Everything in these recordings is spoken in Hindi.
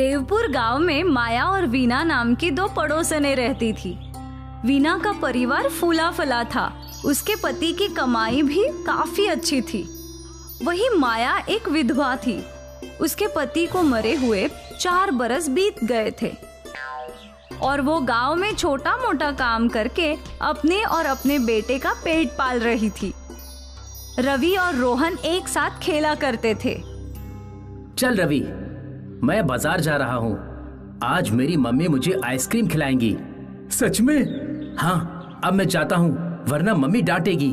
देवपुर गांव में माया और वीना नाम की दो पड़ोसनें रहती थी। वीना का परिवार फूला फला था। उसके पति की कमाई भी काफी अच्छी थी। वही माया एक विधवा थी। उसके पति को मरे हुए 4 बरस बीत गए थे और वो गांव में छोटा मोटा काम करके अपने और अपने बेटे का पेट पाल रही थी। रवि और रोहन एक साथ खेला करते थे। चल रवि, मैं बाजार जा रहा हूँ। आज मेरी मम्मी मुझे आइसक्रीम खिलाएंगी। सच में? हाँ, अब मैं जाता हूँ वरना मम्मी डांटेगी।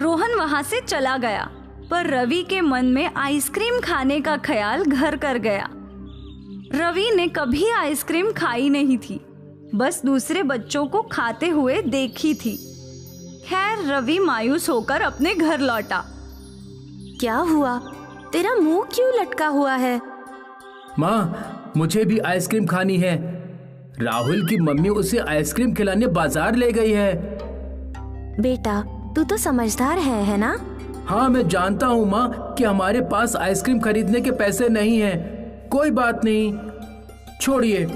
रोहन वहाँ से चला गया, पर रवि के मन में आइसक्रीम खाने का ख्याल घर कर गया। रवि ने कभी आइसक्रीम खाई नहीं थी, बस दूसरे बच्चों को खाते हुए देखी थी। खैर, रवि मायूस होकर अपने घर लौटा। क्या हुआ? तेरा मुंह क्यों लटका हुआ है? माँ, मुझे भी आइसक्रीम खानी है। राहुल की मम्मी उसे आइसक्रीम खिलाने बाजार ले गई है। बेटा, तू तो समझदार है ना? हाँ, मैं जानता हूँ माँ कि हमारे पास आइसक्रीम खरीदने के पैसे नहीं हैं। कोई बात नहीं, छोड़िए।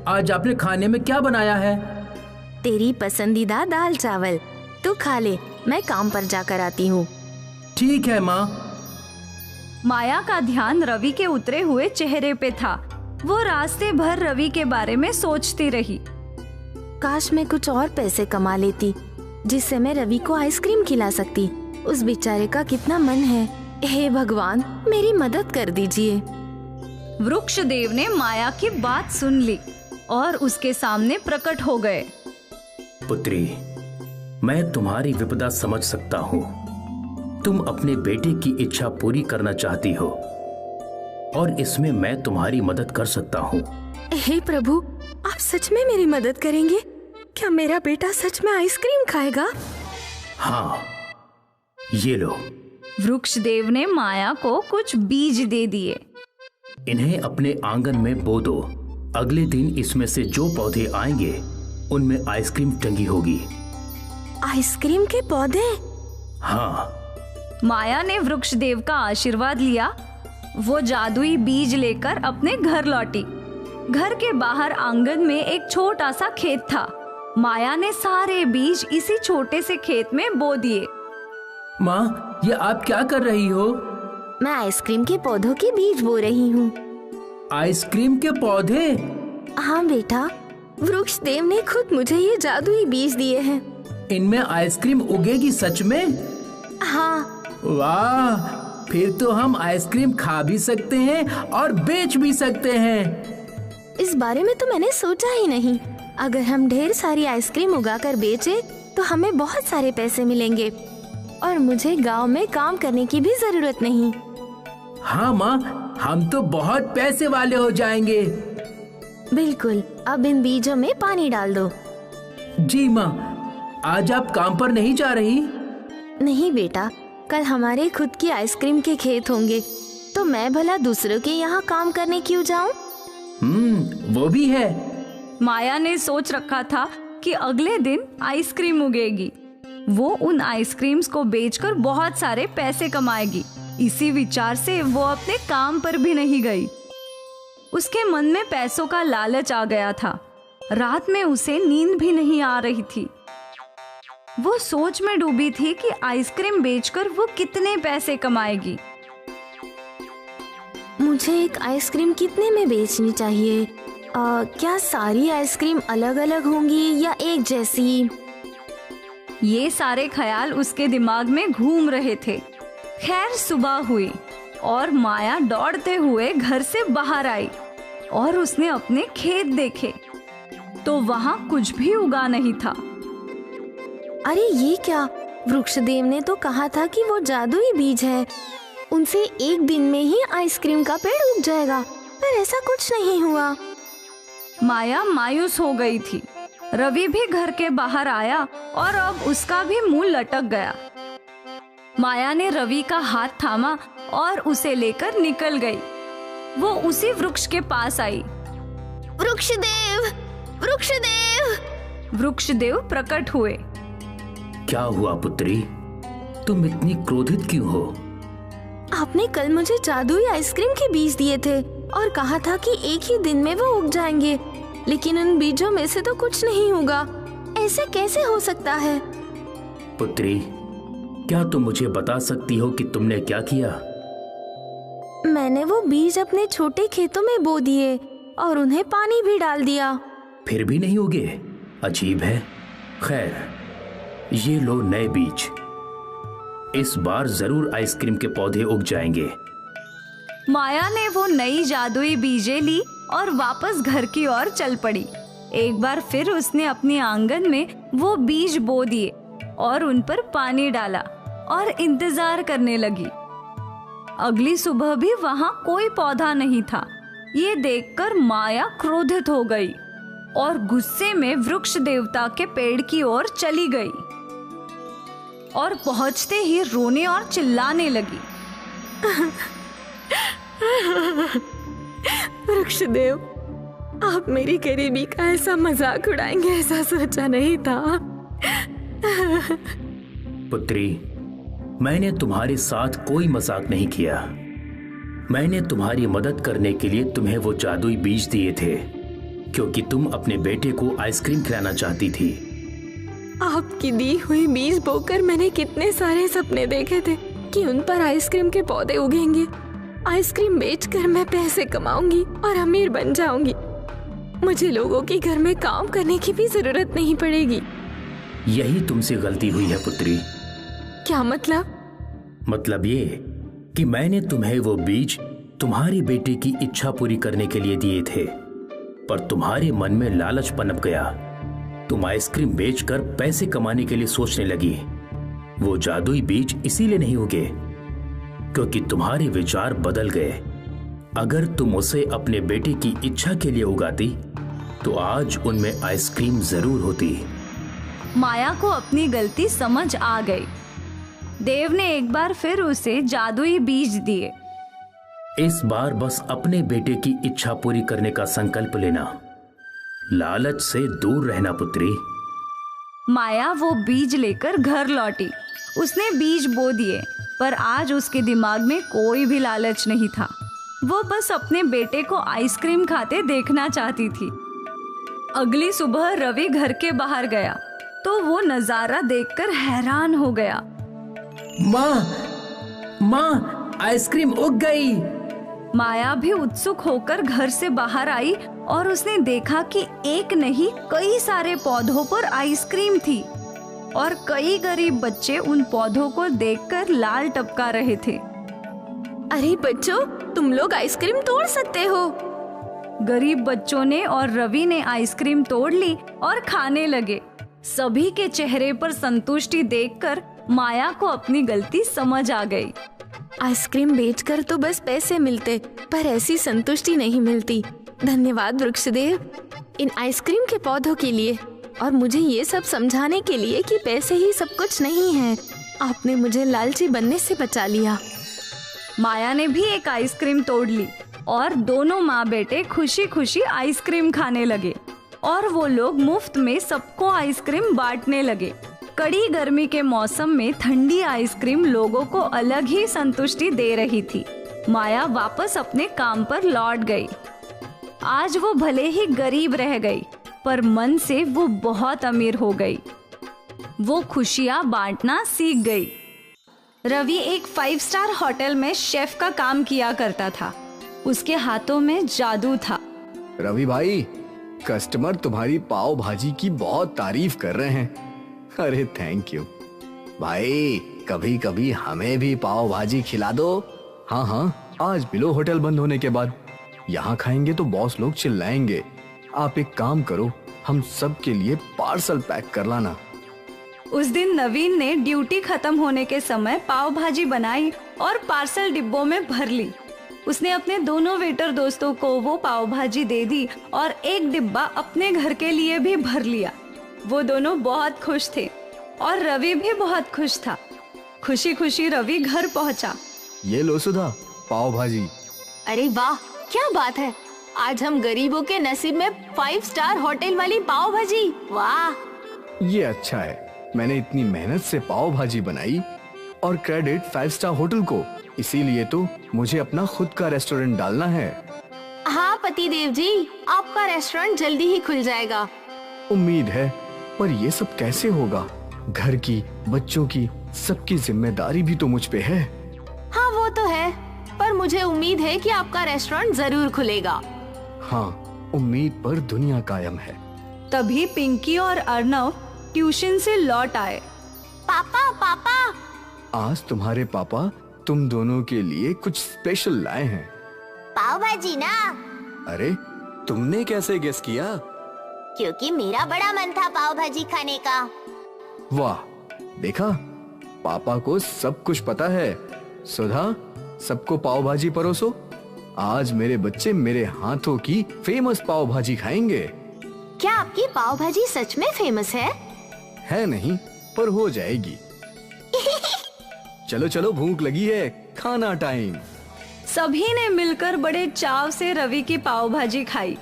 आज आपने खाने में क्या बनाया है? तेरी पसंदीदा दाल चावल। तू खा ले, मैं काम पर जाकर आती हूँ। ठीक है माँ। माया का ध्यान रवि के उतरे हुए चेहरे पे था। वो रास्ते भर रवि के बारे में सोचती रही। काश मैं कुछ और पैसे कमा लेती, जिससे मैं रवि को आइसक्रीम खिला सकती। उस बेचारे का कितना मन है। हे भगवान, मेरी मदद कर दीजिए। वृक्षदेव ने माया की बात सुन ली और उसके सामने प्रकट हो गए। पुत्री, मैं तुम्हारी विपदा समझ सकता हूँ। तुम अपने बेटे की इच्छा पूरी करना चाहती हो और इसमें मैं तुम्हारी मदद कर सकता हूँ। हे प्रभु, आप सच में मेरी मदद करेंगे? क्या मेरा बेटा सच में आइसक्रीम खाएगा? हाँ, ये लो। वृक्षदेव ने माया को कुछ बीज दे दिए। इन्हें अपने आंगन में बो दो। अगले दिन इसमें से जो पौधे आएंगे उनमें आइसक्रीम टंगी होगी। आइसक्रीम के पौधे? हाँ। माया ने वृक्षदेव का आशीर्वाद लिया। वो जादुई बीज लेकर अपने घर लौटी। घर के बाहर आंगन में एक छोटा सा खेत था। माया ने सारे बीज इसी छोटे से खेत में बो दिए। माँ, ये आप क्या कर रही हो? मैं आइसक्रीम के पौधों के बीज बो रही हूँ। आइसक्रीम के पौधे? हाँ बेटा, वृक्षदेव ने खुद मुझे ये जादुई बीज दिए हैं। इनमें आइसक्रीम उगेगी सच में? हाँ। वाह, फिर तो हम आइसक्रीम खा भी सकते हैं और बेच भी सकते हैं। इस बारे में तो मैंने सोचा ही नहीं। अगर हम ढेर सारी आइसक्रीम उगाकर बेचे तो हमें बहुत सारे पैसे मिलेंगे और मुझे गांव में काम करने की भी जरूरत नहीं। हाँ माँ, हम तो बहुत पैसे वाले हो जाएंगे। बिल्कुल। अब इन बीजों में पानी डाल दो। जी माँ। आज आप काम पर नहीं जा रही? नहीं बेटा, कल हमारे खुद की आइसक्रीम के खेत होंगे, तो मैं भला दूसरों के यहाँ काम करने क्यों जाऊँ? वो भी है। माया ने सोच रखा था कि अगले दिन आइसक्रीम उगेगी। वो उन आइसक्रीम्स को बेचकर बहुत सारे पैसे कमाएगी। इसी विचार से वो अपने काम पर भी नहीं गई। उसके मन में पैसों का लालच आ गया था। रात में उसे नींद भी नहीं आ रही थी। वो सोच में डूबी थी कि आइसक्रीम बेचकर वो कितने पैसे कमाएगी। मुझे एक आइसक्रीम कितने में बेचनी चाहिए? क्या सारी आइसक्रीम अलग अलग होंगी या एक जैसी? ये सारे ख्याल उसके दिमाग में घूम रहे थे। खैर, सुबह हुई और माया दौड़ते हुए घर से बाहर आई और उसने अपने खेत देखे तो वहाँ कुछ भी उगा नहीं था। अरे ये क्या? वृक्षदेव ने तो कहा था कि वो जादुई बीज है, उनसे एक दिन में ही आइसक्रीम का पेड़ उग जाएगा, पर ऐसा कुछ नहीं हुआ। माया मायूस हो गई थी। रवि भी घर के बाहर आया और अब उसका भी मुंह लटक गया। माया ने रवि का हाथ थामा और उसे लेकर निकल गई। वो उसी वृक्ष के पास आई। वृक्षदेव, वृक्षदेव! वृक्षदेव प्रकट हुए। क्या हुआ पुत्री? तुम इतनी क्रोधित क्यों हो? आपने कल मुझे जादुई आइसक्रीम के बीज दिए थे, और कहा था कि एक ही दिन में वो उग जाएंगे, लेकिन उन बीजों में से तो कुछ नहीं होगा। ऐसे कैसे हो सकता है? पुत्री, क्या तुम मुझे बता सकती हो कि तुमने क्या किया? मैंने वो बीज अपने छोटे खेतों में बो दिए और उन्हें पानी भी डाल दिया। फिर भी नहीं उगे? अजीब है। खैर, ये लो नए बीज। इस बार जरूर आइसक्रीम के पौधे उग जाएंगे। माया ने वो नई जादुई बीजें ली और वापस घर की ओर चल पड़ी। एक बार फिर उसने अपने आंगन में वो बीज बो दिए और उन पर पानी डाला और इंतजार करने लगी। अगली सुबह भी वहां कोई पौधा नहीं था। ये देखकर माया क्रोधित हो गई और गुस्से में वृक्ष देवता के पेड़ की ओर चली गई और पहुंचते ही रोने और चिल्लाने लगी। वृक्षदेव, आप मेरी गरीबी का ऐसा मजाक उड़ाएंगे ऐसा सोचा नहीं था। पुत्री, मैंने तुम्हारे साथ कोई मजाक नहीं किया। मैंने तुम्हारी मदद करने के लिए तुम्हें वो जादुई बीज दिए थे, क्योंकि तुम अपने बेटे को आइसक्रीम खिलाना चाहती थी। आपकी दी हुई बीज बोकर मैंने कितने सारे सपने देखे थे कि उन पर आइसक्रीम के पौधे उगेंगे। आइसक्रीम बेचकर मैं पैसे कमाऊंगी और अमीर बन जाऊंगी। मुझे लोगों के घर में काम करने की भी जरूरत नहीं पड़ेगी। यही तुमसे गलती हुई है पुत्री। क्या मतलब? मतलब ये कि मैंने तुम्हें वो बीज तुम्हारे बेटे की इच्छा पूरी करने के लिए दिए थे, पर तुम्हारे मन में लालच पनप गया। तुम आइसक्रीम बेचकर पैसे कमाने के लिए सोचने लगी। वो जादुई बीज इसीलिए नहीं उगे क्योंकि तुम्हारे विचार बदल गए। अगर तुम उसे अपने बेटे की इच्छा के लिए उगाती तो आज उनमें आइसक्रीम जरूर होती। माया को अपनी गलती समझ आ गई। देव ने एक बार फिर उसे जादुई बीज दिए। इस बार बस अपने बेटे की इच्छा पूरी करने का संकल्प लेना। लालच से दूर रहना पुत्री। माया वो बीज लेकर घर लौटी। उसने बीज बो दिए, पर आज उसके दिमाग में कोई भी लालच नहीं था। वो बस अपने बेटे को आइसक्रीम खाते देखना चाहती थी। अगली सुबह रवि घर के बाहर गया तो वो नजारा देखकर हैरान हो गया। माँ, आइसक्रीम उग गई। माया भी उत्सुक होकर घर से बाहर आई और उसने देखा कि एक नहीं कई सारे पौधों पर आइसक्रीम थी और कई गरीब बच्चे उन पौधों को देखकर लाल टपका रहे थे। अरे बच्चों, तुम लोग आइसक्रीम तोड़ सकते हो। गरीब बच्चों ने और रवि ने आइसक्रीम तोड़ ली और खाने लगे। सभी के चेहरे पर संतुष्टि देखकर माया को अपनी गलती समझ आ गई। आइसक्रीम बेचकर तो बस पैसे मिलते, पर ऐसी संतुष्टि नहीं मिलती। धन्यवाद वृक्षदेव, इन आइसक्रीम के पौधों के लिए और मुझे ये सब समझाने के लिए कि पैसे ही सब कुछ नहीं है। आपने मुझे लालची बनने से बचा लिया। माया ने भी एक आइसक्रीम तोड़ ली और दोनों माँ बेटे खुशी खुशी आइसक्रीम खाने लगे और वो लोग मुफ्त में सबको आइसक्रीम बांटने लगे। कड़ी गर्मी के मौसम में ठंडी आइसक्रीम लोगों को अलग ही संतुष्टि दे रही थी। माया वापस अपने काम पर लौट गई। आज वो भले ही गरीब रह गई, पर मन से वो बहुत अमीर हो गई। वो खुशियाँ बांटना सीख गई। रवि एक 5 स्टार होटल में शेफ का काम किया करता था। उसके हाथों में जादू था। रवि भाई, कस्टमर तुम्हारी पाव भाजी की बहुत तारीफ कर रहे हैं। अरे थैंक यू भाई, कभी कभी हमें भी पाव भाजी खिला दो। हाँ हाँ, आज बिलो होटल बंद होने के बाद। यहाँ खाएंगे तो बॉस लोग चिल्लाएंगे। आप एक काम करो, हम सब के लिए पार्सल पैक कर लाना। उस दिन नवीन ने ड्यूटी खत्म होने के समय पाव भाजी बनाई और पार्सल डिब्बों में भर ली। उसने अपने दोनों वेटर दोस्तों को वो पाव भाजी दे दी और एक डिब्बा अपने घर के लिए भी भर लिया। वो दोनों बहुत खुश थे और रवि भी बहुत खुश था। खुशी खुशी रवि घर पहुंचा। ये लो सुधा, पाव भाजी। अरे वाह, क्या बात है। आज हम गरीबों के नसीब में 5 स्टार होटल वाली पाव भाजी। वाह, ये अच्छा है। मैंने इतनी मेहनत से पाव भाजी बनाई और क्रेडिट 5 स्टार होटल को। इसीलिए तो मुझे अपना खुद का रेस्टोरेंट डालना है। पतिदेव जी, आपका रेस्टोरेंट जल्दी ही खुल जाएगा। उम्मीद है, पर ये सब कैसे होगा? घर की, बच्चों की, सबकी जिम्मेदारी भी तो मुझ पे है। हाँ वो तो है, पर मुझे उम्मीद है कि आपका रेस्टोरेंट जरूर खुलेगा। हाँ, उम्मीद पर दुनिया कायम है। तभी पिंकी और अर्नव ट्यूशन से लौट आए। पापा पापा, आज तुम्हारे पापा तुम दोनों के लिए कुछ स्पेशल लाए हैं। पाव भाजी ना? अरे, तुमने कैसे गेस किया? क्योंकि मेरा बड़ा मन था पाव भाजी खाने का। वाह, देखा, पापा को सब कुछ पता है। सुधा, सबको पाव भाजी परोसो। आज मेरे बच्चे मेरे हाथों की फेमस पाव भाजी खाएंगे। क्या आपकी पाव भाजी सच में फेमस है? है नहीं, पर हो जाएगी। चलो चलो, भूख लगी है, खाना टाइम। सभी ने मिलकर बड़े चाव से रवि की पाव भाजी खाई।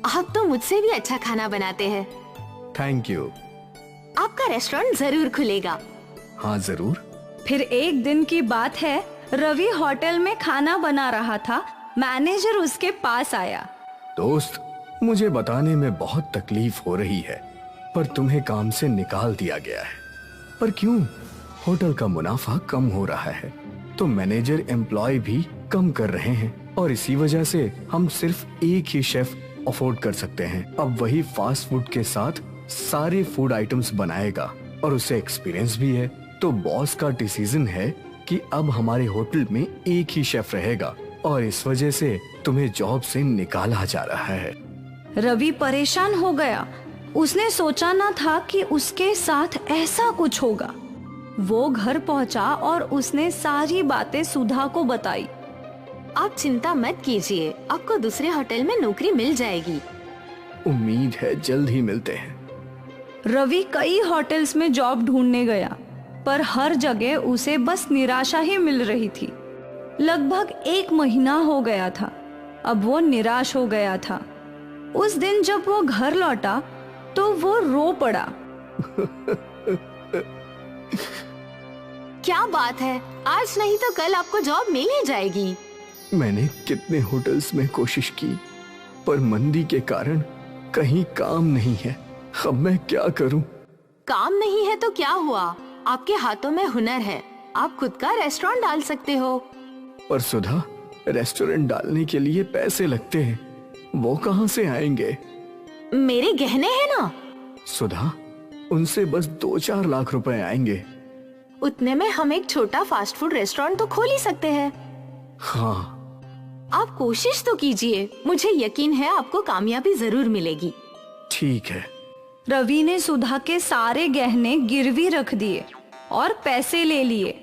आप तो मुझसे भी अच्छा खाना बनाते हैं। Thank you. आपका रेस्टोरेंट जरूर खुलेगा। हाँ जरूर। फिर एक दिन की बात है, रवि होटल में खाना बना रहा था। मैनेजर उसके पास आया। दोस्त, मुझे बताने में बहुत तकलीफ हो रही है, पर तुम्हें काम से निकाल दिया गया है। पर क्यों? होटल का मुनाफा कम हो रहा है, तो मैनेजर एम्प्लॉय भी कम कर रहे हैं, और इसी वजह से हम सिर्फ एक ही शेफ अफोर्ड कर सकते हैं। अब वही फास्ट फूड के साथ सारे फूड आइटम्स बनाएगा, और उसे एक्सपीरियंस भी है। तो बॉस का डिसीजन है कि अब हमारे होटल में एक ही शेफ रहेगा, और इस वजह से तुम्हें जॉब से निकाला जा रहा है। रवि परेशान हो गया। उसने सोचा न था कि उसके साथ ऐसा कुछ होगा। वो घर पहुंचा और उसने सारी बातें सुधा को बताई। आप चिंता मत कीजिए, आपको दूसरे होटल में नौकरी मिल जाएगी। उम्मीद है जल्द ही मिलते हैं। रवि कई होटल्स में जॉब ढूंढने गया, पर हर जगह उसे बस निराशा ही मिल रही थी। लगभग 1 महीना हो गया था। अब वो निराश हो गया था। उस दिन जब वो घर लौटा तो वो रो पड़ा। क्या बात है, आज नहीं तो कल आपको जॉब मिल ही जाएगी। मैंने कितने होटल्स में कोशिश की, पर मंदी के कारण कहीं काम नहीं है। अब मैं क्या करूं? काम नहीं है तो क्या हुआ, आपके हाथों में हुनर है। आप खुद का रेस्टोरेंट डाल सकते हो। पर सुधा, रेस्टोरेंट डालने के लिए पैसे लगते हैं, वो कहां से आएंगे? मेरे गहने हैं ना। सुधा, उनसे बस 2-4 लाख रुपए आएंगे। उतने में हम एक छोटा फास्ट फूड रेस्टोरेंट तो खोल ही सकते हैं। हाँ, आप कोशिश तो कीजिए, मुझे यकीन है आपको कामयाबी जरूर मिलेगी। ठीक है। रवि ने सुधा के सारे गहने गिरवी रख दिए और पैसे ले लिए।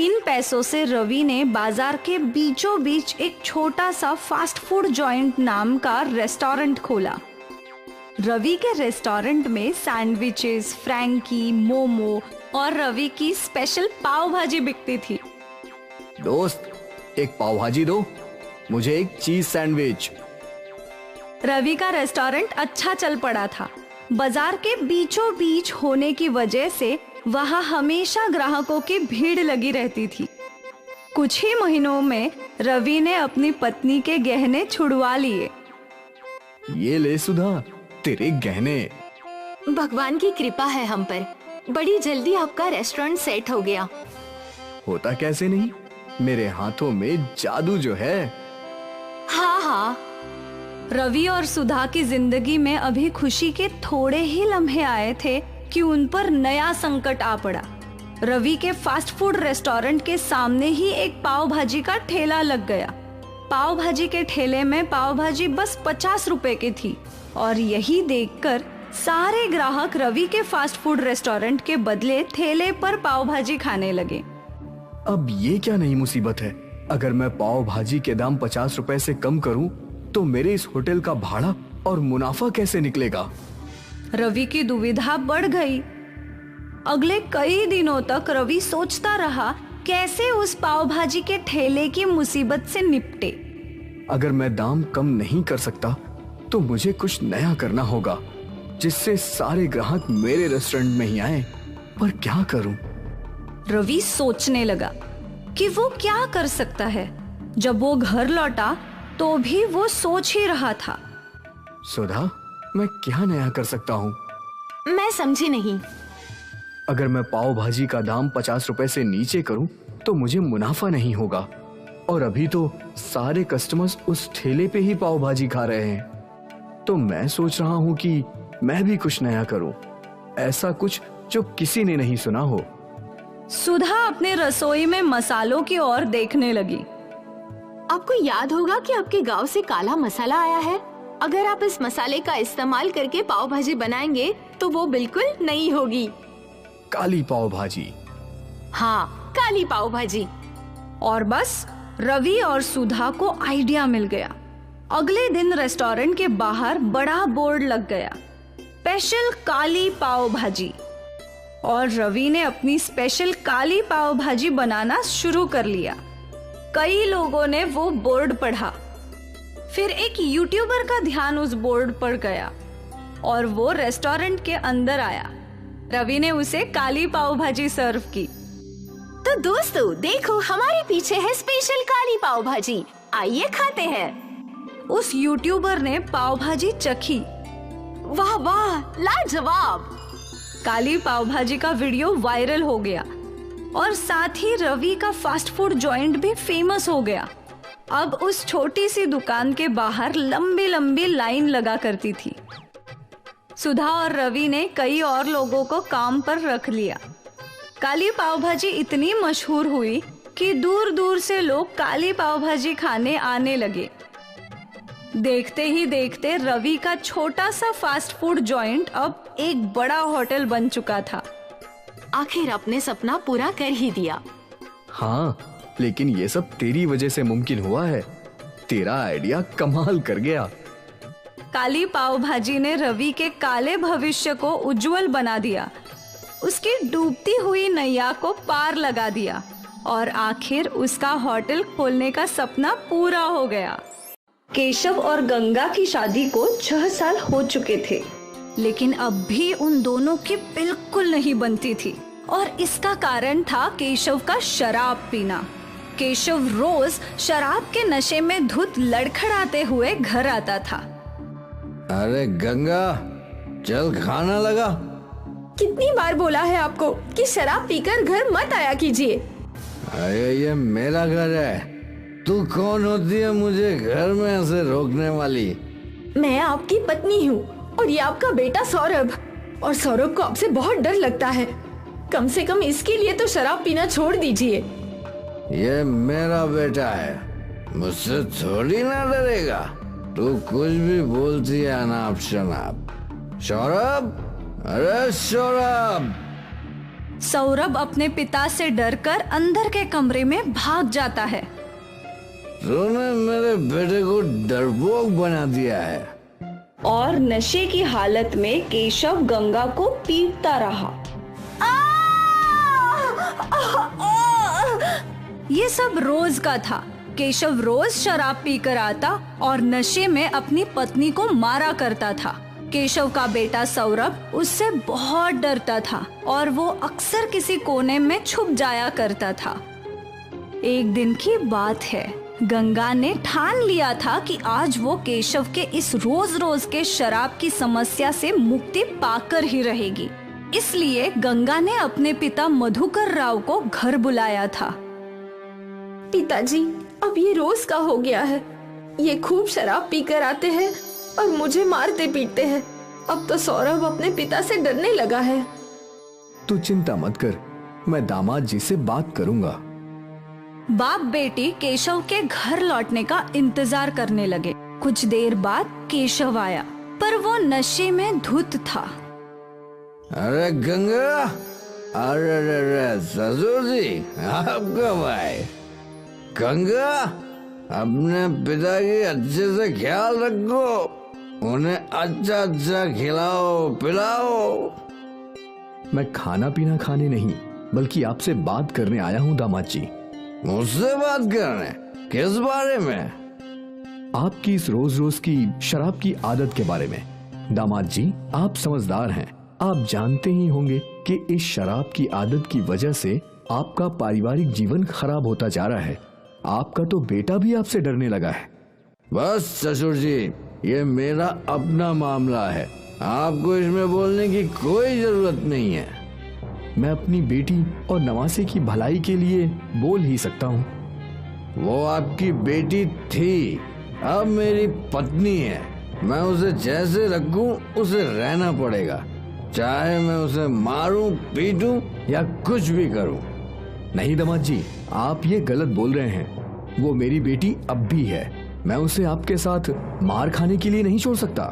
इन पैसों से रवि ने बाजार के बीचों बीच एक छोटा सा फास्ट फूड जॉइंट नाम का रेस्टोरेंट खोला। रवि के रेस्टोरेंट में सैंडविचेस, फ्रैंकी, मोमो और रवि की स्पेशल पाव भाजी बिकती थी। दोस्त, एक पाव भाजी दो, मुझे एक चीज सैंडविच। रवि का रेस्टोरेंट अच्छा चल पड़ा था। बाजार के बीचों बीच होने की वजह से वहाँ हमेशा ग्राहकों की भीड़ लगी रहती थी। कुछ ही महीनों में रवि ने अपनी पत्नी के गहने छुड़वा लिए। ये ले सुधा, तेरे गहने। भगवान की कृपा है हम पर, बड़ी जल्दी आपका रेस्टोरेंट सेट हो गया। होता कैसे नहीं, मेरे हाथों में जादू जो है। हाँ हाँ। रवि और सुधा की जिंदगी में अभी खुशी के थोड़े ही लम्हे आए थे कि उन पर नया संकट आ पड़ा। रवि के फास्ट फूड रेस्टोरेंट के सामने ही एक पाव भाजी का ठेला लग गया। पाव भाजी के ठेले में पाव भाजी बस 50 रुपए की थी, और यही देखकर सारे ग्राहक रवि के फास्ट फूड रेस्टोरेंट के बदले ठेले पर पाव भाजी खाने लगे। अब ये क्या नई मुसीबत है? अगर मैं पाव भाजी के दाम 50 रुपए से कम करूं, तो मेरे इस होटल का भाड़ा और मुनाफा कैसे निकलेगा? रवि की दुविधा बढ़ गई। अगले कई दिनों तक रवि सोचता रहा कैसे उस पाव भाजी के ठेले की मुसीबत से निपटे। अगर मैं दाम कम नहीं कर सकता, तो मुझे कुछ नया करना होगा, जिससे सारे ग्राहक मेरे रेस्टोरेंट में ही आए। पर क्या करूं? रवि सोचने लगा कि वो क्या कर सकता है। जब वो घर लौटा तो भी वो सोच ही रहा था। सुधा, मैं क्या नया कर सकता हूँ? मैं समझी नहीं। अगर मैं पाव भाजी का दाम 50 रुपए से नीचे करूं तो मुझे मुनाफा नहीं होगा, और अभी तो सारे कस्टमर्स उस ठेले पे ही पाव भाजी खा रहे हैं। तो मैं सोच रहा हूं कि मैं भी कुछ नया करूं, ऐसा कुछ जो किसी ने नहीं सुना हो। सुधा अपने रसोई में मसालों की ओर देखने लगी। आपको याद होगा कि आपके गांव से काला मसाला आया है। अगर आप इस मसाले का इस्तेमाल करके पाव भाजी बनाएंगे तो वो बिल्कुल नई होगी। काली पाव भाजी? हाँ, काली पाव भाजी। और बस रवि और सुधा को आइडिया मिल गया। अगले दिन रेस्टोरेंट के बाहर बड़ा बोर्ड लग गया, स्पेशल काली पाव भाजी। और रवि ने अपनी स्पेशल काली पाव भाजी बनाना शुरू कर लिया। कई लोगों ने वो बोर्ड पढ़ा। फिर एक यूट्यूबर का ध्यान उस बोर्ड पर गया और वो रेस्टोरेंट के अंदर आया। रवि ने उसे काली पाव भाजी सर्व की। तो दोस्तों देखो, हमारे पीछे है स्पेशल काली पाव भाजी, आइए खाते हैं। उस यूट्यूबर ने पाव भाजी चखी। वाह वाह, लाजवाब। काली पाव भाजी का वीडियो वायरल हो गया और साथ ही रवि का फास्ट फूड जॉइंट भी फेमस हो गया। अब उस छोटी सी दुकान के बाहर लंबी लंबी लाइन लगा करती थी। सुधा और रवि ने कई और लोगों को काम पर रख लिया। काली पाव भाजी इतनी मशहूर हुई कि दूर दूर से लोग काली पाव भाजी खाने आने लगे। देखते ही देखते रवि का छोटा सा फास्ट फूड जॉइंट अब एक बड़ा होटल बन चुका था। आखिर अपने सपना पूरा कर ही दिया। हाँ, लेकिन ये सब तेरी वजह से मुमकिन हुआ है। तेरा आइडिया कमाल कर गया। काली पाव भाजी ने रवि के काले भविष्य को उज्जवल बना दिया, उसकी डूबती हुई नैया को पार लगा दिया और आखिर उसका होटल खोलने का सपना पूरा हो गया। केशव और गंगा की शादी को 6 साल हो चुके थे, लेकिन अब भी उन दोनों की बिल्कुल नहीं बनती थी और इसका कारण था केशव का शराब पीना। केशव रोज शराब के नशे में धुत लड़खड़ाते हुए घर आता था। अरे गंगा, चल खाना लगा। कितनी बार बोला है आपको कि शराब पीकर घर मत आया कीजिए। अरे ये मेरा घर है, तू कौन होती है मुझे घर में ऐसे रोकने वाली? मैं आपकी पत्नी हूँ और ये आपका बेटा सौरभ, और सौरभ को आपसे बहुत डर लगता है। कम से कम इसके लिए तो शराब पीना छोड़ दीजिए। ये मेरा बेटा है, मुझसे थोड़ी ना डरेगा। तू कुछ भी बोलती है अनाप शनाप। सौरभ, अरे सौरभ। सौरभ अपने पिता से डरकर अंदर के कमरे में भाग जाता है। तूने मेरे बेटे को डरपोक बना दिया है। और नशे की हालत में केशव गंगा को पीटता रहा। ये सब रोज का था। केशव रोज शराब पीकर आता और नशे में अपनी पत्नी को मारा करता था। केशव का बेटा सौरभ उससे बहुत डरता था और वो अक्सर किसी कोने में छुप जाया करता था। एक दिन की बात है, गंगा ने ठान लिया था कि आज वो केशव के इस रोज रोज के शराब की समस्या से मुक्ति पाकर ही रहेगी। इसलिए गंगा ने अपने पिता मधुकर राव को घर बुलाया था। पिताजी, अब ये रोज का हो गया है। ये खूब शराब पीकर आते हैं और मुझे मारते पीटते हैं। अब तो सौरभ अपने पिता से डरने लगा है। तू चिंता मत कर, मैं दामाद जी से बात करूंगा। बाप बेटी केशव के घर लौटने का इंतजार करने लगे। कुछ देर बाद केशव आया, पर वो नशे में धुत था। अरे गंगा, अरे ससुर जी, आप कब आए? गंगा, अपने पिता की अच्छे से ख्याल रखो, उन्हें अच्छा अच्छा खिलाओ पिलाओ। मैं खाना पीना खाने नहीं, बल्कि आपसे बात करने आया हूँ दामाद जी। मुझसे बात करने? किस बारे में? आपकी इस रोज रोज की शराब की आदत के बारे में। दामाद जी, आप समझदार हैं, आप जानते ही होंगे कि इस शराब की आदत की वजह से आपका पारिवारिक जीवन खराब होता जा रहा है। आपका तो बेटा भी आपसे डरने लगा है। बस ससुर जी, ये मेरा अपना मामला है, आपको इसमें बोलने की कोई जरूरत नहीं है। मैं अपनी बेटी और नवासे की भलाई के लिए बोल ही सकता हूँ। वो आपकी बेटी थी, अब मेरी पत्नी है। मैं उसे जैसे रखूं उसे रहना पड़ेगा, चाहे मैं उसे मारूं, पीटूं या कुछ भी करूं। नहीं दामाद जी, आप ये गलत बोल रहे हैं। वो मेरी बेटी अब भी है, मैं उसे आपके साथ मार खाने के लिए नहीं छोड़ सकता।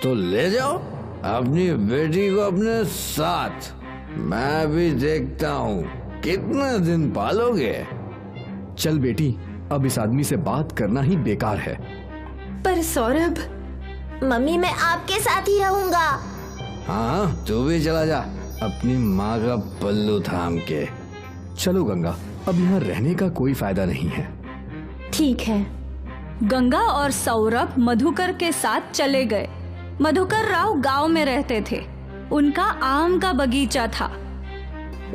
तो ले जाओ अपनी बेटी को अपने साथ, मैं भी देखता हूँ कितने दिन पालोगे। चल बेटी, अब इस आदमी से बात करना ही बेकार है। पर सौरभ, मम्मी मैं आपके साथ ही रहूंगा। हाँ, तू भी चला जा अपनी माँ का पल्लू थाम के। चलो गंगा, अब यहाँ रहने का कोई फायदा नहीं है। ठीक है। गंगा और सौरभ मधुकर के साथ चले गए। मधुकर राव गांव में रहते थे। उनका आम का बगीचा था।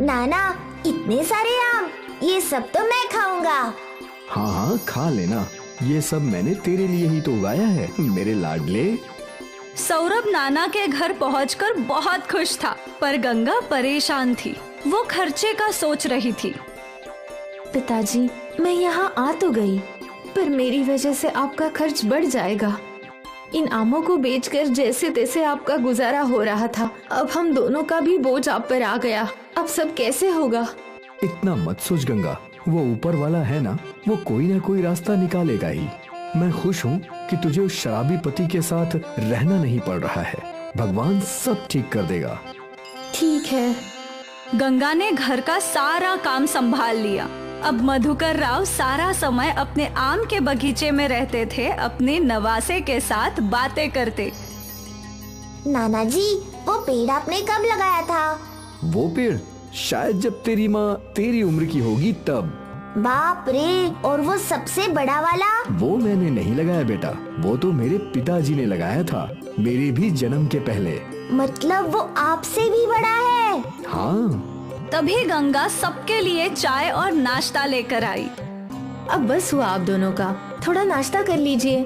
नाना, इतने सारे आम, ये सब तो मैं खाऊंगा। हाँ हाँ, खा लेना, ये सब मैंने तेरे लिए ही तो उगाया है मेरे लाडले। सौरभ नाना के घर पहुंचकर बहुत खुश था, पर गंगा परेशान थी। वो खर्चे का सोच रही थी। पिताजी, मैं यहाँ आ तो गई, पर मेरी वजह से आपका खर्च बढ़ जाएगा। इन आमों को बेचकर जैसे तैसे आपका गुजारा हो रहा था, अब हम दोनों का भी बोझ आप पर आ गया। अब सब कैसे होगा? इतना मत सोच गंगा, वो ऊपर वाला है ना, वो कोई ना कोई रास्ता निकालेगा ही। मैं खुश हूँ कि तुझे उस शराबी पति के साथ रहना नहीं पड़ रहा है। भगवान सब ठीक कर देगा। ठीक है। गंगा ने घर का सारा काम संभाल लिया। अब मधुकर राव सारा समय अपने आम के बगीचे में रहते थे, अपने नवासे के साथ बातें करते। नाना जी, वो पेड़ आपने कब लगाया था? वो पेड़ शायद जब तेरी माँ तेरी उम्र की होगी तब। बाप रे, और वो सबसे बड़ा वाला? वो मैंने नहीं लगाया बेटा, वो तो मेरे पिताजी ने लगाया था, मेरे भी जन्म के पहले। मतलब वो आपसे भी बड़ा है? हाँ। तभी गंगा सबके लिए चाय और नाश्ता लेकर आई। अब बस हुआ आप दोनों का, थोड़ा नाश्ता कर लीजिए।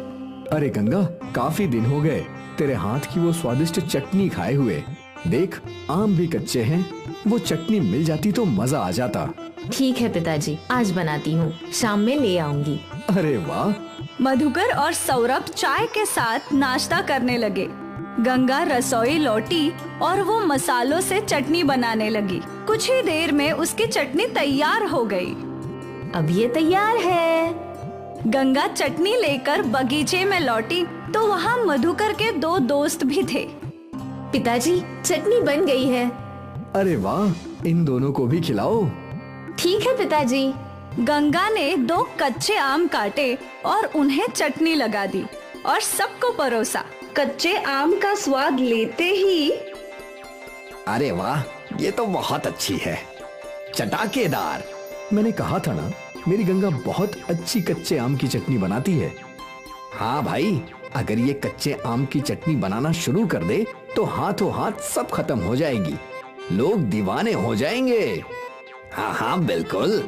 अरे गंगा, काफी दिन हो गए तेरे हाथ की वो स्वादिष्ट चटनी खाए हुए। देख, आम भी कच्चे हैं, वो चटनी मिल जाती तो मजा आ जाता। ठीक है पिताजी, आज बनाती हूँ, शाम में ले आऊंगी। अरे वाह। मधुकर और सौरभ चाय के साथ नाश्ता करने लगे। गंगा रसोई लौटी और वो मसालों से चटनी बनाने लगी। कुछ ही देर में उसकी चटनी तैयार हो गई। अब ये तैयार है। गंगा चटनी लेकर बगीचे में लौटी तो वहाँ मधुकर के दो दोस्त भी थे। पिताजी, चटनी बन गई है। अरे वाह, इन दोनों को भी खिलाओ। ठीक है पिताजी। गंगा ने 2 कच्चे आम काटे और उन्हें चटनी लगा दी और सबको परोसा। कच्चे आम का स्वाद लेते ही, अरे वाह, ये तो बहुत अच्छी है, चटाकेदार। मैंने कहा था ना, मेरी गंगा बहुत अच्छी कच्चे आम की चटनी बनाती है। हाँ भाई, अगर ये कच्चे आम की चटनी बनाना शुरू कर दे तो हाथों हाथ सब खत्म हो जाएगी, लोग दीवाने हो जाएंगे। हाँ हाँ बिल्कुल।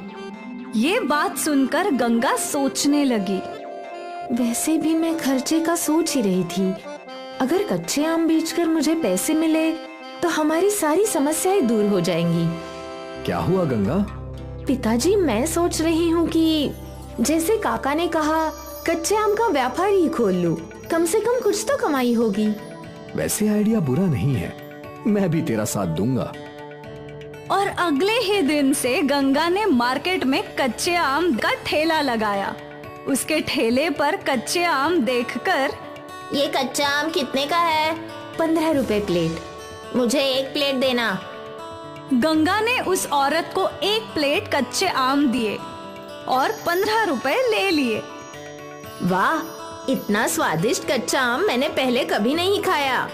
ये बात सुनकर गंगा सोचने लगी। वैसे भी मैं खर्चे का सोच ही रही थी। अगर कच्चे आम बेचकर मुझे पैसे मिले तो हमारी सारी समस्याएं दूर हो जाएंगी। क्या हुआ गंगा? पिताजी, मैं सोच रही हूँ कि जैसे काका ने कहा, कच्चे आम का व्यापार ही खोल लूं, कम से कम कुछ तो कमाई होगी। वैसे आइडिया बुरा नहीं है, मैं भी तेरा साथ दूंगा। और अगले ही दिन से गंगा ने मार्केट में कच्चे आम का ठेला लगाया। उसके ठेले पर कच्चे आम देखकर, ये कच्चा आम कितने का है? 15 रुपए प्लेट। मुझे 1 प्लेट देना। गंगा ने उस औरत को 1 प्लेट कच्चे आम दिए और 15 रुपए ले लिए। वाह, इतना स्वादिष्ट कच्चा आम मैंने पहले कभी नहीं खाया।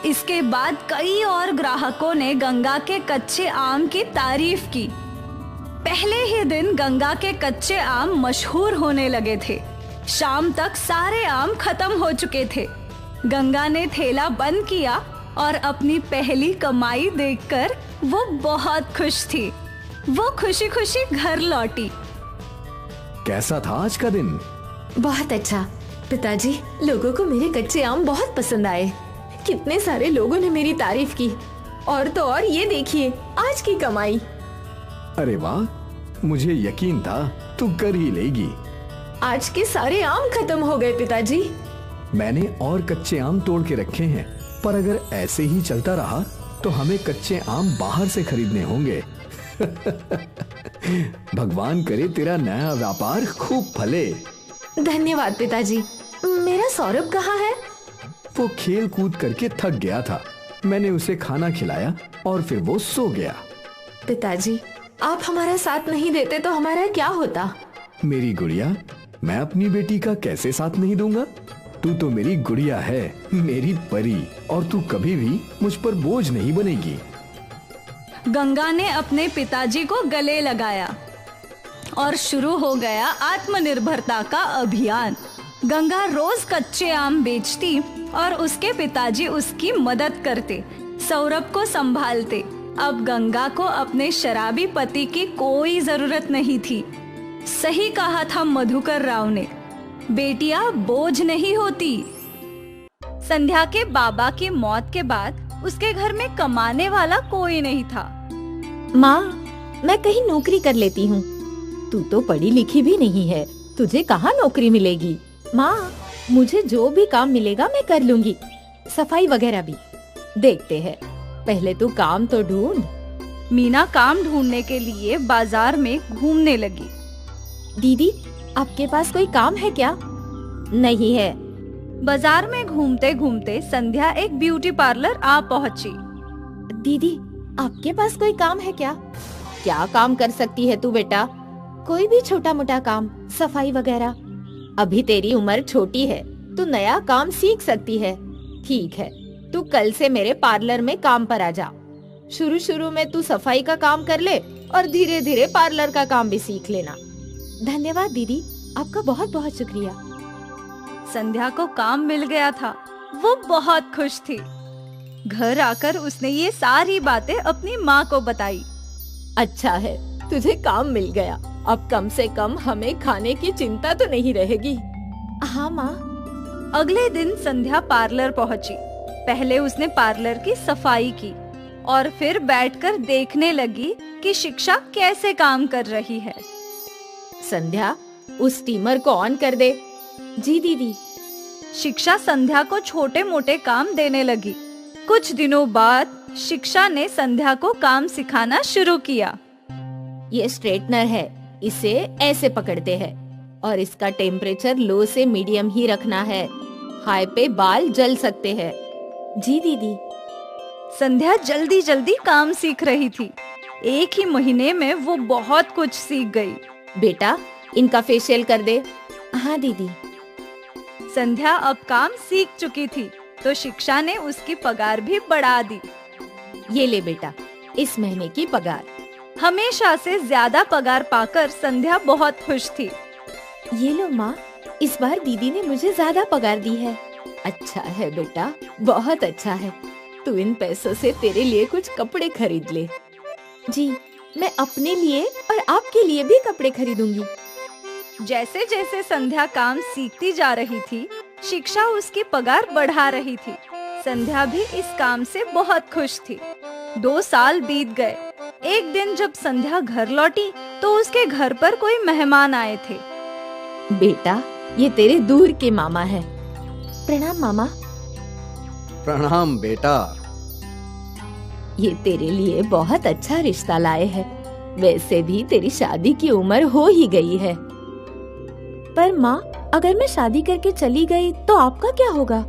इसके बाद कई और ग्राहकों ने गंगा के कच्चे आम की तारीफ की। पहले ही दिन गंगा के कच्चे आम मशहूर होने लगे थे। शाम तक सारे आम खत्म हो चुके थे। गंगा ने ठेला बंद किया और अपनी पहली कमाई देखकर वो बहुत खुश थी। वो खुशी खुशी घर लौटी। कैसा था आज का दिन? बहुत अच्छा पिताजी, लोगों को मेरे कच्चे आम बहुत पसंद आए। कितने सारे लोगों ने मेरी तारीफ की। और तो और ये देखिए आज की कमाई। अरे वाह, मुझे यकीन था तू कर ही लेगी। आज के सारे आम खत्म हो गए पिताजी। मैंने और कच्चे आम तोड़ के रखे हैं, पर अगर ऐसे ही चलता रहा तो हमें कच्चे आम बाहर से खरीदने होंगे। भगवान करे तेरा नया व्यापार खूब फले। धन्यवाद पिताजी। मेरा सौरभ कहाँ है? वो खेल कूद करके थक गया था। मैंने उसे खाना खिलाया और फिर वो सो गया। पिताजी, आप हमारा साथ नहीं देते तो हमारा क्या होता? मेरी गुड़िया, मैं अपनी बेटी का कैसे साथ नहीं दूंगा? तू तो मेरी गुड़िया है, मेरी परी, और तू कभी भी मुझ पर बोझ नहीं बनेगी। गंगा ने अपने पिताजी को गले लगाया और शुरू हो गया आत्मनिर्भरता का अभियान। गंगा रोज कच्चे आम बेचती और उसके पिताजी उसकी मदद करते, सौरभ को संभालते। अब गंगा को अपने शराबी पति की कोई जरूरत नहीं थी। सही कहा था मधुकर राव ने, बेटियां बोझ नहीं होती। संध्या के बाबा की मौत के बाद उसके घर में कमाने वाला कोई नहीं था। माँ, मैं कहीं नौकरी कर लेती हूँ। तू तो पढ़ी लिखी भी नहीं है, तुझे कहाँ नौकरी मिलेगी? माँ, मुझे जो भी काम मिलेगा मैं कर लूंगी, सफाई वगैरह भी। देखते हैं, पहले तू काम तो ढूंढ। मीना काम ढूंढने के लिए बाजार में घूमने लगी। दीदी, आपके पास कोई काम है क्या? नहीं है। बाजार में घूमते घूमते संध्या एक ब्यूटी पार्लर आ पहुंची। दीदी, आपके पास कोई काम है क्या? क्या काम कर सकती है तू बेटा? कोई भी छोटा मोटा काम, सफाई वगैरह। अभी तेरी उम्र छोटी है, तू नया काम सीख सकती है। ठीक है, तू कल से मेरे पार्लर में काम पर आ जा। शुरू शुरू में तू सफाई का काम कर ले और धीरे धीरे पार्लर का काम भी सीख लेना। धन्यवाद दीदी, आपका बहुत बहुत शुक्रिया। संध्या को काम मिल गया था, वो बहुत खुश थी। घर आकर उसने ये सारी बातें अपनी माँ को बताई। अच्छा है, तुझे काम मिल गया। अब कम से कम हमें खाने की चिंता तो नहीं रहेगी। हाँ माँ। अगले दिन संध्या पार्लर पहुंची। पहले उसने पार्लर की सफाई की और फिर बैठकर देखने लगी कि शिक्षा कैसे काम कर रही है। संध्या, उस स्टीमर को ऑन कर दे। जी दीदी। शिक्षा संध्या को छोटे मोटे काम देने लगी। कुछ दिनों बाद शिक्षा ने संध्या को काम सिखाना शुरू किया। ये स्ट्रेटनर है, इसे ऐसे पकड़ते हैं और इसका टेम्परेचर लो से मीडियम ही रखना है। हाई पे बाल जल सकते हैं। जी दीदी। संध्या जल्दी जल्दी काम सीख रही थी। एक ही महीने में वो बहुत कुछ सीख गई। बेटा, इनका फेशियल कर दे। हाँ दीदी। संध्या अब काम सीख चुकी थी तो शिक्षा ने उसकी पगार भी बढ़ा दी। ये ले बेटा, इस महीने की पगार। हमेशा से ज्यादा पगार पाकर संध्या बहुत खुश थी। ये लो माँ, इस बार दीदी ने मुझे ज्यादा पगार दी है। अच्छा है बेटा, बहुत अच्छा है। तू इन पैसों से तेरे लिए कुछ कपड़े खरीद ले। जी, मैं अपने लिए और आपके लिए भी कपड़े खरीदूंगी। जैसे जैसे संध्या काम सीखती जा रही थी, शिक्षा उसकी पगार बढ़ा रही थी। संध्या भी इस काम से बहुत खुश थी। 2 साल बीत गए। एक दिन जब संध्या घर लौटी तो उसके घर पर कोई मेहमान आए थे। बेटा, ये तेरे दूर के मामा है। प्रणाम मामा। प्रणाम बेटा। ये तेरे लिए बहुत अच्छा रिश्ता लाए हैं। वैसे भी तेरी शादी की उम्र हो ही गई है। पर माँ, अगर मैं शादी करके चली गई तो आपका क्या होगा?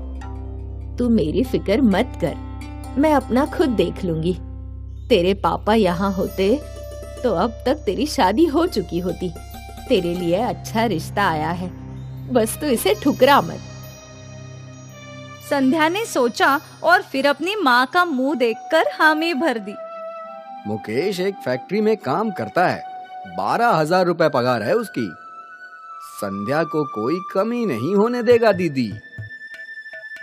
तू मेरी फिक्र मत कर, मैं अपना खुद देख लूंगी। तेरे पापा यहाँ होते तो अब तक तेरी शादी हो चुकी होती। तेरे लिए अच्छा रिश्ता आया है, बस तू इसे ठुकरा मत। संध्या ने सोचा और फिर अपनी माँ का मुंह देखकर हामी भर दी। मुकेश एक फैक्ट्री में काम करता है, 12,000 रुपए पगार है उसकी। संध्या को कोई कमी नहीं होने देगा दीदी।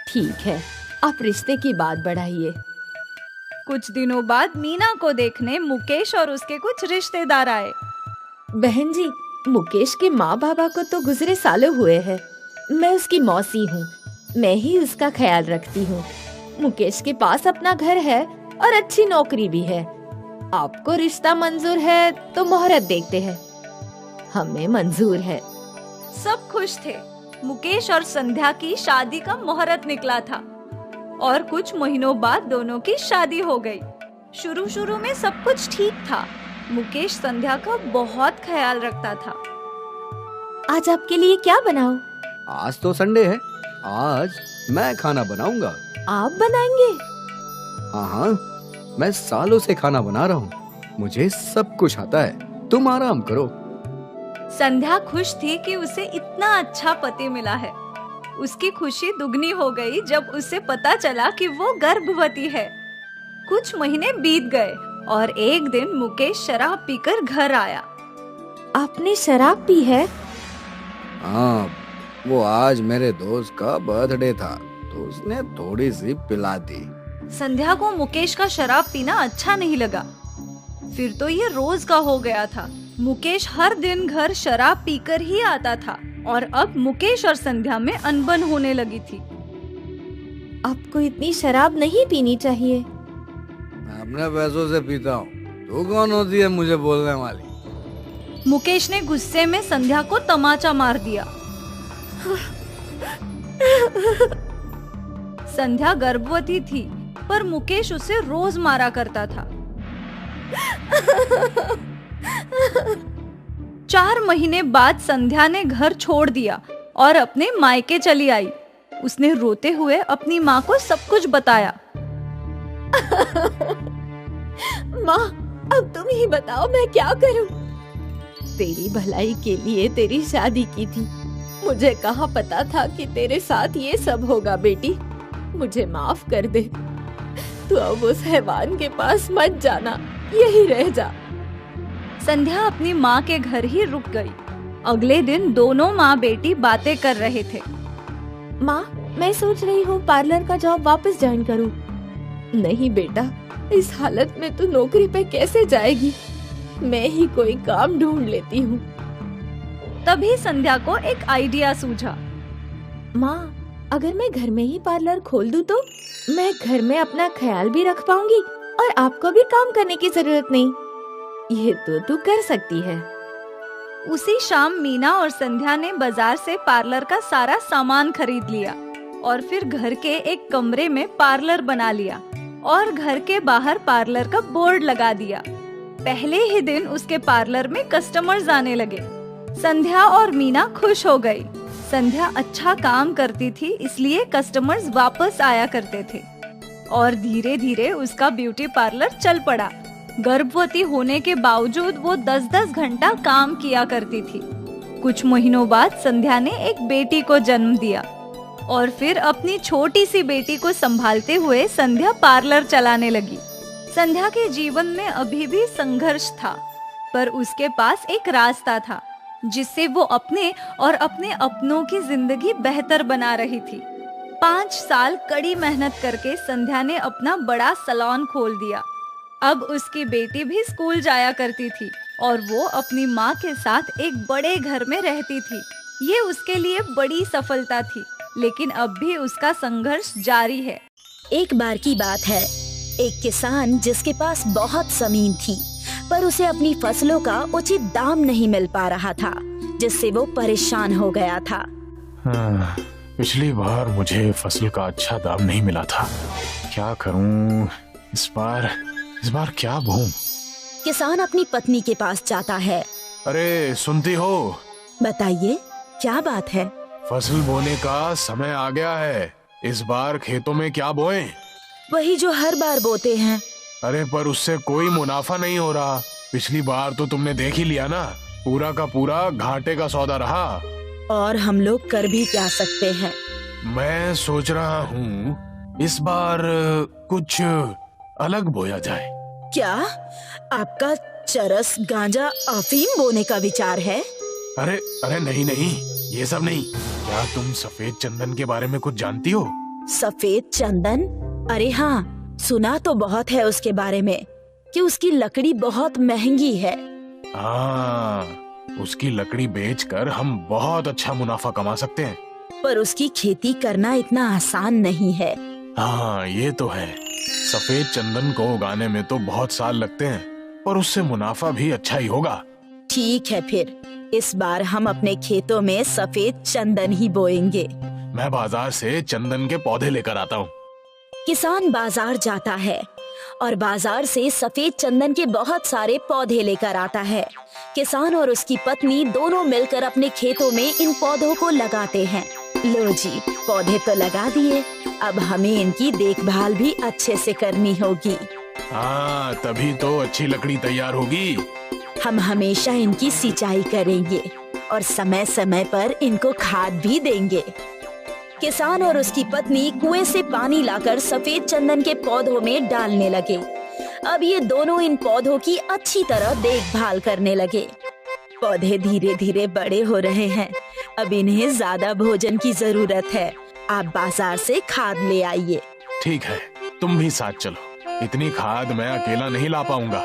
ठीक है, आप रिश्ते की बात बढ़ाइए। कुछ दिनों बाद मीना को देखने मुकेश और उसके कुछ रिश्तेदार आए। बहन जी, मुकेश के माँ बाबा को तो गुजरे सालों हुए हैं। मैं उसकी मौसी हूँ, मैं ही उसका ख्याल रखती हूँ। मुकेश के पास अपना घर है और अच्छी नौकरी भी है। आपको रिश्ता मंजूर है तो मुहूर्त देखते हैं। हमें मंजूर है। सब खुश थे। मुकेश और संध्या की शादी का मुहूर्त निकला था और कुछ महीनों बाद दोनों की शादी हो गई। शुरू में सब कुछ ठीक था। मुकेश संध्या का बहुत ख्याल रखता था। आज आपके लिए क्या बनाऊं? आज तो संडे है, आज मैं खाना बनाऊंगा। आप बनाएंगे? हाँ, मैं सालों से खाना बना रहा हूँ, मुझे सब कुछ आता है। तुम आराम करो। संध्या खुश थी कि उसे इतना अच्छा पति मिला है। उसकी खुशी दुगनी हो गई जब उसे पता चला कि वो गर्भवती है। कुछ महीने बीत गए और एक दिन मुकेश शराब पीकर घर आया। आपने शराब पी है? हाँ, वो आज मेरे दोस्त का बर्थडे था तो उसने थोड़ी सी पिला दी। संध्या को मुकेश का शराब पीना अच्छा नहीं लगा। फिर तो ये रोज का हो गया था। मुकेश हर दिन घर शराब पीकर ही आता था और अब मुकेश और संध्या में अनबन होने लगी थी। आपको इतनी शराब नहीं पीनी चाहिए। मैं अपने पैसों से पीता हूँ, तू कौन होती है मुझे बोलने वाली? मुकेश ने गुस्से में संध्या को तमाचा मार दिया। संध्या गर्भवती थी पर मुकेश उसे रोज मारा करता था। 4 महीने बाद संध्या ने घर छोड़ दिया और अपने मायके चली आई। उसने रोते हुए अपनी माँ को सब कुछ बताया। माँ, अब तुम ही बताओ मैं क्या करूं? तेरी भलाई के लिए तेरी शादी की थी। मुझे कहाँ पता था कि तेरे साथ ये सब होगा बेटी। मुझे माफ कर दे। तू अब उस हैवान के पास मत जाना, यही रह जा। संध्या अपनी माँ के घर ही रुक गई। अगले दिन दोनों माँ बेटी बातें कर रहे थे। माँ, मैं सोच रही हूँ पार्लर का जॉब वापस ज्वाइन करूँ। नहीं बेटा, इस हालत में तू नौकरी पे कैसे जाएगी? मैं ही कोई काम ढूंढ लेती हूँ। तभी संध्या को एक आइडिया सूझा। माँ, अगर मैं घर में ही पार्लर खोल दूँ तो मैं घर में अपना ख्याल भी रख पाऊंगी और आपको भी काम करने की जरूरत नहीं। ये तो तू कर सकती है। उसी शाम मीना और संध्या ने बाजार से पार्लर का सारा सामान खरीद लिया और फिर घर के एक कमरे में पार्लर बना लिया और घर के बाहर पार्लर का बोर्ड लगा दिया। पहले ही दिन उसके पार्लर में कस्टमर्स आने लगे। संध्या और मीना खुश हो गई। संध्या अच्छा काम करती थी, इसलिए कस्टमर्स वापस आया करते थे और धीरे धीरे उसका ब्यूटी पार्लर चल पड़ा। गर्भवती होने के बावजूद वो 10-10 घंटा काम किया करती थी। कुछ महीनों बाद संध्या ने एक बेटी को जन्म दिया और फिर अपनी छोटी सी बेटी को संभालते हुए संध्या पार्लर चलाने लगी। संध्या के जीवन में अभी भी संघर्ष था, पर उसके पास एक रास्ता था जिससे वो अपने और अपने अपनों की जिंदगी बेहतर बना रही थी। 5 साल कड़ी मेहनत करके संध्या ने अपना बड़ा सैलून खोल दिया। अब उसकी बेटी भी स्कूल जाया करती थी और वो अपनी माँ के साथ एक बड़े घर में रहती थी। ये उसके लिए बड़ी सफलता थी, लेकिन अब भी उसका संघर्ष जारी है। एक बार की बात है, एक किसान जिसके पास बहुत जमीन थी, पर उसे अपनी फसलों का उचित दाम नहीं मिल पा रहा था, जिससे वो परेशान हो गया था। पिछली बार मुझे फसल का अच्छा दाम नहीं मिला था, क्या करूं? इस बार क्या बोऊं? किसान अपनी पत्नी के पास जाता है। अरे सुनती हो? बताइए, क्या बात है? फसल बोने का समय आ गया है। इस बार खेतों में क्या बोएं? वही जो हर बार बोते हैं। अरे पर उससे कोई मुनाफा नहीं हो रहा। पिछली बार तो तुमने देख ही लिया ना, पूरा का पूरा घाटे का सौदा रहा। और हम लोग कर भी क्या सकते हैं? मैं सोच रहा हूँ इस बार कुछ अलग बोया जाए। क्या आपका चरस, गांजा, अफीम बोने का विचार है? अरे नहीं, ये सब नहीं। क्या तुम सफेद चंदन के बारे में कुछ जानती हो? सफेद चंदन? अरे हाँ, सुना तो बहुत है उसके बारे में कि उसकी लकड़ी बहुत महंगी है। हाँ, उसकी लकड़ी बेचकर हम बहुत अच्छा मुनाफा कमा सकते हैं। पर उसकी खेती करना इतना आसान नहीं है। हाँ, ये तो है। सफेद चंदन को उगाने में तो बहुत साल लगते हैं, पर उससे मुनाफा भी अच्छा ही होगा। ठीक है, फिर इस बार हम अपने खेतों में सफेद चंदन ही बोएंगे। मैं बाजार से चंदन के पौधे लेकर आता हूँ। किसान बाजार जाता है और बाजार से सफेद चंदन के बहुत सारे पौधे लेकर आता है। किसान और उसकी पत्नी दोनों मिलकर अपने खेतों में इन पौधों को लगाते हैं। लो जी, पौधे तो लगा दिए, अब हमें इनकी देखभाल भी अच्छे से करनी होगी। हाँ, तभी तो अच्छी लकड़ी तैयार होगी। हम हमेशा इनकी सिंचाई करेंगे और समय समय पर इनको खाद भी देंगे। किसान और उसकी पत्नी कुएं से पानी लाकर सफेद चंदन के पौधों में डालने लगे। अब ये दोनों इन पौधों की अच्छी तरह देखभाल करने लगे। पौधे धीरे धीरे बड़े हो रहे हैं। अब इन्हें ज्यादा भोजन की जरूरत है। आप बाजार से खाद ले आइए। ठीक है, तुम भी साथ चलो। इतनी खाद मैं अकेला नहीं ला पाऊंगा।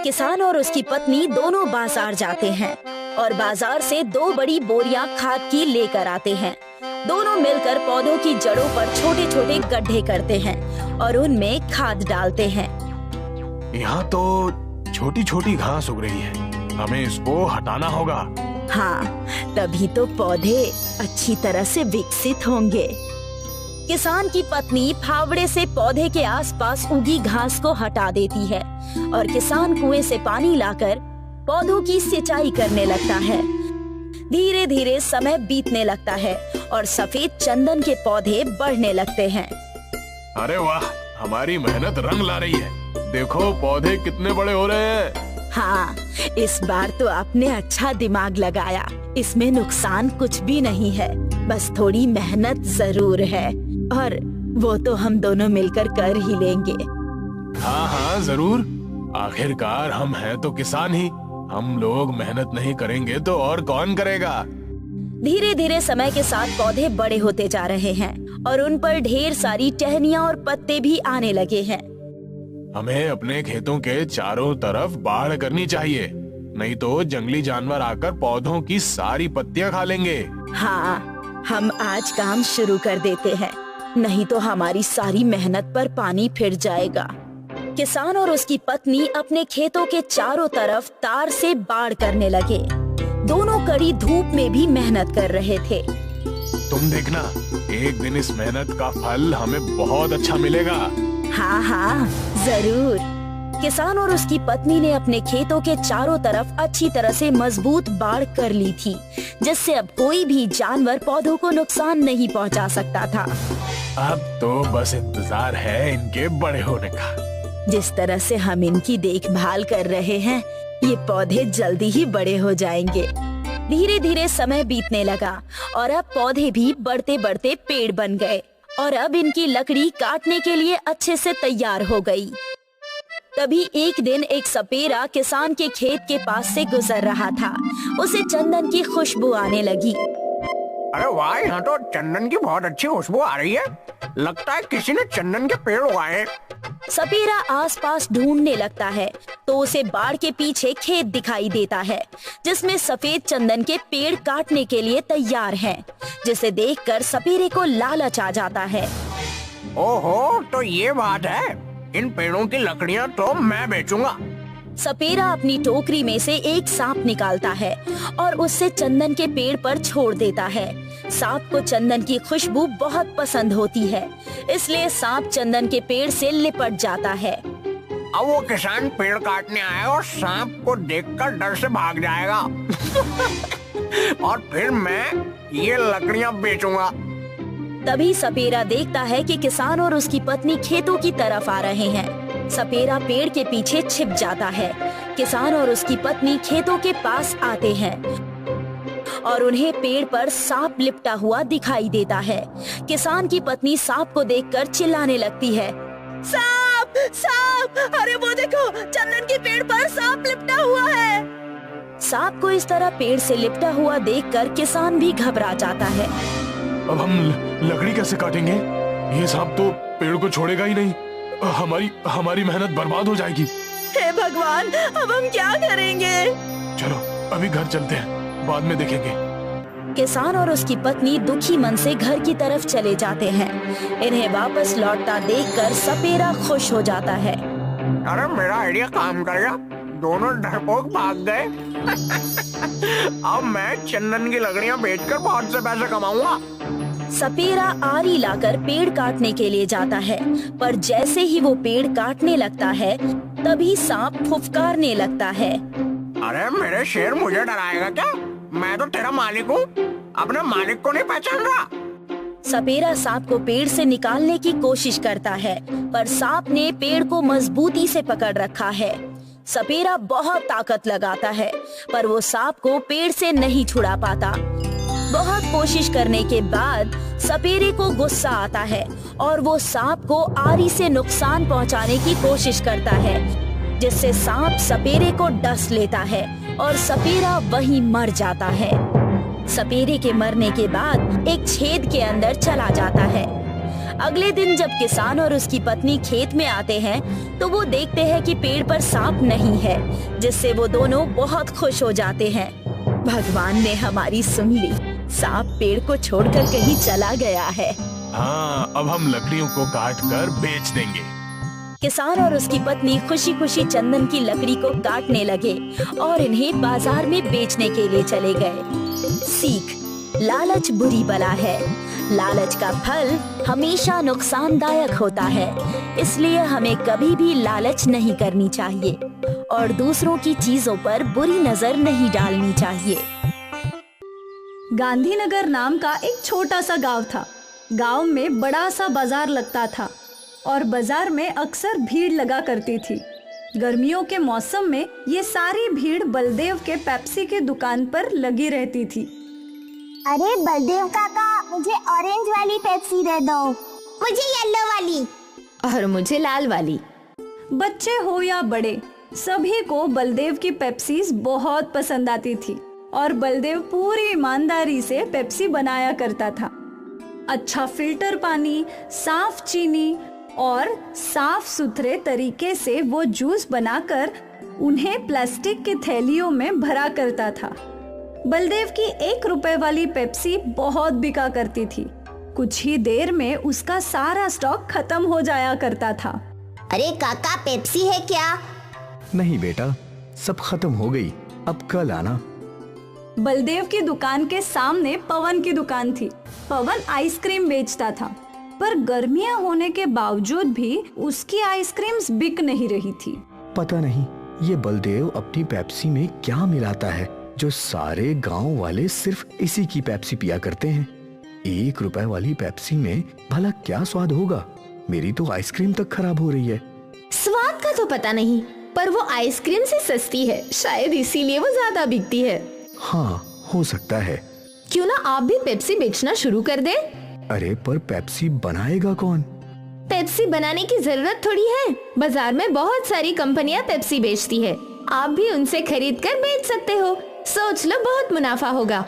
किसान और उसकी पत्नी दोनों बाजार जाते हैं और बाजार से 2 बड़ी बोरियां खाद की लेकर आते हैं। दोनों मिलकर पौधों की जड़ों पर छोटे छोटे गड्ढे करते हैं और उनमें खाद डालते हैं। यहाँ तो छोटी छोटी घास उग रही है, हमें इसको हटाना होगा। हाँ, तभी तो पौधे अच्छी तरह से विकसित होंगे। किसान की पत्नी फावड़े से पौधे के आसपास उगी घास को हटा देती है और किसान कुएं से पानी लाकर पौधों की सिंचाई करने लगता है। धीरे धीरे समय बीतने लगता है और सफेद चंदन के पौधे बढ़ने लगते हैं। अरे वाह, हमारी मेहनत रंग ला रही है। देखो पौधे कितने बड़े हो रहे हैं। हाँ, इस बार तो आपने अच्छा दिमाग लगाया। इसमें नुकसान कुछ भी नहीं है, बस थोड़ी मेहनत जरूर है और वो तो हम दोनों मिलकर कर ही लेंगे। हाँ हाँ जरूर, आखिरकार हम हैं तो किसान ही। हम लोग मेहनत नहीं करेंगे तो और कौन करेगा। धीरे धीरे समय के साथ पौधे बड़े होते जा रहे हैं और उन पर ढेर सारी टहनियाँ और पत्ते भी आने लगे हैं। हमें अपने खेतों के चारों तरफ बाड़ करनी चाहिए, नहीं तो जंगली जानवर आकर पौधों की सारी पत्तियां खा लेंगे। हाँ, हम आज काम शुरू कर देते हैं, नहीं तो हमारी सारी मेहनत पर पानी फिर जाएगा। किसान और उसकी पत्नी अपने खेतों के चारों तरफ तार से बाड़ करने लगे। दोनों कड़ी धूप में भी मेहनत कर रहे थे। तुम देखना, एक दिन इस मेहनत का फल हमें बहुत अच्छा मिलेगा। हाँ हाँ जरूर। किसान और उसकी पत्नी ने अपने खेतों के चारों तरफ अच्छी तरह से मजबूत बाड़ कर ली थी, जिससे अब कोई भी जानवर पौधों को नुकसान नहीं पहुंचा सकता था। अब तो बस इंतजार है इनके बड़े होने का। जिस तरह से हम इनकी देखभाल कर रहे हैं, ये पौधे जल्दी ही बड़े हो जाएंगे। धीरे धीरे समय बीतने लगा और अब पौधे भी बढ़ते बढ़ते पेड़ बन गए और अब इनकी लकड़ी काटने के लिए अच्छे से तैयार हो गई। तभी एक दिन एक सपेरा किसान के खेत के पास से गुजर रहा था। उसे चंदन की खुशबू आने लगी। अरे वाह, यहाँ तो चंदन की बहुत अच्छी खुशबू आ रही है। लगता है किसी ने चंदन के पेड़ उगाए हैं। सपेरा आसपास ढूंढने लगता है तो उसे बाड़ के पीछे खेत दिखाई देता है, जिसमें सफेद चंदन के पेड़ काटने के लिए तैयार हैं, जिसे देखकर सपेरे को लालच आ जाता है। ओहो, तो ये बात है। इन पेड़ों की लकड़ियाँ तो मैं बेचूंगा। सपेरा अपनी टोकरी में से एक सांप निकालता है और उससे चंदन के पेड़ पर छोड़ देता है। सांप को चंदन की खुशबू बहुत पसंद होती है, इसलिए सांप चंदन के पेड़ से लिपट जाता है। अब वो किसान पेड़ काटने आया और सांप को देखकर डर से भाग जाएगा और फिर मैं ये लकड़ियाँ बेचूंगा। तभी सपेरा देखता है कि किसान और उसकी पत्नी खेतों की तरफ आ रहे हैं। सपेरा पेड़ के पीछे छिप जाता है। किसान और उसकी पत्नी खेतों के पास आते हैं और उन्हें पेड़ पर सांप लिपटा हुआ दिखाई देता है। किसान की पत्नी सांप को देखकर चिल्लाने लगती है, सांप सांप, अरे वो देखो, चंदन के पेड़ पर सांप लिपटा हुआ है। सांप को इस तरह पेड़ से लिपटा हुआ देखकर किसान भी घबरा जाता है। अब हम लकड़ी कैसे काटेंगे? ये सांप तो पेड़ को छोड़ेगा ही नहीं। हमारी मेहनत बर्बाद हो जाएगी। हे भगवान, अब हम क्या करेंगे? चलो अभी घर चलते हैं, बाद में देखेंगे। किसान और उसकी पत्नी दुखी मन से घर की तरफ चले जाते हैं। इन्हें वापस लौटता देखकर सपेरा खुश हो जाता है। अरे मेरा आइडिया काम कर गया, दोनों डरपोक भाग गए। अब मैं चंदन की लकड़ियां बेचकर बहुत से पैसे कमाऊंगा। सपेरा आरी लाकर पेड़ काटने के लिए जाता है, पर जैसे ही वो पेड़ काटने लगता है तभी सांप फुफकारने लगता है। अरे मेरे शेर, मुझे डराएगा क्या? मैं तो तेरा मालिक हूँ, अपने मालिक को नहीं पहचान रहा। सपेरा सांप को पेड़ से निकालने की कोशिश करता है, पर सांप ने पेड़ को मजबूती से पकड़ रखा है। सपेरा बहुत ताकत लगाता है, पर वो सांप को पेड़ से नहीं छुड़ा पाता। बहुत कोशिश करने के बाद सपेरे को गुस्सा आता है और वो सांप को आरी से नुकसान पहुंचाने की कोशिश करता है, जिससे सांप सपेरे को डस लेता है और सपेरा वहीं मर जाता है। सपेरे के मरने के बाद एक छेद के अंदर चला जाता है। अगले दिन जब किसान और उसकी पत्नी खेत में आते हैं तो वो देखते हैं कि पेड़ पर सांप नहीं है, जिससे वो दोनों बहुत खुश हो जाते हैं। भगवान ने हमारी सुन ली, सांप पेड़ को छोड़कर कहीं चला गया है। हाँ, अब हम लकड़ियों को काट कर बेच देंगे। किसान और उसकी पत्नी खुशी खुशी चंदन की लकड़ी को काटने लगे और इन्हें बाजार में बेचने के लिए चले गए। सीख: लालच बुरी बला है। लालच का फल हमेशा नुकसानदायक होता है, इसलिए हमें कभी भी लालच नहीं करनी चाहिए और दूसरों की चीजों पर बुरी नजर नहीं डालनी चाहिए। गांधीनगर नाम का एक छोटा सा गांव था। गांव में बड़ा सा बाजार लगता था और बाजार में अक्सर भीड़ लगा करती थी। गर्मियों के मौसम में ये सारी भीड़ बलदेव के पेप्सी की दुकान पर लगी रहती थी। अरे बलदेव काका, मुझे ऑरेंज वाली पेप्सी दे दो। मुझे येलो वाली। और मुझे लाल वाली। बच्चे हो या बड़े, सभी को बलदेव की पेप्सीज बहुत पसंद आती थी और बलदेव पूरी ईमानदारी से पेप्सी बनाया करता था। अच्छा फिल्टर पानी, साफ चीनी और साफ सुथरे तरीके से वो जूस बनाकर उन्हें प्लास्टिक की थैलियों में भरा करता था। बलदेव की 1 रुपए वाली पेप्सी बहुत बिका करती थी। कुछ ही देर में उसका सारा स्टॉक खत्म हो जाया करता था। अरे काका, पेप्सी है क्या? नहीं बेटा, सब खत्म हो गई, अब कल आना। बलदेव की दुकान के सामने पवन की दुकान थी। पवन आइसक्रीम बेचता था, पर गर्मियां होने के बावजूद भी उसकी आइसक्रीम्स बिक नहीं रही थी। पता नहीं ये बलदेव अपनी पेप्सी में क्या मिलाता है जो सारे गांव वाले सिर्फ इसी की पेप्सी पिया करते हैं। 1 रुपए वाली पेप्सी में भला क्या स्वाद होगा? मेरी तो आइसक्रीम तक खराब हो रही है। स्वाद का तो पता नहीं, पर वो आइसक्रीम से सस्ती है, शायद इसीलिए वो ज्यादा बिकती है। हाँ, हो सकता है। क्यों ना आप भी पेप्सी बेचना शुरू कर दें? अरे पर पेप्सी बनाएगा कौन? पेप्सी बनाने की जरूरत थोड़ी है, बाजार में बहुत सारी कंपनियां पेप्सी बेचती है, आप भी उनसे खरीद कर बेच सकते हो। सोच लो, बहुत मुनाफा होगा।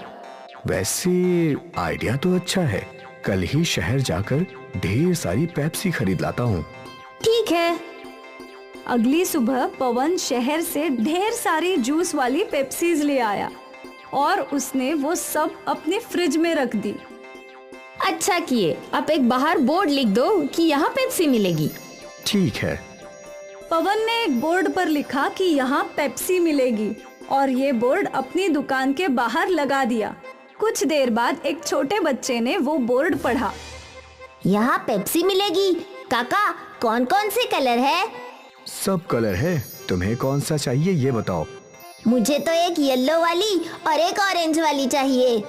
वैसे आइडिया तो अच्छा है, कल ही शहर जाकर ढेर सारी पेप्सी खरीद लाता हूँ। ठीक है। अगली सुबह पवन शहर से ढेर सारी जूस वाली पेप्सीज ले आया और उसने वो सब अपने फ्रिज में रख दी। अच्छा किए, अब एक बाहर बोर्ड लिख दो कि यहाँ पेप्सी मिलेगी। ठीक है। पवन ने एक बोर्ड पर लिखा कि यहाँ पेप्सी मिलेगी और ये बोर्ड अपनी दुकान के बाहर लगा दिया। कुछ देर बाद एक छोटे बच्चे ने वो बोर्ड पढ़ा। यहाँ पेप्सी मिलेगी। काका, कौन कौन से कलर है? सब कलर है, तुम्हें कौन सा चाहिए ये बताओ। मुझे तो एक येलो वाली और एक ऑरेंज वाली चाहिए।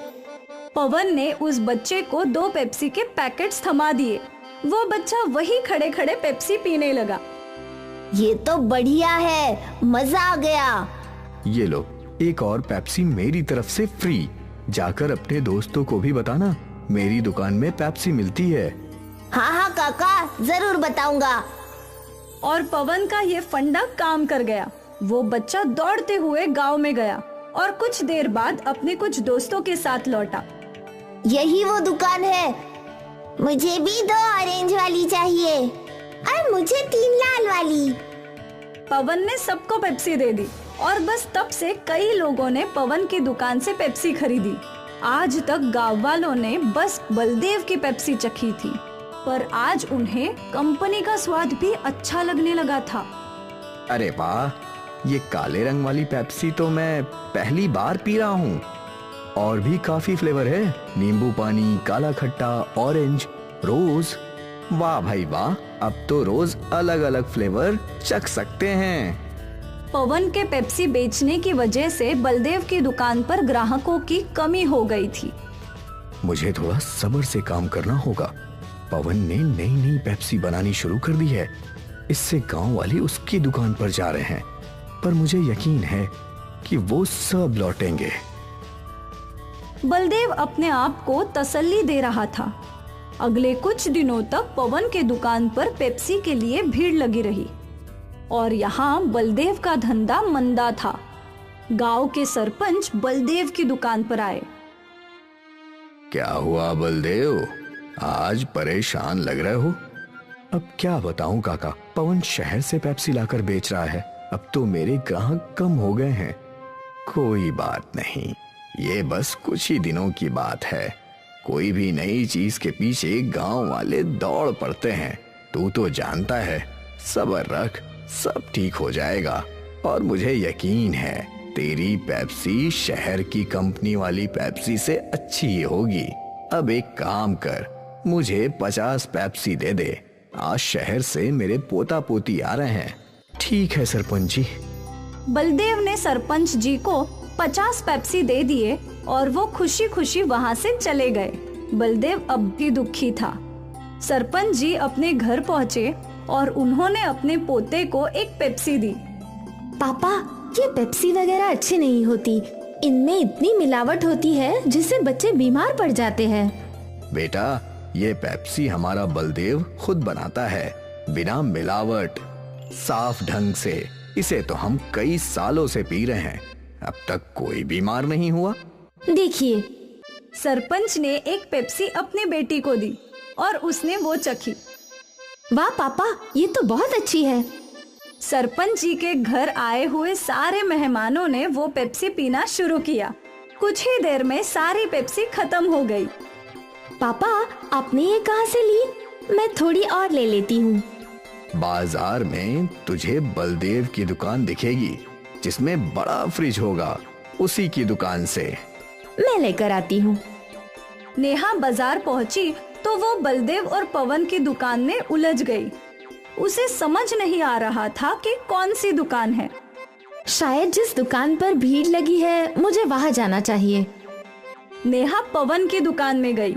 पवन ने उस बच्चे को 2 पेप्सी के पैकेट्स थमा दिए। वो बच्चा वही खड़े खड़े पेप्सी पीने लगा। ये तो बढ़िया है, मजा आ गया। ये लो, एक और पेप्सी मेरी तरफ से फ्री। जाकर अपने दोस्तों को भी बताना, मेरी दुकान में पेप्सी मिलती है। हाँ हाँ काका, जरूर बताऊंगा। और पवन का ये फंडा काम कर गया। वो बच्चा दौड़ते हुए गांव में गया और कुछ देर बाद अपने कुछ दोस्तों के साथ लौटा। यही वो दुकान है। मुझे भी 2 ऑरेंज वाली चाहिए और मुझे 3 लाल वाली। पवन ने सबको पेप्सी दे दी और बस तब से कई लोगों ने पवन की दुकान से पेप्सी खरीदी। आज तक गांव वालों ने बस बलदेव की पेप्सी चखी थी, पर आज उन्हें कंपनी का स्वाद भी अच्छा लगने लगा था। अरे वाह, ये काले रंग वाली पेप्सी तो मैं पहली बार पी रहा हूँ। और भी काफी फ्लेवर है, नींबू पानी, काला खट्टा, ऑरेंज, रोज। वाह भाई वाह, अब तो रोज अलग अलग फ्लेवर चख सकते हैं। पवन के पेप्सी बेचने की वजह से बलदेव की दुकान पर ग्राहकों की कमी हो गई थी। मुझे थोड़ा सब्र से काम करना होगा। पवन ने नई नई पेप्सी बनानी शुरू कर दी है, इससे गांव वाले उसकी दुकान पर जा रहे हैं, पर मुझे यकीन है कि वो सब लौटेंगे। बलदेव अपने आप को तसल्ली दे रहा था। अगले कुछ दिनों तक पवन के दुकान पर पेप्सी के लिए भीड़ लगी रही और यहाँ बलदेव का धंधा मंदा था। गांव के सरपंच बलदेव की दुकान पर आए। क्या हुआ बलदेव, आज परेशान लग रहे हो? अब क्या बताऊं काका, पवन शहर से पेप्सी लाकर बेच रहा है। अब तो मेरे ग्राहक कम हो गए हैं। कोई बात नहीं, ये बस कुछ ही दिनों की बात है। कोई भी नई चीज के पीछे गांव वाले दौड़ पड़ते हैं। तू तो जानता है, सब्र रख, सब ठीक हो जाएगा। और मुझे यकीन है तेरी पेप्सी शहर की कंपनी वाली पेप्सी से अच्छी ही होगी। अब एक काम कर, मुझे 50 पेप्सी दे दे। आज शहर से मेरे पोता पोती आ रहे हैं। ठीक है सरपंच जी। बलदेव ने सरपंच जी को 50 पेप्सी दे दिए और वो खुशी खुशी वहाँ से चले गए। बलदेव अब भी दुखी था। सरपंच जी अपने घर पहुँचे और उन्होंने अपने पोते को एक पेप्सी दी। पापा, ये पेप्सी वगैरह अच्छी नहीं होती। इनमें इतनी मिलावट होती है जिससे बच्चे बीमार पड़ जाते हैं। बेटा, ये पेप्सी हमारा बलदेव खुद बनाता है, बिना मिलावट, साफ ढंग से। इसे तो हम कई सालों से पी रहे हैं, अब तक कोई बीमार नहीं हुआ। देखिए, सरपंच ने एक पेप्सी अपनी बेटी को दी और उसने वो चखी। वाह पापा, ये तो बहुत अच्छी है। सरपंच जी के घर आए हुए सारे मेहमानों ने वो पेप्सी पीना शुरू किया। कुछ ही देर में सारी पेप्सी खत्म हो गई। पापा, आपने ये कहाँ से ली? मैं थोड़ी और ले लेती हूँ। बाजार में तुझे बलदेव की दुकान दिखेगी, जिसमें बड़ा फ्रिज होगा, उसी की दुकान से। मैं लेकर आती हूँ। नेहा बाजार पहुँची तो वो बलदेव और पवन की दुकान में उलझ गई। उसे समझ नहीं आ रहा था कि कौन सी दुकान है। शायद जिस दुकान पर भीड़ लगी है, मुझे वहाँ जाना चाहिए। नेहा पवन की दुकान में गई।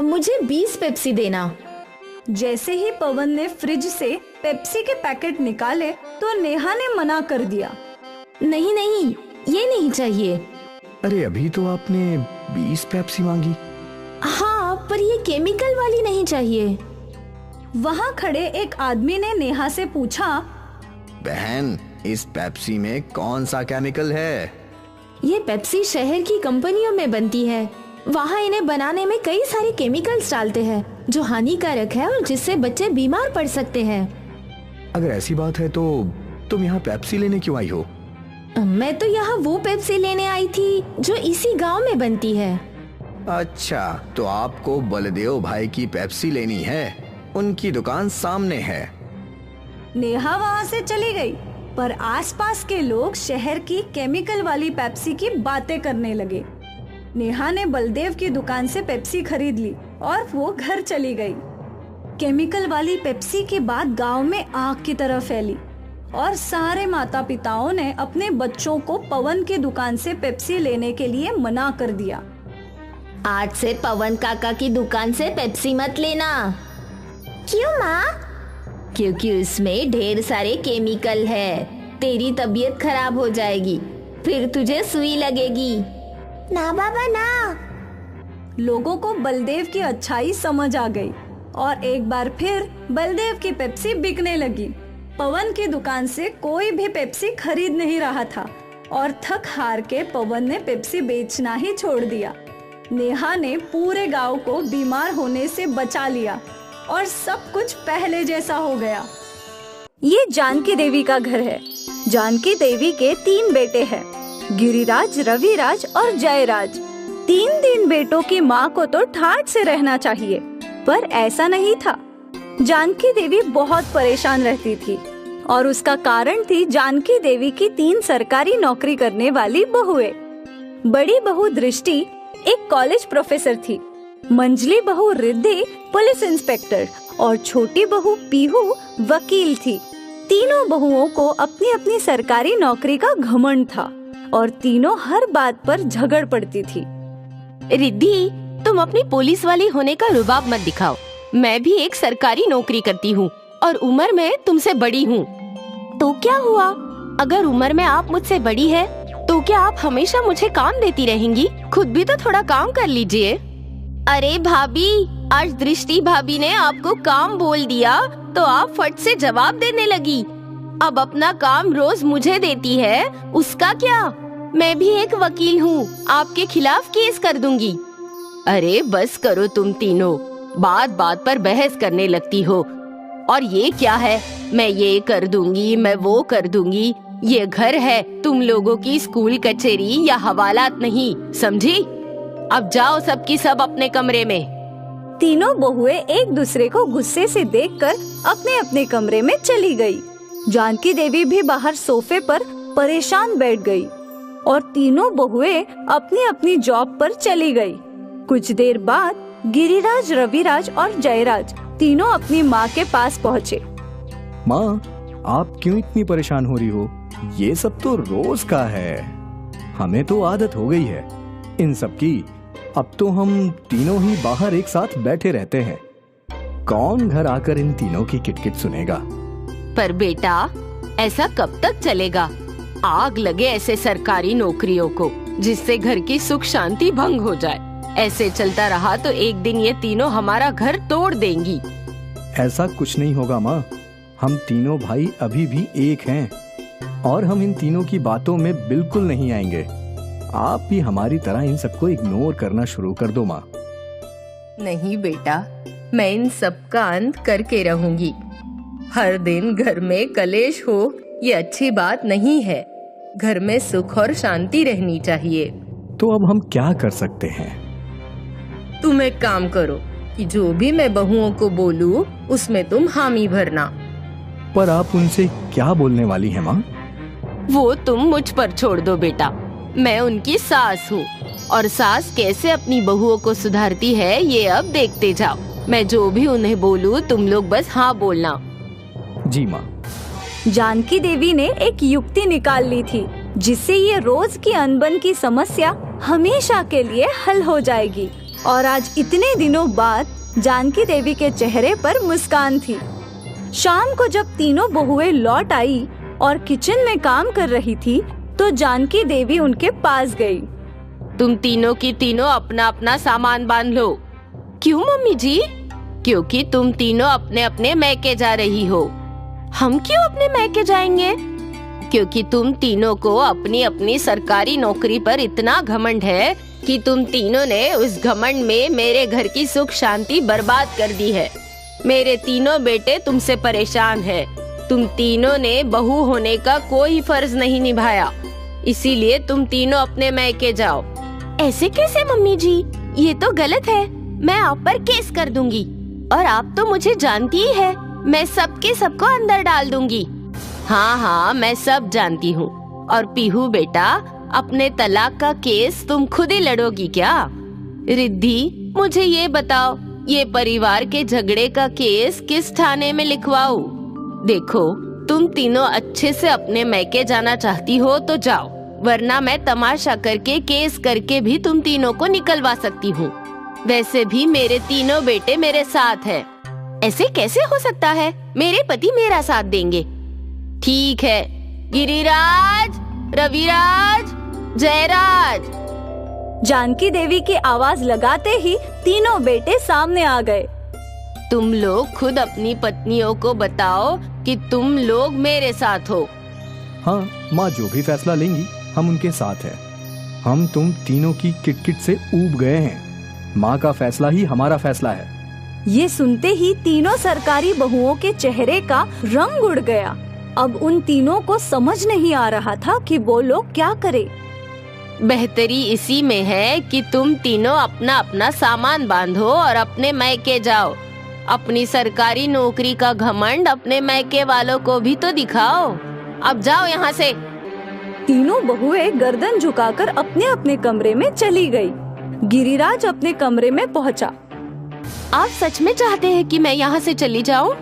मुझे 20 पेप्सी देना। जैसे ही पवन ने फ्रिज से पेप्सी के पैकेट निकाले तो नेहा ने मना कर दिया। नहीं नहीं, ये नहीं चाहिए। अरे अभी तो आपने 20 पेप्सी मांगी। हाँ, पर ये केमिकल वाली नहीं चाहिए। वहाँ खड़े एक आदमी ने नेहा से पूछा, बहन, इस पेप्सी में कौन सा केमिकल है? ये पेप्सी शहर की कंपनियों में बनती है। वहाँ इन्हें बनाने में कई सारे केमिकल्स डालते हैं जो हानिकारक है और जिससे बच्चे बीमार पड़ सकते हैं। अगर ऐसी बात है तो तुम यहाँ पेप्सी लेने क्यों आई हो? मैं तो यहाँ वो पेप्सी लेने आई थी जो इसी गांव में बनती है। अच्छा, तो आपको बलदेव भाई की पेप्सी लेनी है? उनकी दुकान सामने है। नेहा वहाँ से चली गई, पर आसपास के लोग शहर की केमिकल वाली पेप्सी की बातें करने लगे। नेहा ने बलदेव की दुकान से पेप्सी खरीद ली और वो घर चली गई। केमिकल वाली पेप्सी की बात गांव में आग की तरह फैली और सारे माता पिताओं ने अपने बच्चों को पवन की दुकान से पेप्सी लेने के लिए मना कर दिया। आज से पवन काका की दुकान से पेप्सी मत लेना। क्यों माँ? क्योंकि उसमें ढेर सारे केमिकल है। तेरी तबीयत खराब हो जाएगी, फिर तुझे सुई लगेगी। ना बाबा ना। लोगों को बलदेव की अच्छाई समझ आ गई और एक बार फिर बलदेव की पेप्सी बिकने लगी। पवन की दुकान से कोई भी पेप्सी खरीद नहीं रहा था और थक हार के पवन ने पेप्सी बेचना ही छोड़ दिया। नेहा ने पूरे गांव को बीमार होने से बचा लिया और सब कुछ पहले जैसा हो गया। ये जानकी देवी का घर है। जानकी देवी के 3 बेटे हैं, गिरिराज, रविराज और जयराज। 3 बेटों की माँ को तो ठाठ से रहना चाहिए, पर ऐसा नहीं था। जानकी देवी बहुत परेशान रहती थी और उसका कारण थी जानकी देवी की 3 सरकारी नौकरी करने वाली बहुएं। बड़ी बहू दृष्टि एक कॉलेज प्रोफेसर थी, मंझली बहू रिद्धि पुलिस इंस्पेक्टर और छोटी बहू पीहू वकील थी। तीनों बहुओं को अपनी अपनी सरकारी नौकरी का घमंड था और तीनों हर बात पर झगड़ पड़ती थी। रिद्धि, तुम अपनी पुलिस वाली होने का रुबाब मत दिखाओ। मैं भी एक सरकारी नौकरी करती हूँ और उम्र में तुमसे बड़ी हूँ। तो क्या हुआ? अगर उम्र में आप मुझसे बड़ी है तो क्या आप हमेशा मुझे काम देती रहेंगी? खुद भी तो थोड़ा काम कर लीजिए। अरे भाभी, आज दृष्टि भाभी ने आपको काम बोल दिया तो आप फट से जवाब देने लगी। अब अपना काम रोज मुझे देती है, उसका क्या? मैं भी एक वकील हूँ, आपके खिलाफ केस कर दूंगी। अरे बस करो तुम तीनों, बात बात पर बहस करने लगती हो। और ये क्या है, मैं ये कर दूंगी, मैं वो कर दूंगी। ये घर है, तुम लोगों की स्कूल कचहरी या हवालात नहीं, समझी? अब जाओ सबकी सब अपने कमरे में। तीनों बहुएं एक दूसरे को गुस्से से देखकर अपने अपने कमरे में चली गई। जानकी देवी भी बाहर सोफे पर परेशान बैठ गई और तीनों बहुएं अपनी अपनी जॉब पर चली गई। कुछ देर बाद गिरिराज, रविराज और जयराज तीनों अपनी माँ के पास पहुँचे। माँ, आप क्यों इतनी परेशान हो रही हो? ये सब तो रोज का है, हमें तो आदत हो गई है इन सब की। अब तो हम तीनों ही बाहर एक साथ बैठे रहते हैं, कौन घर आकर इन तीनों की किटकिट सुनेगा? पर बेटा, ऐसा कब तक चलेगा? आग लगे ऐसे सरकारी नौकरियों को, जिससे घर की सुख शांति भंग हो जाए। ऐसे चलता रहा तो एक दिन ये तीनों हमारा घर तोड़ देंगी। ऐसा कुछ नहीं होगा माँ, हम तीनों भाई अभी भी एक हैं और हम इन तीनों की बातों में बिल्कुल नहीं आएंगे। आप भी हमारी तरह इन सबको इग्नोर करना शुरू कर दो माँ। नहीं बेटा, मैं इन सब का अंत करके रहूंगी। हर दिन घर में कलेश हो, ये अच्छी बात नहीं है। घर में सुख और शांति रहनी चाहिए। तो अब हम क्या कर सकते हैं? तुम एक काम करो कि जो भी मैं बहुओं को बोलूं उसमें तुम हामी भरना। पर आप उनसे क्या बोलने वाली हैं माँ? वो तुम मुझ पर छोड़ दो बेटा, मैं उनकी सास हूँ और सास कैसे अपनी बहुओं को सुधारती है ये अब देखते जाओ। मैं जो भी उन्हें बोलूँ तुम लोग बस हाँ बोलना। जी माँ। जानकी देवी ने एक युक्ति निकाल ली थी जिससे ये रोज की अनबन की समस्या हमेशा के लिए हल हो जाएगी। और आज इतने दिनों बाद जानकी देवी के चेहरे पर मुस्कान थी। शाम को जब तीनों बहुएं लौट आई और किचन में काम कर रही थी तो जानकी देवी उनके पास गई। तुम तीनों की तीनों अपना अपना सामान बांध लो। क्यों मम्मी जी? क्योंकि तुम तीनों अपने अपने मैके जा रही हो। हम क्यों अपने मैके जाएंगे? क्योंकि तुम तीनों को अपनी अपनी सरकारी नौकरी पर इतना घमंड है कि तुम तीनों ने उस घमंड में मेरे घर की सुख शांति बर्बाद कर दी है। मेरे तीनों बेटे तुमसे परेशान हैं। तुम तीनों ने बहू होने का कोई फर्ज नहीं निभाया, इसीलिए तुम तीनों अपने मैके जाओ। ऐसे कैसे मम्मी जी? ये तो गलत है। मैं आप पर केस कर दूंगी और आप तो मुझे जानती ही है, मैं सबके सबको अंदर डाल दूंगी। हाँ, मैं सब जानती हूँ। और पीहू बेटा, अपने तलाक का केस तुम खुद ही लड़ोगी क्या? रिद्धि, मुझे ये बताओ, ये परिवार के झगड़े का केस किस थाने में लिखवाऊं? देखो, तुम तीनों अच्छे से अपने मैके जाना चाहती हो तो जाओ, वरना मैं तमाशा करके केस करके भी तुम तीनों को निकलवा सकती हूँ। वैसे भी मेरे तीनों बेटे मेरे साथ हैं। ऐसे कैसे हो सकता है? मेरे पति मेरा साथ देंगे। ठीक है, गिरिराज, रविराज, जयराज। जानकी देवी की आवाज लगाते ही तीनों बेटे सामने आ गए। तुम लोग खुद अपनी पत्नियों को बताओ कि तुम लोग मेरे साथ हो। हाँ माँ, जो भी फैसला लेंगी हम उनके साथ हैं। हम तुम तीनों की किटकिट से ऊब गए हैं। माँ का फैसला ही हमारा फैसला है। ये सुनते ही तीनों सरकारी बहुओं के चेहरे का रंग उड़ गया। अब उन तीनों को समझ नहीं आ रहा था कि वो लोग क्या करे। बेहतरी इसी में है कि तुम तीनों अपना अपना सामान बांधो और अपने मैके जाओ। अपनी सरकारी नौकरी का घमंड अपने मैके वालों को भी तो दिखाओ। अब जाओ यहाँ से। तीनों बहुएं गर्दन झुकाकर अपने अपने कमरे में चली गई। गिरिराज अपने कमरे में पहुँचा। आप सच में चाहते हैं कि मैं यहाँ से चली जाऊँ?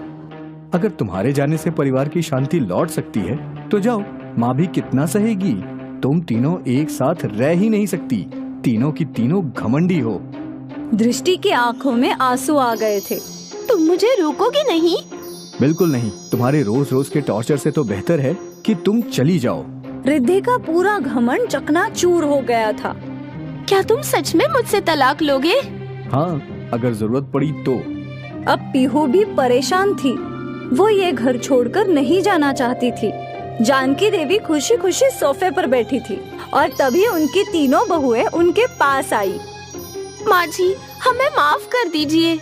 अगर तुम्हारे जाने से परिवार की शांति लौट सकती है तो जाओ। माँ भी कितना सहेगी। तुम तीनों एक साथ रह ही नहीं सकती। तीनों की तीनों घमंडी हो। दृष्टि की आंखों में आंसू आ गए थे। तुम मुझे रोकोगे नहीं? बिल्कुल नहीं। तुम्हारे रोज रोज के टॉर्चर से तो बेहतर है कि तुम चली जाओ। रिद्धि का पूरा घमंड चकनाचूर हो गया था। क्या तुम सच में मुझसे तलाक लोगे? हाँ, अगर जरूरत पड़ी तो। अब पीहू भी परेशान थी। वो ये घर छोड़कर नहीं जाना चाहती थी। जानकी देवी खुशी खुशी सोफे पर बैठी थी और तभी उनकी तीनों बहुएं उनके पास आई। माँ जी, हमें माफ कर दीजिए।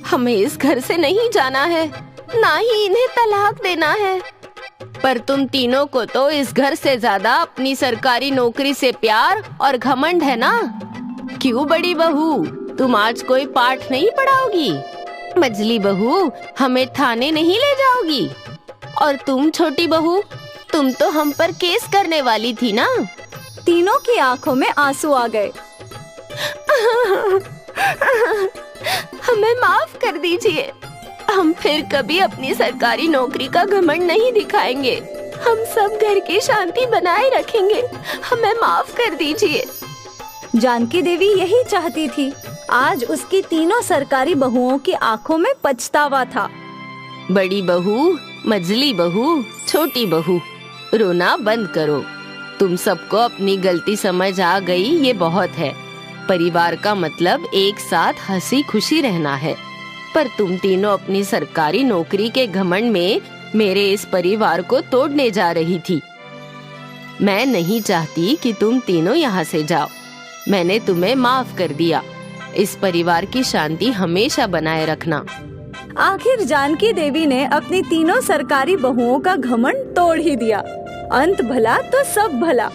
हमें इस घर से नहीं जाना है, ना ही इन्हें तलाक देना है। पर तुम तीनों को तो इस घर से ज्यादा अपनी सरकारी नौकरी से प्यार और घमंड है ना? क्यों बड़ी बहू, तुम आज कोई पाठ नहीं पढ़ाओगी? मझली बहू, हमें थाने नहीं ले जाओगी? और तुम छोटी बहू, तुम तो हम पर केस करने वाली थी ना? तीनों की आंखों में आंसू आ गए। हमें माफ कर दीजिए। हम फिर कभी अपनी सरकारी नौकरी का घमंड नहीं दिखाएंगे। हम सब घर की शांति बनाए रखेंगे। हमें माफ कर दीजिए। जानकी देवी यही चाहती थी। आज उसकी तीनों सरकारी बहुओं की आंखों में पछतावा था। बड़ी बहू, मझली बहू, छोटी बहू, रोना बंद करो। तुम सबको अपनी गलती समझ आ गई, ये बहुत है। परिवार का मतलब एक साथ हंसी खुशी रहना है। पर तुम तीनों अपनी सरकारी नौकरी के घमंड में मेरे इस परिवार को तोड़ने जा रही थी। मैं नहीं चाहती कि तुम तीनों यहाँ से जाओ। मैंने तुम्हें माफ कर दिया। इस परिवार की शांति हमेशा बनाए रखना। आखिर जानकी देवी ने अपनी तीनों सरकारी बहुओं का घमंड तोड़ ही दिया। अंत भला तो सब भला।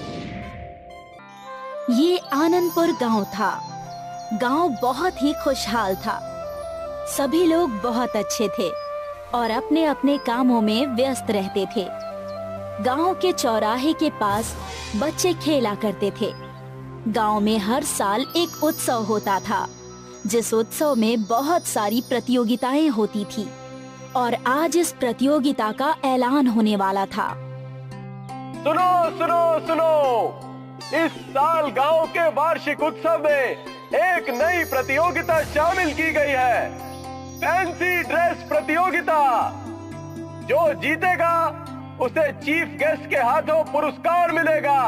ये आनंदपुर गांव था। गांव बहुत ही खुशहाल था। सभी लोग बहुत अच्छे थे और अपने अपने कामों में व्यस्त रहते थे। गांव के चौराहे के पास बच्चे खेला करते थे। गांव में हर साल एक उत्सव होता था, जिस उत्सव में बहुत सारी प्रतियोगिताएं होती थी और आज इस प्रतियोगिता का ऐलान होने वाला था। सुनो सुनो सुनो, इस साल गांव के वार्षिक उत्सव में एक नई प्रतियोगिता शामिल की गई है, फैंसी ड्रेस प्रतियोगिता। जो जीतेगा उसे चीफ गेस्ट के हाथों पुरस्कार मिलेगा।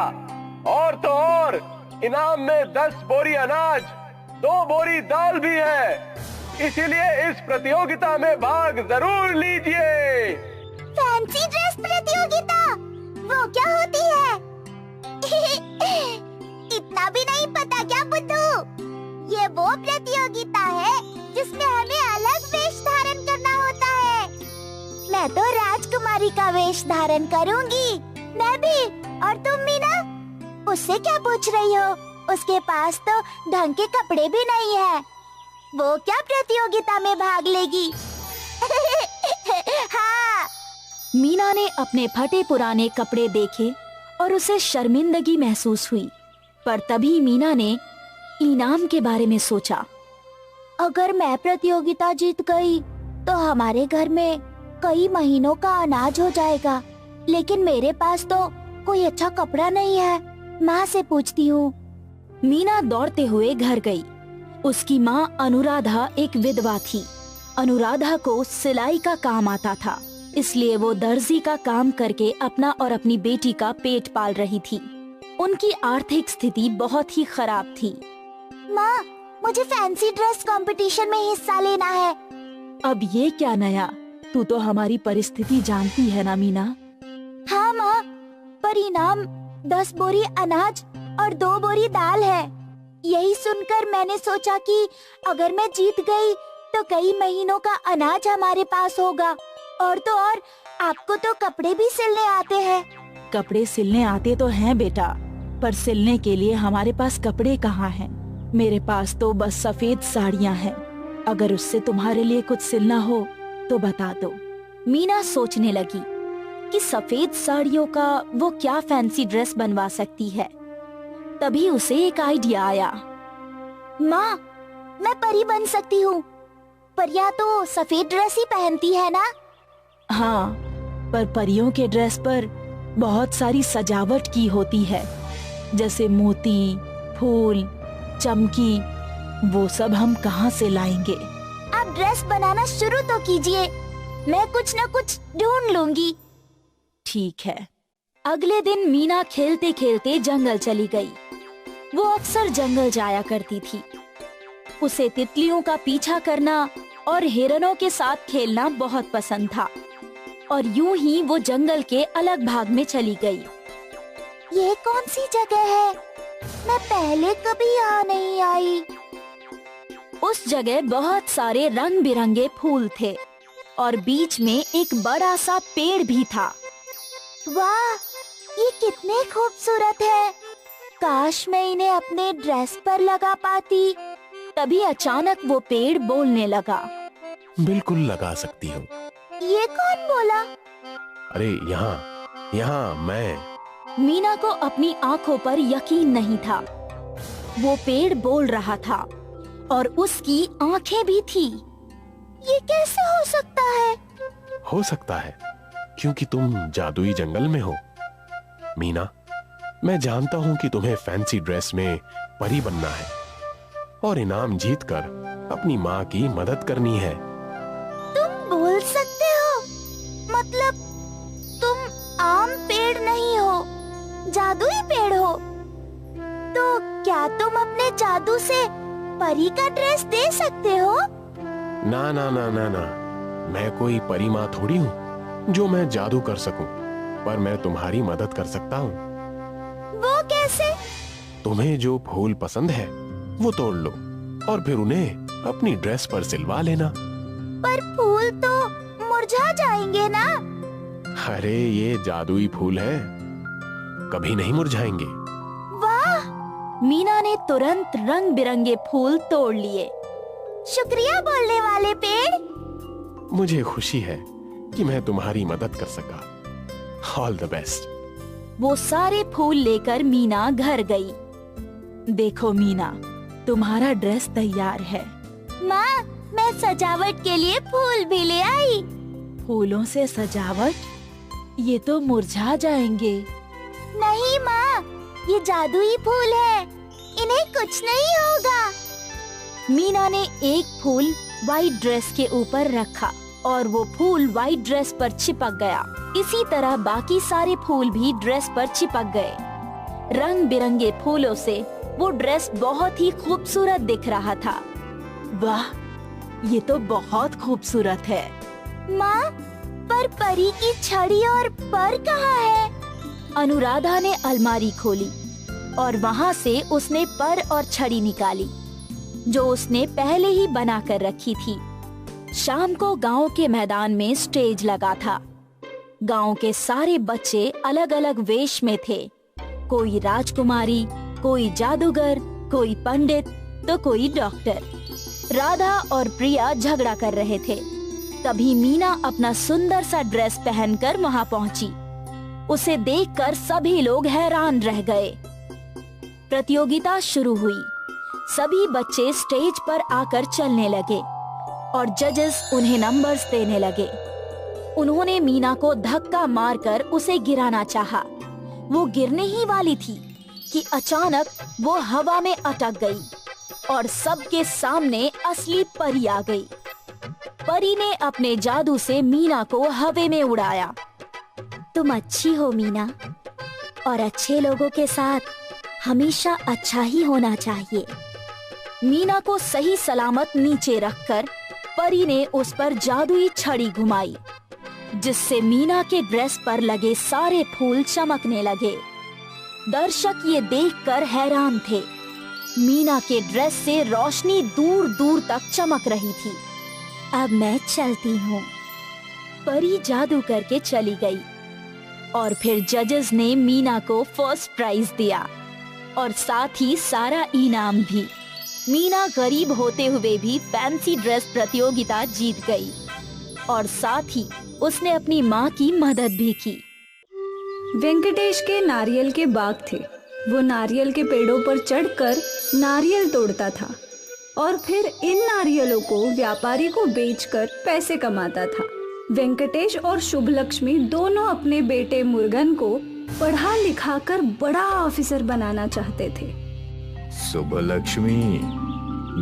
और तो और इनाम में 10 बोरी अनाज, 2 बोरी दाल भी है। इसीलिए इस प्रतियोगिता में भाग जरूर लीजिए। फैंसी ड्रेस प्रतियोगिता, वो क्या होती है? इतना भी नहीं पता क्या बुद्धू? ये वो प्रतियोगिता है जिसमें हमें अलग वेश धारण करना होता है। मैं तो राजकुमारी का वेश धारण करूंगी। मैं भी। और तुम मीना, उससे क्या पूछ रही हो? उसके पास तो ढंग के कपड़े भी नहीं है। वो क्या प्रतियोगिता में भाग लेगी? हाँ। मीना ने अपने फटे पुराने कपड़े देखे और उसे शर्मिंदगी महसूस हुई। पर तभी मीना ने इनाम के बारे में सोचा। अगर मैं प्रतियोगिता जीत गई तो हमारे घर में कई महीनों का अनाज हो जाएगा। लेकिन मेरे पास तो कोई अच्छा कपड़ा नहीं है। माँ से पूछती हूँ। मीना दौड़ते हुए घर गई। उसकी माँ अनुराधा एक विधवा थी। अनुराधा को सिलाई का काम आता था, इसलिए वो दर्जी का काम करके अपना और अपनी बेटी का पेट पाल रही थी। उनकी आर्थिक स्थिति बहुत ही खराब थी। माँ, मुझे फैंसी ड्रेस कंपटीशन में हिस्सा लेना है। अब ये क्या नया? तू तो हमारी परिस्थिति जानती है ना मीना? हाँ माँ, पर इनाम 10 बोरी अनाज और 2 बोरी दाल है। यही सुनकर मैंने सोचा कि अगर मैं जीत गई तो कई महीनों का अनाज हमारे पास होगा। और तो और आपको तो कपड़े भी सिलने आते हैं। कपड़े सिलने आते तो हैं बेटा, पर सिलने के लिए हमारे पास कपड़े कहाँ हैं। मेरे पास तो बस सफेद साड़ियाँ हैं। अगर उससे तुम्हारे लिए कुछ सिलना हो तो बता दो। मीना सोचने लगी कि सफेद साड़ियों का वो क्या फैंसी ड्रेस बनवा सकती है। तभी उसे एक आइडिया आया। माँ, मैं परी बन सकती हूँ। परियां तो सफेद ड्रेस ही पहनती है ना? हाँ, पर परियों के ड्रेस पर बहुत सारी सजावट की होती है, जैसे मोती, फूल, चमकी। वो सब हम कहाँ से लाएंगे? आप ड्रेस बनाना शुरू तो कीजिए, मैं कुछ न कुछ ढूंढ लूंगी। ठीक है। अगले दिन मीना खेलते खेलते जंगल चली गई। वो अक्सर जंगल जाया करती थी। उसे तितलियों का पीछा करना और हिरणों के साथ खेलना बहुत पसंद था। और यूं ही वो जंगल के अलग भाग में चली गई। ये कौन सी जगह है? मैं पहले कभी यहाँ नहीं आई। उस जगह बहुत सारे रंग बिरंगे फूल थे और बीच में एक बड़ा सा पेड़ भी था। वाह, ये कितने खूबसूरत है। काश मैं इन्हें अपने ड्रेस पर लगा पाती। तभी अचानक वो पेड़ बोलने लगा। बिल्कुल लगा सकती हो। ये कौन बोला? अरे यहाँ मैं। मीना को अपनी आंखों पर यकीन नहीं था। वो पेड़ बोल रहा था और उसकी आंखें भी थी। ये कैसे हो सकता है? हो सकता है क्योंकि तुम जादुई जंगल में हो। मीना, मैं जानता हूँ कि तुम्हें फैंसी ड्रेस में परी बनना है और इनाम जीतकर अपनी माँ की मदद करनी है। तुम बोल सकते हो? मतलब तुम आम पेड़ नहीं हो, जादुई पेड़ हो। तो क्या तुम अपने जादू से परी का ड्रेस दे सकते हो? ना ना ना ना ना, मैं कोई परी माँ थोड़ी हूँ जो मैं जादू कर सकूं, पर मैं तुम्हारी मदद कर सकता हूँ। वो कैसे? तुम्हें जो फूल पसंद है वो तोड़ लो और फिर उन्हें अपनी ड्रेस पर सिलवा लेना। पर फूल तो मुरझा जाएंगे ना? अरे ये जादुई फूल है, कभी नहीं मुरझाएंगे। वाह! मीना ने तुरंत रंग बिरंगे फूल तोड़ लिए। शुक्रिया बोलने वाले पेड़। मुझे खुशी है कि मैं तुम्हारी मदद कर सका। All the best. वो सारे फूल लेकर मीना घर गई। देखो मीना, तुम्हारा ड्रेस तैयार है। माँ, मैं सजावट के लिए फूल भी ले आई। फूलों से सजावट? ये तो मुरझा जाएंगे। नहीं माँ, ये जादुई फूल है, इन्हें कुछ नहीं होगा। मीना ने एक फूल व्हाइट ड्रेस के ऊपर रखा और वो फूल व्हाइट ड्रेस पर चिपक गया। इसी तरह बाकी सारे फूल भी ड्रेस पर चिपक गए। रंग बिरंगे फूलों से वो ड्रेस बहुत ही खूबसूरत दिख रहा था। वाह, ये तो बहुत खूबसूरत है। माँ, पर परी की छड़ी और पर कहाँ है? अनुराधा ने अलमारी खोली और वहाँ से उसने पर और छड़ी निकाली जो उसने पहले ही बना कर रखी थी। शाम को गांव के मैदान में स्टेज लगा था। गांव के सारे बच्चे अलग अलग वेश में थे। कोई राजकुमारी, कोई जादूगर, कोई पंडित तो कोई डॉक्टर। राधा और प्रिया झगड़ा कर रहे थे। तभी मीना अपना सुंदर सा ड्रेस पहनकर वहां पहुंची। उसे देखकर सभी लोग हैरान रह गए। प्रतियोगिता शुरू हुई। सभी बच्चे स्टेज पर आकर चलने लगे और जजेस उन्हें नंबर्स देने लगे। उन्होंने मीना को धक्का मारकर उसे गिराना चाहा। वो गिरने ही वाली थी कि अचानक वो हवा में अटक गई और सबके सामने असली परी आ गई। परी ने अपने जादू से मीना को हवा में उड़ाया। तुम अच्छी हो मीना, और अच्छे लोगों के साथ हमेशा अच्छा ही होना चाहिए। मीना को सही सलामत नीचे रखकर परी ने उस पर जादुई छड़ी घुमाई, जिससे मीना के ड्रेस पर लगे सारे फूल चमकने लगे। दर्शक ये देखकर हैरान थे। मीना के ड्रेस से रोशनी दूर दूर तक चमक रही थी। अब मैं चलती हूँ। परी जादू करके चली गई। और फिर जजेस ने मीना को फर्स्ट प्राइज दिया और साथ ही सारा इनाम भी। मीना गरीब होते हुए भी फैंसी ड्रेस प्रतियोगिता जीत गई और साथ ही उसने अपनी माँ की मदद भी की। वेंकटेश के नारियल के बाग थे। वो नारियल के पेड़ों पर चढ़कर नारियल तोड़ता था और फिर इन नारियलों को व्यापारी को बेचकर पैसे कमाता था। वेंकटेश और शुभलक्ष्मी दोनों अपने बेटे मुर्गन को पढ़ा लिखा कर बड़ा ऑफिसर बनाना चाहते थे। शुभलक्ष्मी,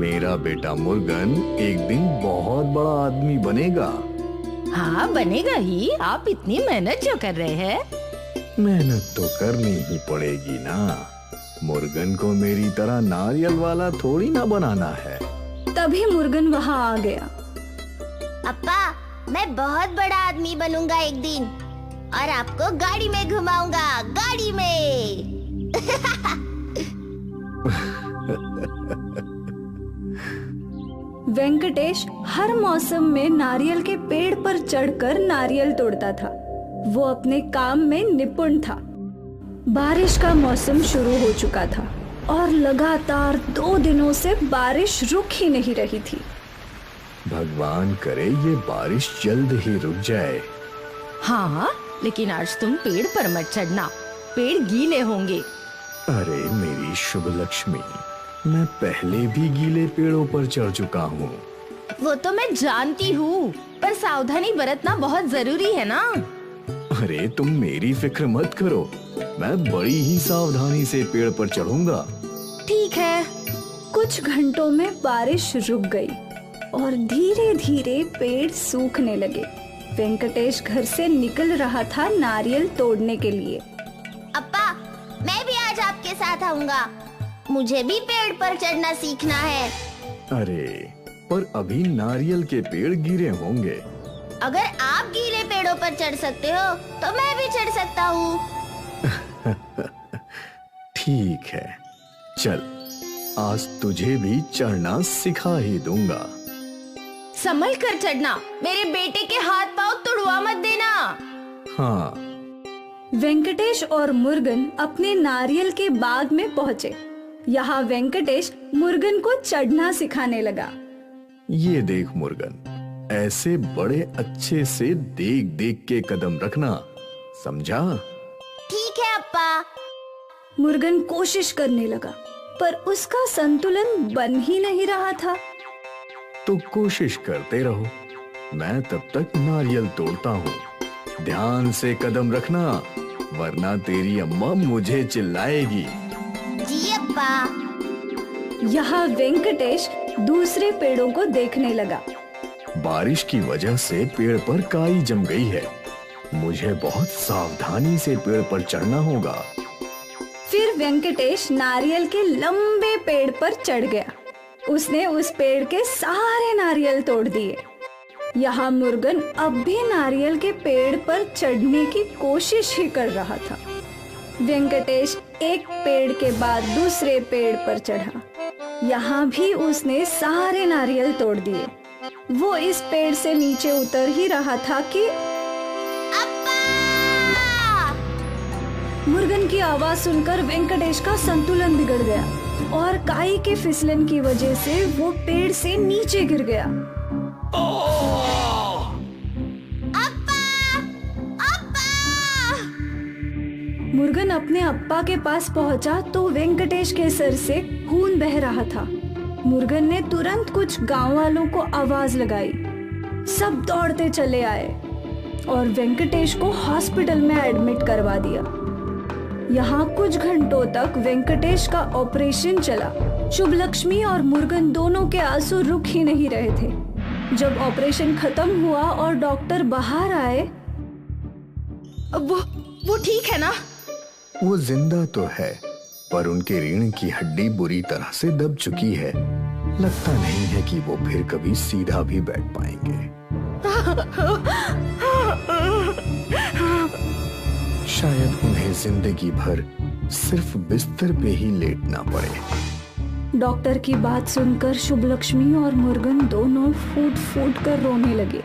मेरा बेटा मुर्गन एक दिन बहुत बड़ा आदमी बनेगा। हाँ बनेगा ही, आप इतनी मेहनत जो कर रहे हैं। मेहनत तो करनी ही पड़ेगी ना। मुर्गन को मेरी तरह नारियल वाला थोड़ी ना बनाना है। तभी मुर्गन वहाँ आ गया। अप्पा, मैं बहुत बड़ा आदमी बनूंगा एक दिन और आपको गाड़ी में घुमाऊंगा, गाड़ी में। वेंकटेश हर मौसम में नारियल के पेड़ पर चढ़कर नारियल तोड़ता था। वो अपने काम में निपुण था। बारिश का मौसम शुरू हो चुका था और लगातार 2 दिनों से बारिश रुक ही नहीं रही थी। भगवान करे ये बारिश जल्द ही रुक जाए। हाँ, लेकिन आज तुम पेड़ पर मत चढ़ना, पेड़ गीले होंगे। अरे मेरी शुभलक्ष्मी, मैं पहले भी गीले पेड़ों पर चढ़ चुका हूँ। वो तो मैं जानती हूँ, पर सावधानी बरतना बहुत जरूरी है ना। अरे तुम मेरी फिक्र मत करो, मैं बड़ी ही सावधानी से पेड़ पर चढ़ूंगा। ठीक है। कुछ घंटों में बारिश रुक गई और धीरे धीरे पेड़ सूखने लगे। वेंकटेश घर से निकल रहा था नारियल तोड़ने के लिए। अप्पा, मैं भी आज आपके साथ आऊंगा। मुझे भी पेड़ पर चढ़ना सीखना है। अरे पर अभी नारियल के पेड़ गिरे होंगे। अगर आप गीले पेड़ों पर चढ़ सकते हो तो मैं भी चढ़ सकता हूँ। ठीक है, चल आज तुझे भी चढ़ना सिखा ही दूंगा। संभल कर चढ़ना, मेरे बेटे के हाथ पांव तुड़वा मत देना। हाँ। वेंकटेश और मुर्गन अपने नारियल के बाग में पहुँचे। यहाँ वेंकटेश मुर्गन को चढ़ना सिखाने लगा। ये देख मुर्गन, ऐसे बड़े अच्छे से देख देख के कदम रखना, समझा? ठीक है अप्पा। मुर्गन कोशिश करने लगा पर उसका संतुलन बन ही नहीं रहा था। तो कोशिश करते रहो, मैं तब तक नारियल तोड़ता हूँ। ध्यान से कदम रखना, वरना तेरी अम्मा मुझे चिल्लाएगी। जी अप्पा। यहाँ वेंकटेश दूसरे पेड़ों को देखने लगा। बारिश की वजह से पेड़ पर काई जम गई है। मुझे बहुत सावधानी से पेड़ पर चढ़ना होगा। फिर वेंकटेश नारियल के लंबे पेड़ पर चढ़ गया। उसने उस पेड़ के सारे नारियल तोड़ दिए। यहाँ मुर्गन अब भी नारियल के पेड़ पर चढ़ने की कोशिश ही कर रहा था। वेंकटेश एक पेड़ के बाद दूसरे पेड़ पर चढ़ा। यहाँ भी उसने सारे नारियल तोड़ दिए। वो इस पेड़ से नीचे उतर ही रहा था कि मुर्गन की आवाज सुनकर वेंकटेश का संतुलन बिगड़ गया और काई के फिसलन की वजह से वो पेड़ से नीचे गिर गया। मुर्गन अपने अप्पा के पास पहुंचा तो वेंकटेश के सर से खून बह रहा था। मुर्गन ने तुरंत कुछ गांव वालों को आवाज लगाई। सब दौड़ते चले आए और वेंकटेश को हॉस्पिटल में एडमिट करवा दिया। यहाँ कुछ घंटों तक वेंकटेश का ऑपरेशन चला। शुभलक्ष्मी और मुर्गन दोनों के आंसू रुक ही नहीं रहे थे। जब ऑपरेशन खत्म हुआ और डॉक्टर बाहर आए, वो ठीक है ना? वो जिंदा तो है, पर उनके रीढ़ की हड्डी बुरी तरह से दब चुकी है। लगता नहीं है कि वो फिर कभी सीधा भी बैठ पाएंगे। शायद उन्हें जिंदगी भर सिर्फ बिस्तर पे ही लेटना पड़े। डॉक्टर की बात सुनकर शुभलक्ष्मी और मुर्गन दोनों फूट फूट कर रोने लगे।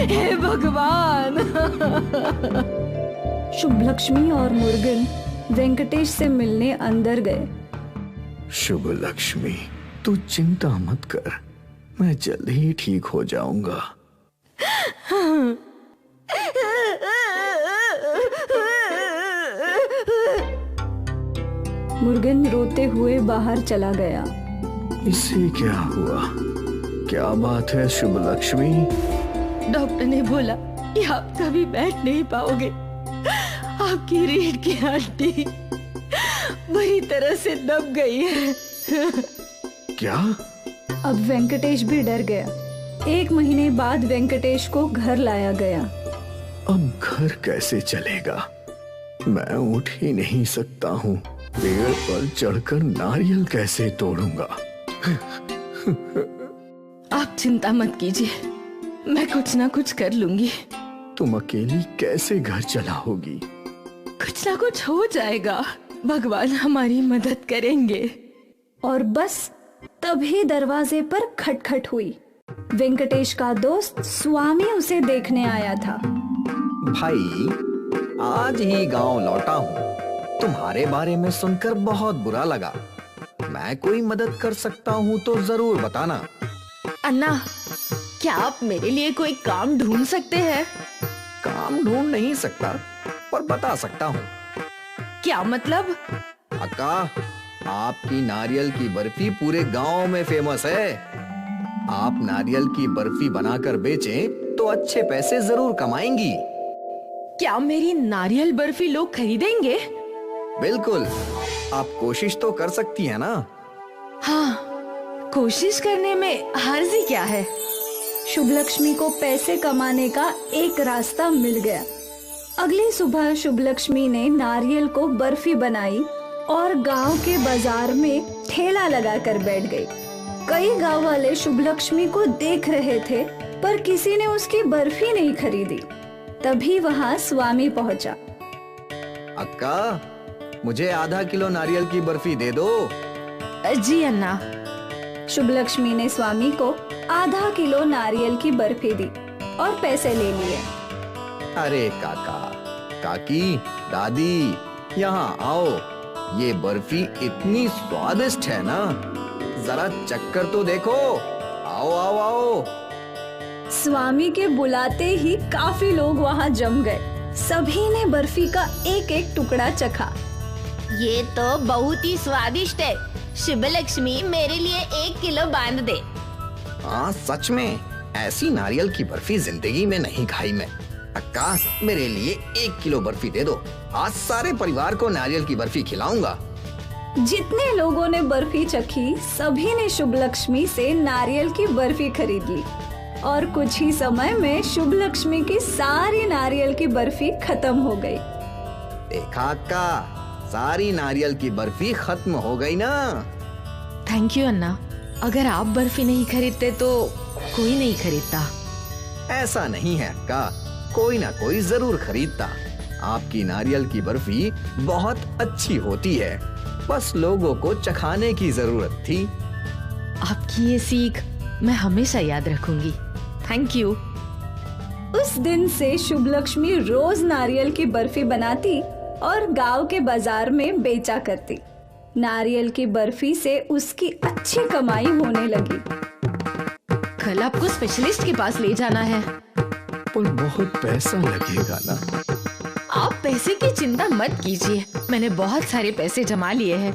हे भगवान। शुभ लक्ष्मी और मुर्गन वेंकटेश से मिलने अंदर गए। शुभ लक्ष्मी, तू चिंता मत कर, मैं जल्द ही ठीक हो जाऊंगा। मुर्गन रोते हुए बाहर चला गया। इससे क्या हुआ? क्या बात है शुभ लक्ष्मी? डॉक्टर ने बोला कि आप कभी बैठ नहीं पाओगे। आपकी रीढ़ की हड्डी बुरी तरह से दब गई है। क्या? अब वेंकटेश भी डर गया। 1 महीने बाद वेंकटेश को घर लाया गया। अब घर कैसे चलेगा? मैं उठ ही नहीं सकता हूँ। पेड़ पर चढ़कर नारियल कैसे तोड़ूंगा? आप चिंता मत कीजिए, मैं कुछ ना कुछ कर लूंगी। तुम अकेली कैसे घर चलाओगी? कुछ ना कुछ हो जाएगा, भगवान हमारी मदद करेंगे। और बस तभी दरवाजे पर खटखट हुई। वेंकटेश का दोस्त स्वामी उसे देखने आया था। भाई, आज ही गांव लौटा हूँ। तुम्हारे बारे में सुनकर बहुत बुरा लगा। मैं कोई मदद कर सकता हूँ तो जरूर बताना। अन्ना, क्या आप मेरे लिए कोई काम ढूंढ सकते हैं? काम ढूंढ नहीं सकता, पर बता सकता हूँ। क्या मतलब? अक्का, आपकी नारियल की बर्फी पूरे गांव में फेमस है। आप नारियल की बर्फी बनाकर बेचें तो अच्छे पैसे जरूर कमाएंगी। क्या मेरी नारियल बर्फी लोग खरीदेंगे? बिल्कुल, आप कोशिश तो कर सकती हैं ना? हाँ, कोशिश करने में हर्जी क्या है? शुभ लक्ष्मी को पैसे कमाने का एक रास्ता मिल गया। अगली सुबह शुभ लक्ष्मी ने नारियल को बर्फी बनाई और गांव के बाजार में ठेला लगाकर बैठ गई। कई गांव वाले शुभ लक्ष्मी को देख रहे थे, पर किसी ने उसकी बर्फी नहीं खरीदी। तभी वहां स्वामी पहुंचा। अक्का, मुझे आधा किलो नारियल की बर्फी दे दो। जी अन्ना। शुभ लक्ष्मी ने स्वामी को आधा किलो नारियल की बर्फी दी और पैसे ले लिए। अरे काका, काकी, दादी, यहाँ आओ। ये बर्फी इतनी स्वादिष्ट है ना, जरा चक्कर तो देखो। आओ आओ आओ। स्वामी के बुलाते ही काफी लोग वहाँ जम गए। सभी ने बर्फी का एक एक टुकड़ा चखा। ये तो बहुत ही स्वादिष्ट है। शुभ लक्ष्मी, मेरे लिए 1 किलो बांध दे। हाँ, सच में ऐसी नारियल की बर्फी जिंदगी में नहीं खाई मैं। अक्का, मेरे लिए 1 किलो बर्फी दे दो। आज सारे परिवार को नारियल की बर्फी खिलाऊंगा। जितने लोगों ने बर्फी चखी, सभी ने शुभ लक्ष्मी से नारियल की बर्फी खरीद ली और कुछ ही समय में शुभ लक्ष्मी की सारी नारियल की बर्फी खत्म हो गई। देखा अक्का, सारी नारियल की बर्फी खत्म हो गई ना। थैंक यू अन्ना। अगर आप बर्फी नहीं खरीदते तो कोई नहीं खरीदता। ऐसा नहीं है अक्का, कोई ना कोई जरूर खरीदता। आपकी नारियल की बर्फी बहुत अच्छी होती है, बस लोगों को चखाने की जरूरत थी। आपकी ये सीख मैं हमेशा याद रखूंगी। Thank you. उस दिन से शुभ लक्ष्मी रोज नारियल की बर्फी बनाती और गांव के बाजार में बेचा करती। नारियल की बर्फी से उसकी अच्छी कमाई होने लगी। कल आपको स्पेशलिस्ट के पास ले जाना है। पर बहुत पैसा लगेगा ना। आप पैसे की चिंता मत कीजिए, मैंने बहुत सारे पैसे जमा लिए हैं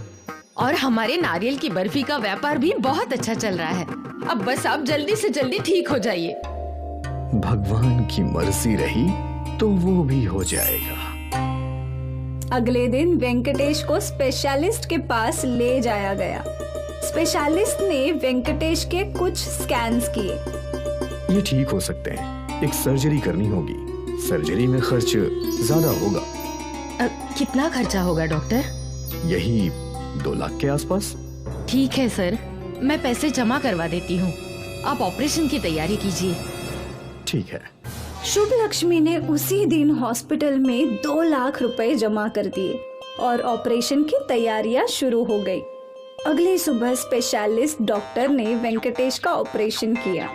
और हमारे नारियल की बर्फी का व्यापार भी बहुत अच्छा चल रहा है। अब बस आप जल्दी से जल्दी ठीक हो जाइए। भगवान की मर्जी रही तो वो भी हो जाएगा। अगले दिन वेंकटेश को स्पेशलिस्ट के पास ले जाया गया। स्पेशलिस्ट ने वेंकटेश के कुछ स्कैन्स किए। ये ठीक हो सकते हैं, एक सर्जरी करनी होगी। सर्जरी में खर्च ज्यादा होगा। कितना खर्चा होगा डॉक्टर? यही 2 लाख के आसपास। ठीक है सर, मैं पैसे जमा करवा देती हूँ। आप ऑपरेशन की तैयारी कीजिए। ठीक है। शुभ लक्ष्मी ने उसी दिन हॉस्पिटल में 2 लाख रुपए जमा कर दिए और ऑपरेशन की तैयारियां शुरू हो गई। अगली सुबह स्पेशलिस्ट डॉक्टर ने वेंकटेश का ऑपरेशन किया।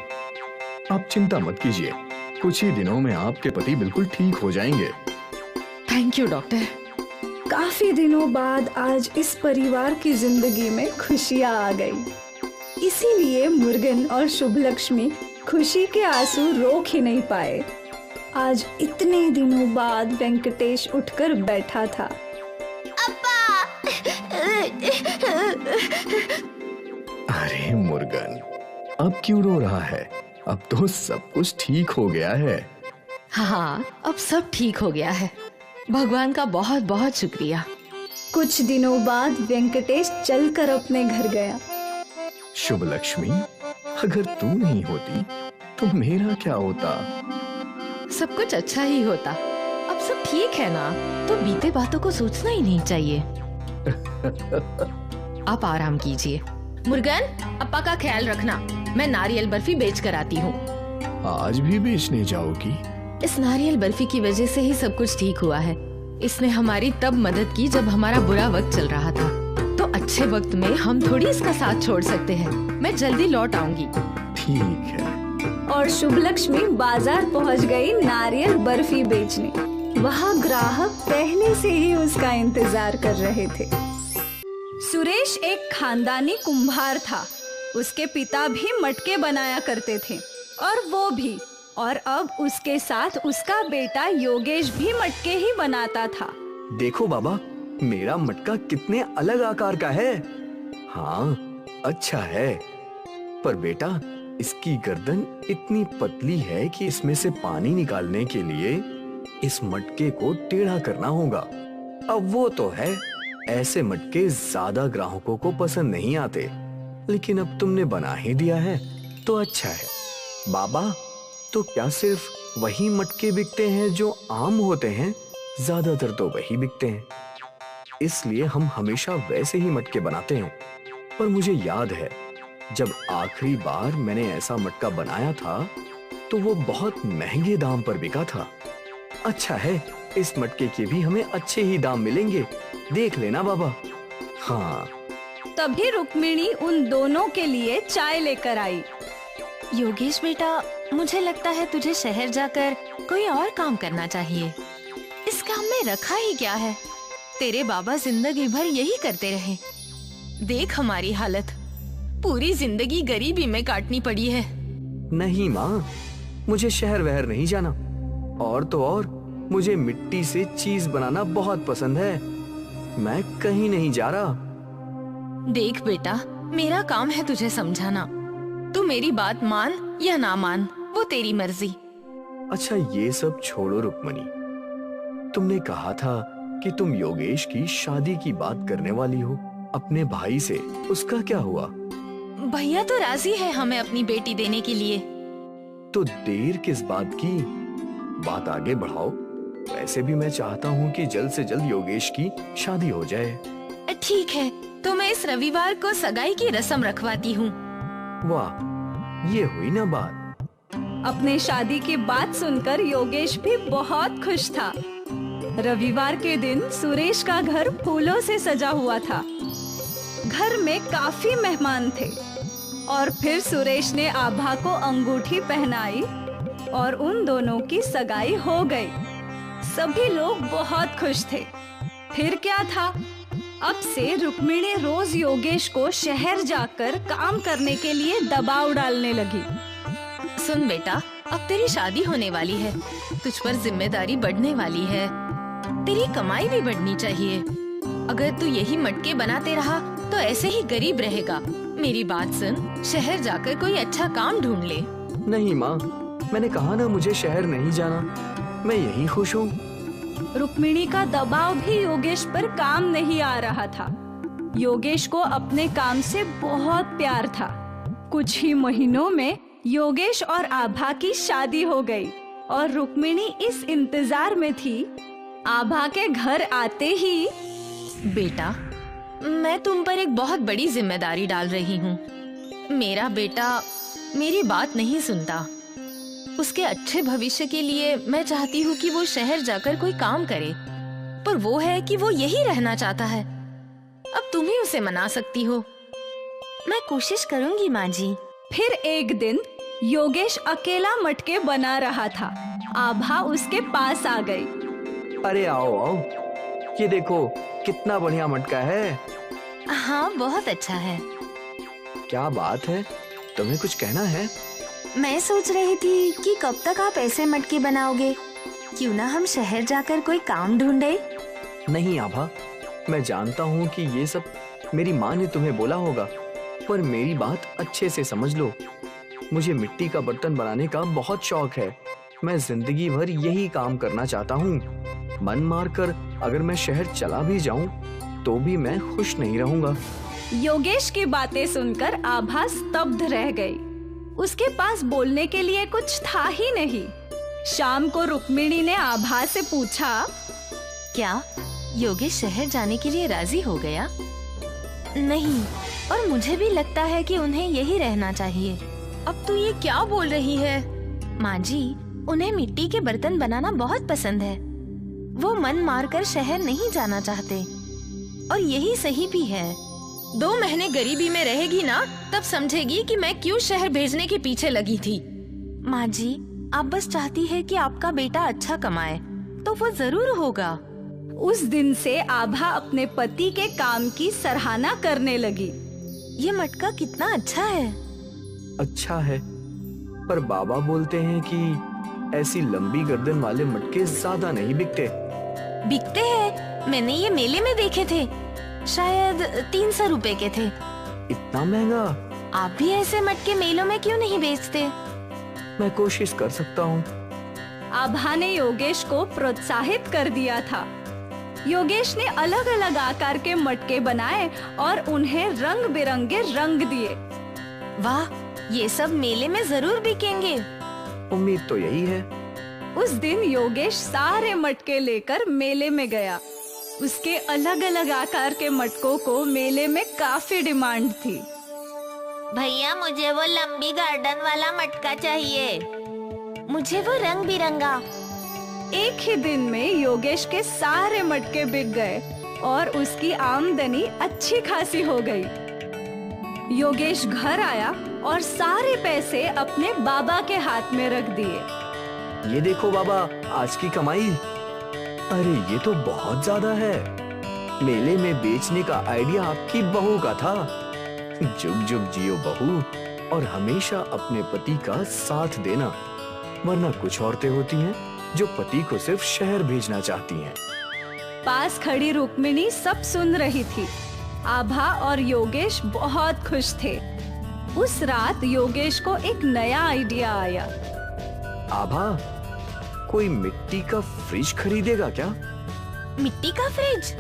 आप चिंता मत कीजिए, कुछ ही दिनों में आपके पति बिल्कुल ठीक हो जाएंगे। Thank you doctor. काफी दिनों बाद आज इस परिवार की जिंदगी में खुशियां आ गई। इसीलिए मुर्गन और शुभलक्ष्मी खुशी के आंसू रोक ही नहीं पाए। आज इतने दिनों बाद वेंकटेश उठकर बैठा था। अरे मुर्गन, अब क्यों रो रहा है? अब तो सब कुछ ठीक हो गया है। हाँ, अब सब ठीक हो गया है। भगवान का बहुत बहुत शुक्रिया। कुछ दिनों बाद वेंकटेश चलकर अपने घर गया। शुभलक्ष्मी, अगर तू नहीं होती तो मेरा क्या होता? सब कुछ अच्छा ही होता। अब सब ठीक है ना, तो बीते बातों को सोचना ही नहीं चाहिए। आप आराम कीजिए। मुर्गन, अप्पा का ख्याल रखना। मैं नारियल बर्फी बेच कर आती हूँ। आज भी बेचने जाओगी? इस नारियल बर्फी की वजह से ही सब कुछ ठीक हुआ है। इसने हमारी तब मदद की जब हमारा बुरा वक्त चल रहा था, तो अच्छे वक्त में हम थोड़ी इसका साथ छोड़ सकते हैं। मैं जल्दी लौट आऊंगी। ठीक है। और शुभलक्ष्मी बाजार पहुंच गई नारियल बर्फी बेचने। वहाँ ग्राहक पहले से ही उसका इंतजार कर रहे थे। सुरेश एक खानदानी कुम्हार था। उसके पिता भी मटके बनाया करते थे और वो भी, और अब उसके साथ उसका बेटा योगेश भी मटके ही बनाता था। देखो बाबा, मेरा मटका कितने अलग आकार का है। हाँ, अच्छा है, पर बेटा इसकी गर्दन इतनी पतली है कि इसमें से पानी निकालने के लिए इस मटके को टेढ़ा करना होगा। अब वो तो है, ऐसे मटके ज्यादा ग्राहकों को पसंद नहीं आते, लेकिन अब तुमने बना ही दिया है तो अच्छा है। बाबा, तो क्या सिर्फ वही मटके बिकते हैं जो आम होते हैं? ज्यादातर तो वही बिकते हैं, इसलिए हम हमेशा वैसे ही मटके बनाते हैं। पर मुझे याद है, जब आखिरी बार मैंने ऐसा मटका बनाया था तो वो बहुत महंगे दाम पर बिका था। अच्छा है, इस मटके के भी हमें अच्छे ही दाम मिलेंगे, देख लेना बाबा। हाँ। तभी रुक्मिणी उन दोनों के लिए चाय लेकर आई। योगेश बेटा, मुझे लगता है तुझे शहर जाकर कोई और काम करना चाहिए। इस काम में रखा ही क्या है? तेरे बाबा जिंदगी भर यही करते रहे। देख हमारी हालत, पूरी जिंदगी गरीबी में काटनी पड़ी है। नहीं माँ, मुझे शहर वहर नहीं जाना। और तो और मुझे मिट्टी से चीज बनाना बहुत पसंद है। मैं कहीं नहीं जा रहा। देख बेटा, मेरा काम है तुझे समझाना। तू मेरी बात मान या ना मान, वो तेरी मर्जी। अच्छा, ये सब छोड़ो रुक्मणी, तुमने कहा था कि तुम योगेश की शादी की बात करने वाली हो अपने भाई से। उसका क्या हुआ? भैया तो राजी है हमें अपनी बेटी देने के लिए। तो देर किस बात की? बात आगे बढ़ाओ। वैसे भी मैं चाहता हूँ कि जल्द से जल्द योगेश की शादी हो जाए। ठीक है, तो मैं इस रविवार को सगाई की रस्म रखवाती हूँ। वाह, ये हुई ना बात। अपने शादी की बात सुनकर योगेश भी बहुत खुश था। रविवार के दिन सुरेश का घर फूलों से सजा हुआ था। घर में काफी मेहमान थे और फिर सुरेश ने आभा को अंगूठी पहनाई और उन दोनों की सगाई हो गई। सभी लोग बहुत खुश थे। फिर क्या था, अब से रुक्मिणी रोज योगेश को शहर जाकर काम करने के लिए दबाव डालने लगी। सुन बेटा, अब तेरी शादी होने वाली है, तुझ पर जिम्मेदारी बढ़ने वाली है, तेरी कमाई भी बढ़नी चाहिए। अगर तू यही मटके बनाते रहा तो ऐसे ही गरीब रहेगा। मेरी बात सुन, शहर जाकर कोई अच्छा काम ढूंढ ले। नहीं माँ, मैंने कहा ना मुझे शहर नहीं जाना, मैं यही खुश हूँ। रुक्मिणी का दबाव भी योगेश पर काम नहीं आ रहा था। योगेश को अपने काम से बहुत प्यार था। कुछ ही महीनों में योगेश और आभा की शादी हो गई और रुक्मिणी इस इंतजार में थी आभा के घर आते ही। बेटा, मैं तुम पर एक बहुत बड़ी जिम्मेदारी डाल रही हूँ। मेरा बेटा मेरी बात नहीं सुनता। उसके अच्छे भविष्य के लिए मैं चाहती हूँ कि वो शहर जाकर कोई काम करे, पर वो है कि वो यही रहना चाहता है। अब तुम ही उसे मना सकती हो। मैं कोशिश करूंगी माँ जी। फिर एक दिन योगेश अकेला मटके बना रहा था। आभा उसके पास आ गई। अरे आओ आओ, ये देखो कितना बढ़िया मटका है। हाँ बहुत अच्छा है। क्या बात है, तुम्हें कुछ कहना है? मैं सोच रही थी कि कब तक आप ऐसे मटके बनाओगे। क्यों ना हम शहर जाकर कोई काम ढूंढे। नहीं आभा, मैं जानता हूँ कि ये सब मेरी माँ ने तुम्हें बोला होगा, पर मेरी बात अच्छे से समझ लो। मुझे मिट्टी का बर्तन बनाने का बहुत शौक है। मैं जिंदगी भर यही काम करना चाहता हूँ। मन मारकर अगर मैं शहर चला भी जाऊँ तो भी मैं खुश नहीं रहूँगा। योगेश की बातें सुनकर आभा स्तब्ध रह गई। उसके पास बोलने के लिए कुछ था ही नहीं। शाम को रुक्मिणी ने आभा से पूछा, क्या योगेश शहर जाने के लिए राजी हो गया? नहीं, और मुझे भी लगता है कि उन्हें यही रहना चाहिए। अब तू ये क्या बोल रही है? माँ जी, उन्हें मिट्टी के बर्तन बनाना बहुत पसंद है। वो मन मारकर शहर नहीं जाना चाहते, और यही सही भी है। 2 महीने गरीबी में रहेगी ना, तब समझेगी कि मैं क्यों शहर भेजने के पीछे लगी थी। माँ जी, आप बस चाहती है कि आपका बेटा अच्छा कमाए, तो वो जरूर होगा। उस दिन से आभा अपने पति के काम की सराहना करने लगी। ये मटका कितना अच्छा है। अच्छा है, पर बाबा बोलते हैं कि ऐसी लंबी गर्दन वाले मटके ज्यादा नहीं बिकते। बिकते हैं, मैंने ये मेले में देखे थे। शायद 300 रुपए के थे। इतना महंगा? आप भी ऐसे मटके मेलों में क्यों नहीं बेचते? मैं कोशिश कर सकता हूँ। आभा ने योगेश को प्रोत्साहित कर दिया था। योगेश ने अलग अलग आकार के मटके बनाए और उन्हें रंग बिरंगे रंग दिए। वाह, ये सब मेले में जरूर बिकेंगे। उम्मीद तो यही है। उस दिन योगेश सारे मटके लेकर मेले में गया। उसके अलग अलग आकार के मटकों को मेले में काफी डिमांड थी। भैया, मुझे वो लंबी गार्डन वाला मटका चाहिए। मुझे वो रंग बिरंगा। एक ही दिन में योगेश के सारे मटके बिक गए और उसकी आमदनी अच्छी खासी हो गई। योगेश घर आया और सारे पैसे अपने बाबा के हाथ में रख दिए। ये देखो बाबा, आज की कमाई। अरे ये तो बहुत ज्यादा है। मेले में बेचने का आइडिया आपकी बहू का था। जुग जुग जियो बहू, और हमेशा अपने पति का साथ देना। वरना कुछ औरतें होती हैं जो पति को सिर्फ शहर भेजना चाहती हैं। पास खड़ी रुक्मिणी सब सुन रही थी। आभा और योगेश बहुत खुश थे। उस रात योगेश को एक नया आइडिया आया। आभा, कोई मिट्टी का फ्रिज खरीदेगा क्या? मिट्टी का फ्रिज?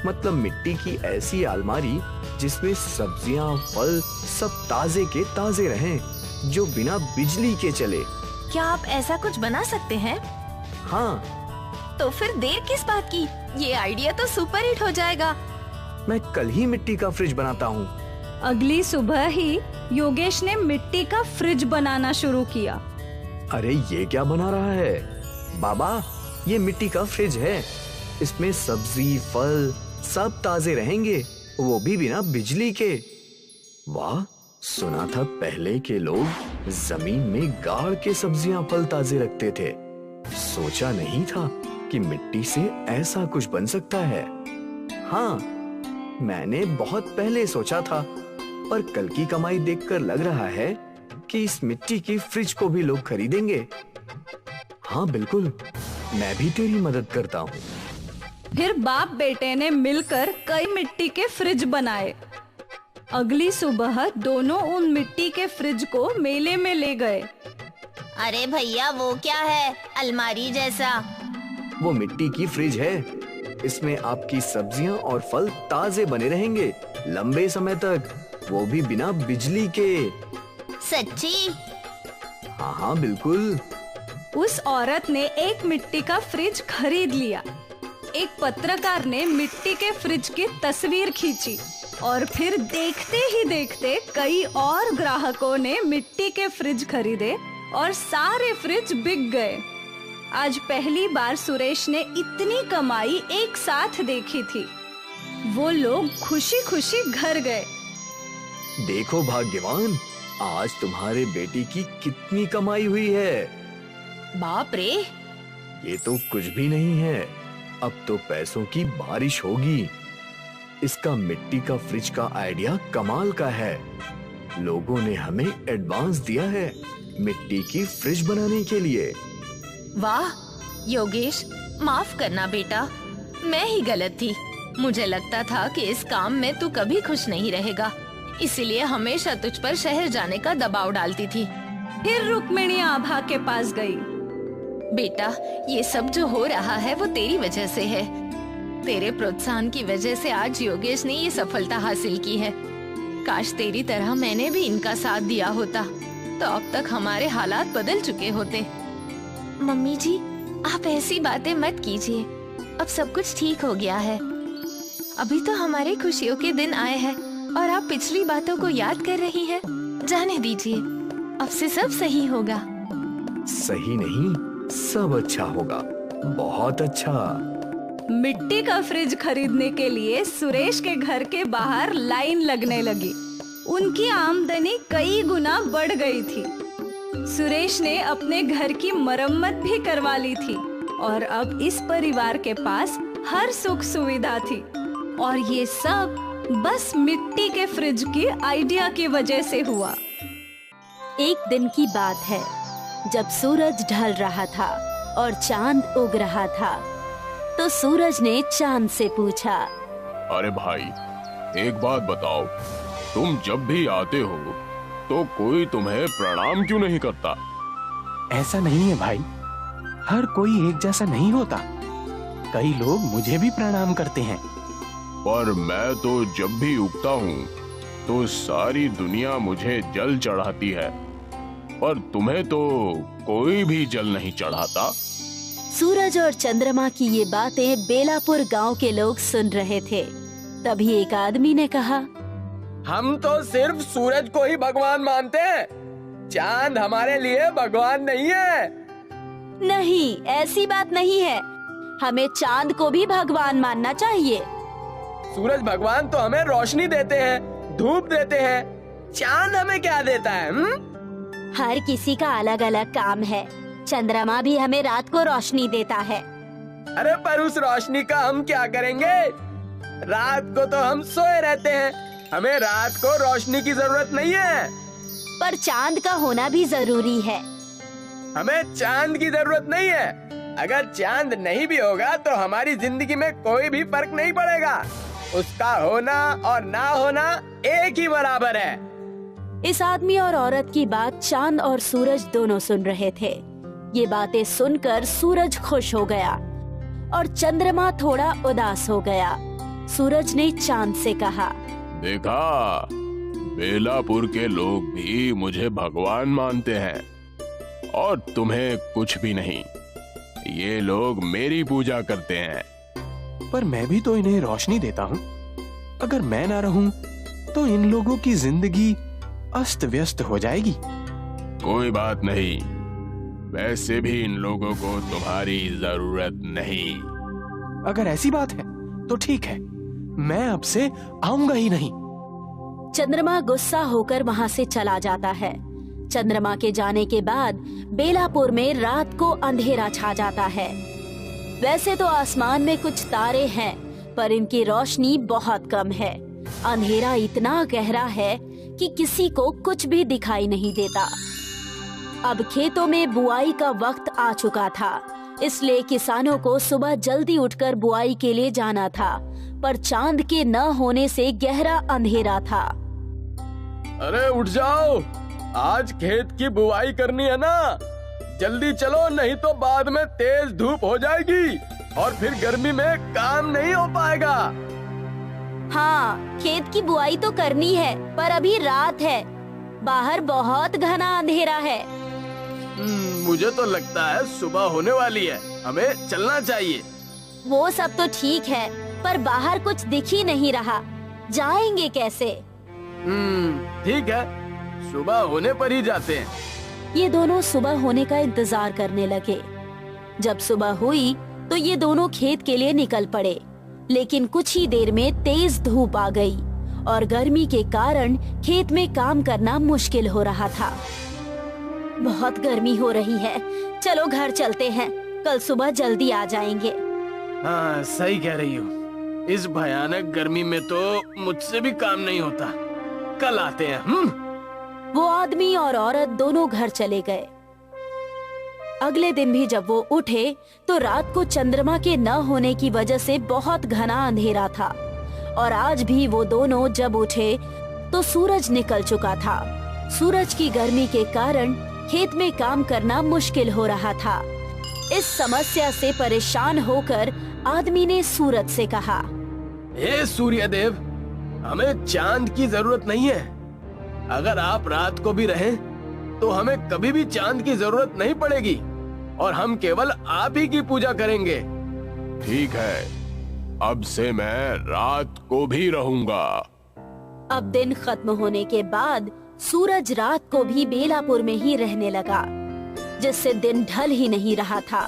मतलब मिट्टी की ऐसी अलमारी जिसमें सब्जियां, फल सब ताजे के ताजे रहें, जो बिना बिजली के चले। क्या आप ऐसा कुछ बना सकते हैं? हाँ। तो फिर देर किस बात की? ये आइडिया तो सुपर हिट हो जाएगा। मैं कल ही मिट्टी का फ्रिज बनाता हूँ। अगली सुबह ही योगेश ने मिट्टी का फ्रिज बनाना शुरू किया। अरे ये क्या बना रहा है? बाबा, ये मिट्टी का फ्रिज है। इसमें सब्जी, फल सब ताजे रहेंगे, वो भी बिना बिजली के। वाह, सुना था पहले के लोग जमीन में गाड़ के सब्जियां, फल ताजे रखते थे। सोचा नहीं था कि मिट्टी से ऐसा कुछ बन सकता है। हाँ, मैंने बहुत पहले सोचा था, पर कल की कमाई देखकर लग रहा है कि इस मिट्टी की फ्रिज को भी लोग खरीदेंगे। हाँ बिल्कुल, मैं भी तेरी मदद करता हूँ। फिर बाप बेटे ने मिलकर कई मिट्टी के फ्रिज बनाए। अगली सुबह दोनों उन मिट्टी के फ्रिज को मेले में ले गए। अरे भैया, वो क्या है? अलमारी जैसा। वो मिट्टी की फ्रिज है। इसमें आपकी सब्जियां और फल ताजे बने रहेंगे लंबे समय तक, वो भी बिना बिजली के। सच्ची? हाँ हाँ बिल्कुल। उस औरत ने एक मिट्टी का फ्रिज खरीद लिया। एक पत्रकार ने मिट्टी के फ्रिज की तस्वीर खींची और फिर देखते ही देखते कई और ग्राहकों ने मिट्टी के फ्रिज खरीदे और सारे फ्रिज बिक गए। आज पहली बार सुरेश ने इतनी कमाई एक साथ देखी थी। वो लोग खुशी खुशी घर गए। देखो भाग्यवान, आज तुम्हारे बेटे की कितनी कमाई हुई है। बाप रे, ये तो कुछ भी नहीं है, अब तो पैसों की बारिश होगी। इसका मिट्टी का फ्रिज का आइडिया कमाल का है। लोगों ने हमें एडवांस दिया है मिट्टी की फ्रिज बनाने के लिए। वाह योगेश, माफ करना बेटा, मैं ही गलत थी। मुझे लगता था कि इस काम में तू कभी खुश नहीं रहेगा, इसीलिए हमेशा तुझ पर शहर जाने का दबाव डालती थी। फिर रुक्मिणी आभा के पास गई। बेटा, ये सब जो हो रहा है वो तेरी वजह से है। तेरे प्रोत्साहन की वजह से आज योगेश ने ये सफलता हासिल की है। काश तेरी तरह मैंने भी इनका साथ दिया होता तो अब तक हमारे हालात बदल चुके होते। मम्मी जी, आप ऐसी बातें मत कीजिए, अब सब कुछ ठीक हो गया है। अभी तो हमारे खुशियों के दिन आए हैं और आप पिछली बातों को याद कर रही हैं। जाने दीजिए, अब से सब सही होगा। सही नहीं, सब अच्छा होगा, बहुत अच्छा। मिट्टी का फ्रिज खरीदने के लिए सुरेश के घर के बाहर लाइन लगने लगी। उनकी आमदनी कई गुना बढ़ गई थी। सुरेश ने अपने घर की मरम्मत भी करवा ली थी और अब इस परिवार के पास हर सुख सुविधा थी। और ये सब बस मिट्टी के फ्रिज की आइडिया की वजह से हुआ। एक दिन की बात है, जब सूरज ढल रहा था और चांद उग रहा था, तो सूरज ने चांद से पूछा, अरे भाई, एक बात बताओ, तुम जब भी आते हो तो कोई तुम्हें प्रणाम क्यों नहीं करता? ऐसा नहीं है भाई, हर कोई एक जैसा नहीं होता। कई लोग मुझे भी प्रणाम करते हैं। पर मैं तो जब भी उगता हूँ तो सारी दुनिया मुझे जल चढ़ाती है, पर तुम्हें तो कोई भी जल नहीं चढ़ाता। सूरज और चंद्रमा की ये बातें बेलापुर गांव के लोग सुन रहे थे। तभी एक आदमी ने कहा, हम तो सिर्फ सूरज को ही भगवान मानते हैं, चांद हमारे लिए भगवान नहीं है। नहीं, ऐसी बात नहीं है, हमें चांद को भी भगवान मानना चाहिए। सूरज भगवान तो हमें रोशनी देते हैं, धूप देते हैं, चांद हमें क्या देता है? हर किसी का अलग अलग काम है। चंद्रमा भी हमें रात को रोशनी देता है। अरे पर उस रोशनी का हम क्या करेंगे? रात को तो हम सोए रहते हैं, हमें रात को रोशनी की जरूरत नहीं है। पर चांद का होना भी जरूरी है। हमें चांद की जरूरत नहीं है। अगर चांद नहीं भी होगा तो हमारी जिंदगी में कोई भी फर्क नहीं पड़ेगा। उसका होना और ना होना एक ही बराबर है। इस आदमी और औरत की बात चांद और सूरज दोनों सुन रहे थे। ये बातें सुनकर सूरज खुश हो गया और चंद्रमा थोड़ा उदास हो गया। सूरज ने चांद से कहा, देखा, बेलापुर के लोग भी मुझे भगवान मानते हैं और तुम्हें कुछ भी नहीं। ये लोग मेरी पूजा करते हैं। पर मैं भी तो इन्हें रोशनी देता हूँ। अगर मैं ना रहूं तो इन लोगों की जिंदगी अस्त व्यस्त हो जाएगी। कोई बात नहीं, वैसे भी इन लोगों को तुम्हारी जरूरत नहीं। अगर ऐसी बात है तो ठीक है, मैं अब से आऊंगा ही नहीं। चंद्रमा गुस्सा होकर वहाँ से चला जाता है। चंद्रमा के जाने के बाद बेलापुर में रात को अंधेरा छा जाता है। वैसे तो आसमान में कुछ तारे हैं, पर इनकी रोशनी बहुत कम है। अंधेरा इतना गहरा है कि किसी को कुछ भी दिखाई नहीं देता। अब खेतों में बुआई का वक्त आ चुका था, इसलिए किसानों को सुबह जल्दी उठकर बुआई के लिए जाना था, पर चांद के न होने से गहरा अंधेरा था। अरे उठ जाओ, आज खेत की बुआई करनी है ना, जल्दी चलो, नहीं तो बाद में तेज धूप हो जाएगी और फिर गर्मी में काम नहीं हो पाएगा। हाँ, खेत की बुआई तो करनी है, पर अभी रात है, बाहर बहुत घना अंधेरा है। मुझे तो लगता है सुबह होने वाली है, हमें चलना चाहिए। वो सब तो ठीक है, पर बाहर कुछ दिख ही नहीं रहा, जाएंगे कैसे? ठीक है, सुबह होने पर ही जाते हैं। ये दोनों सुबह होने का इंतजार करने लगे। जब सुबह हुई तो ये दोनों खेत के लिए निकल पड़े, लेकिन कुछ ही देर में तेज धूप आ गई और गर्मी के कारण खेत में काम करना मुश्किल हो रहा था। बहुत गर्मी हो रही है, चलो घर चलते हैं, कल सुबह जल्दी आ जाएंगे। हाँ सही कह रही हो, इस भयानक गर्मी में तो मुझसे भी काम नहीं होता, कल आते हैं। वो आदमी और औरत दोनों घर चले गए। अगले दिन भी जब वो उठे तो रात को चंद्रमा के न होने की वजह से बहुत घना अंधेरा था, और आज भी वो दोनों जब उठे तो सूरज निकल चुका था। सूरज की गर्मी के कारण खेत में काम करना मुश्किल हो रहा था। इस समस्या से परेशान होकर आदमी ने सूरज से कहा, हे सूर्य देव, हमें चांद की जरूरत नहीं है। अगर आप रात को भी रहें तो हमें कभी भी चांद की जरूरत नहीं पड़ेगी और हम केवल आप ही की पूजा करेंगे। ठीक है, अब से मैं रात को भी रहूंगा। अब दिन खत्म होने के बाद सूरज रात को भी बेलापुर में ही रहने लगा, जिससे दिन ढल ही नहीं रहा था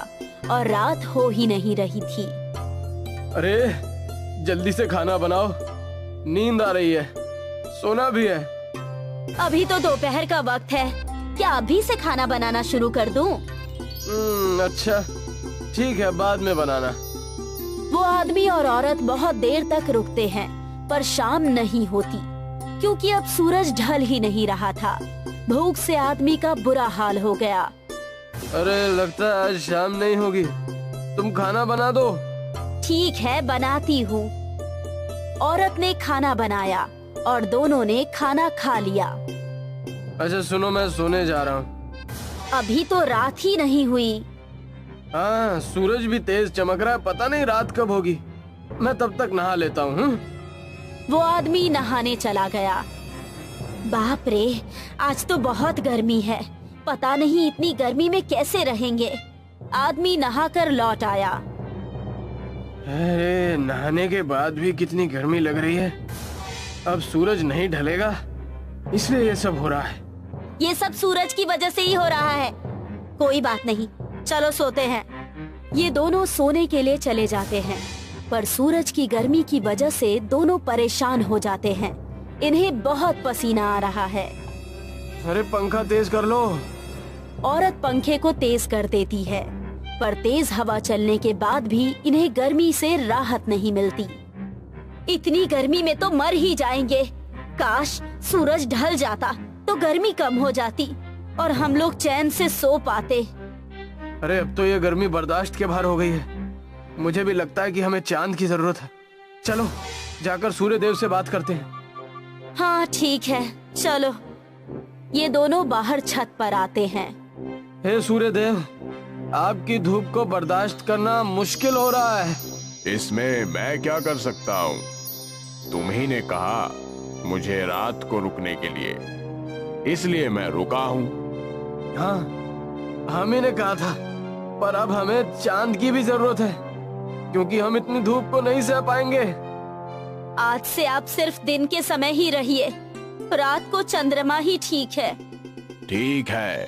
और रात हो ही नहीं रही थी। अरे जल्दी से खाना बनाओ, नींद आ रही है, सोना भी है। अभी तो दोपहर का वक्त है, क्या अभी से खाना बनाना शुरू कर दूं? अच्छा ठीक है, बाद में बनाना। वो आदमी और औरत बहुत देर तक रुकते हैं, पर शाम नहीं होती, क्योंकि अब सूरज ढल ही नहीं रहा था। भूख से आदमी का बुरा हाल हो गया। अरे लगता है आज शाम नहीं होगी, तुम खाना बना दो। ठीक है, बनाती हूँ। औरत ने खाना बनाया और दोनों ने खाना खा लिया। अच्छा सुनो, मैं सोने जा रहा हूँ। अभी तो रात ही नहीं हुई। हाँ, सूरज भी तेज चमक रहा है, पता नहीं रात कब होगी। मैं तब तक नहा लेता हूँ। वो आदमी नहाने चला गया। बाप रे, आज तो बहुत गर्मी है, पता नहीं इतनी गर्मी में कैसे रहेंगे। आदमी नहाकर लौट आया। अरे नहाने के बाद भी कितनी गर्मी लग रही है। अब सूरज नहीं ढलेगा, इसलिए ये सब हो रहा है। ये सब सूरज की वजह से ही हो रहा है। कोई बात नहीं, चलो सोते हैं। ये दोनों सोने के लिए चले जाते हैं, पर सूरज की गर्मी की वजह से दोनों परेशान हो जाते हैं। इन्हें बहुत पसीना आ रहा है। अरे पंखा तेज कर लो। औरत पंखे को तेज कर देती है, पर तेज हवा चलने के बाद भी इन्हें गर्मी से राहत नहीं मिलती। इतनी गर्मी में तो मर ही जाएंगे। काश सूरज ढल जाता तो गर्मी कम हो जाती और हम लोग चैन से सो पाते। अरे अब तो ये गर्मी बर्दाश्त के बाहर हो गई है। मुझे भी लगता है कि हमें चांद की जरूरत है। चलो जाकर सूर्य देव से बात करते हैं। हाँ ठीक है, चलो। ये दोनों बाहर छत पर आते हैं। हे सूर्य देव, आपकी धूप को बर्दाश्त करना मुश्किल हो रहा है। इसमें मैं क्या कर सकता हूँ? तुम ही ने कहा मुझे रात को रुकने के लिए, इसलिए मैं रुका हूँ। हाँ, हम ही ने कहा था, पर अब हमें चांद की भी जरूरत है, क्योंकि हम इतनी धूप को नहीं सह पाएंगे। आज से आप सिर्फ दिन के समय ही रहिए, रात को चंद्रमा ही ठीक है। ठीक है,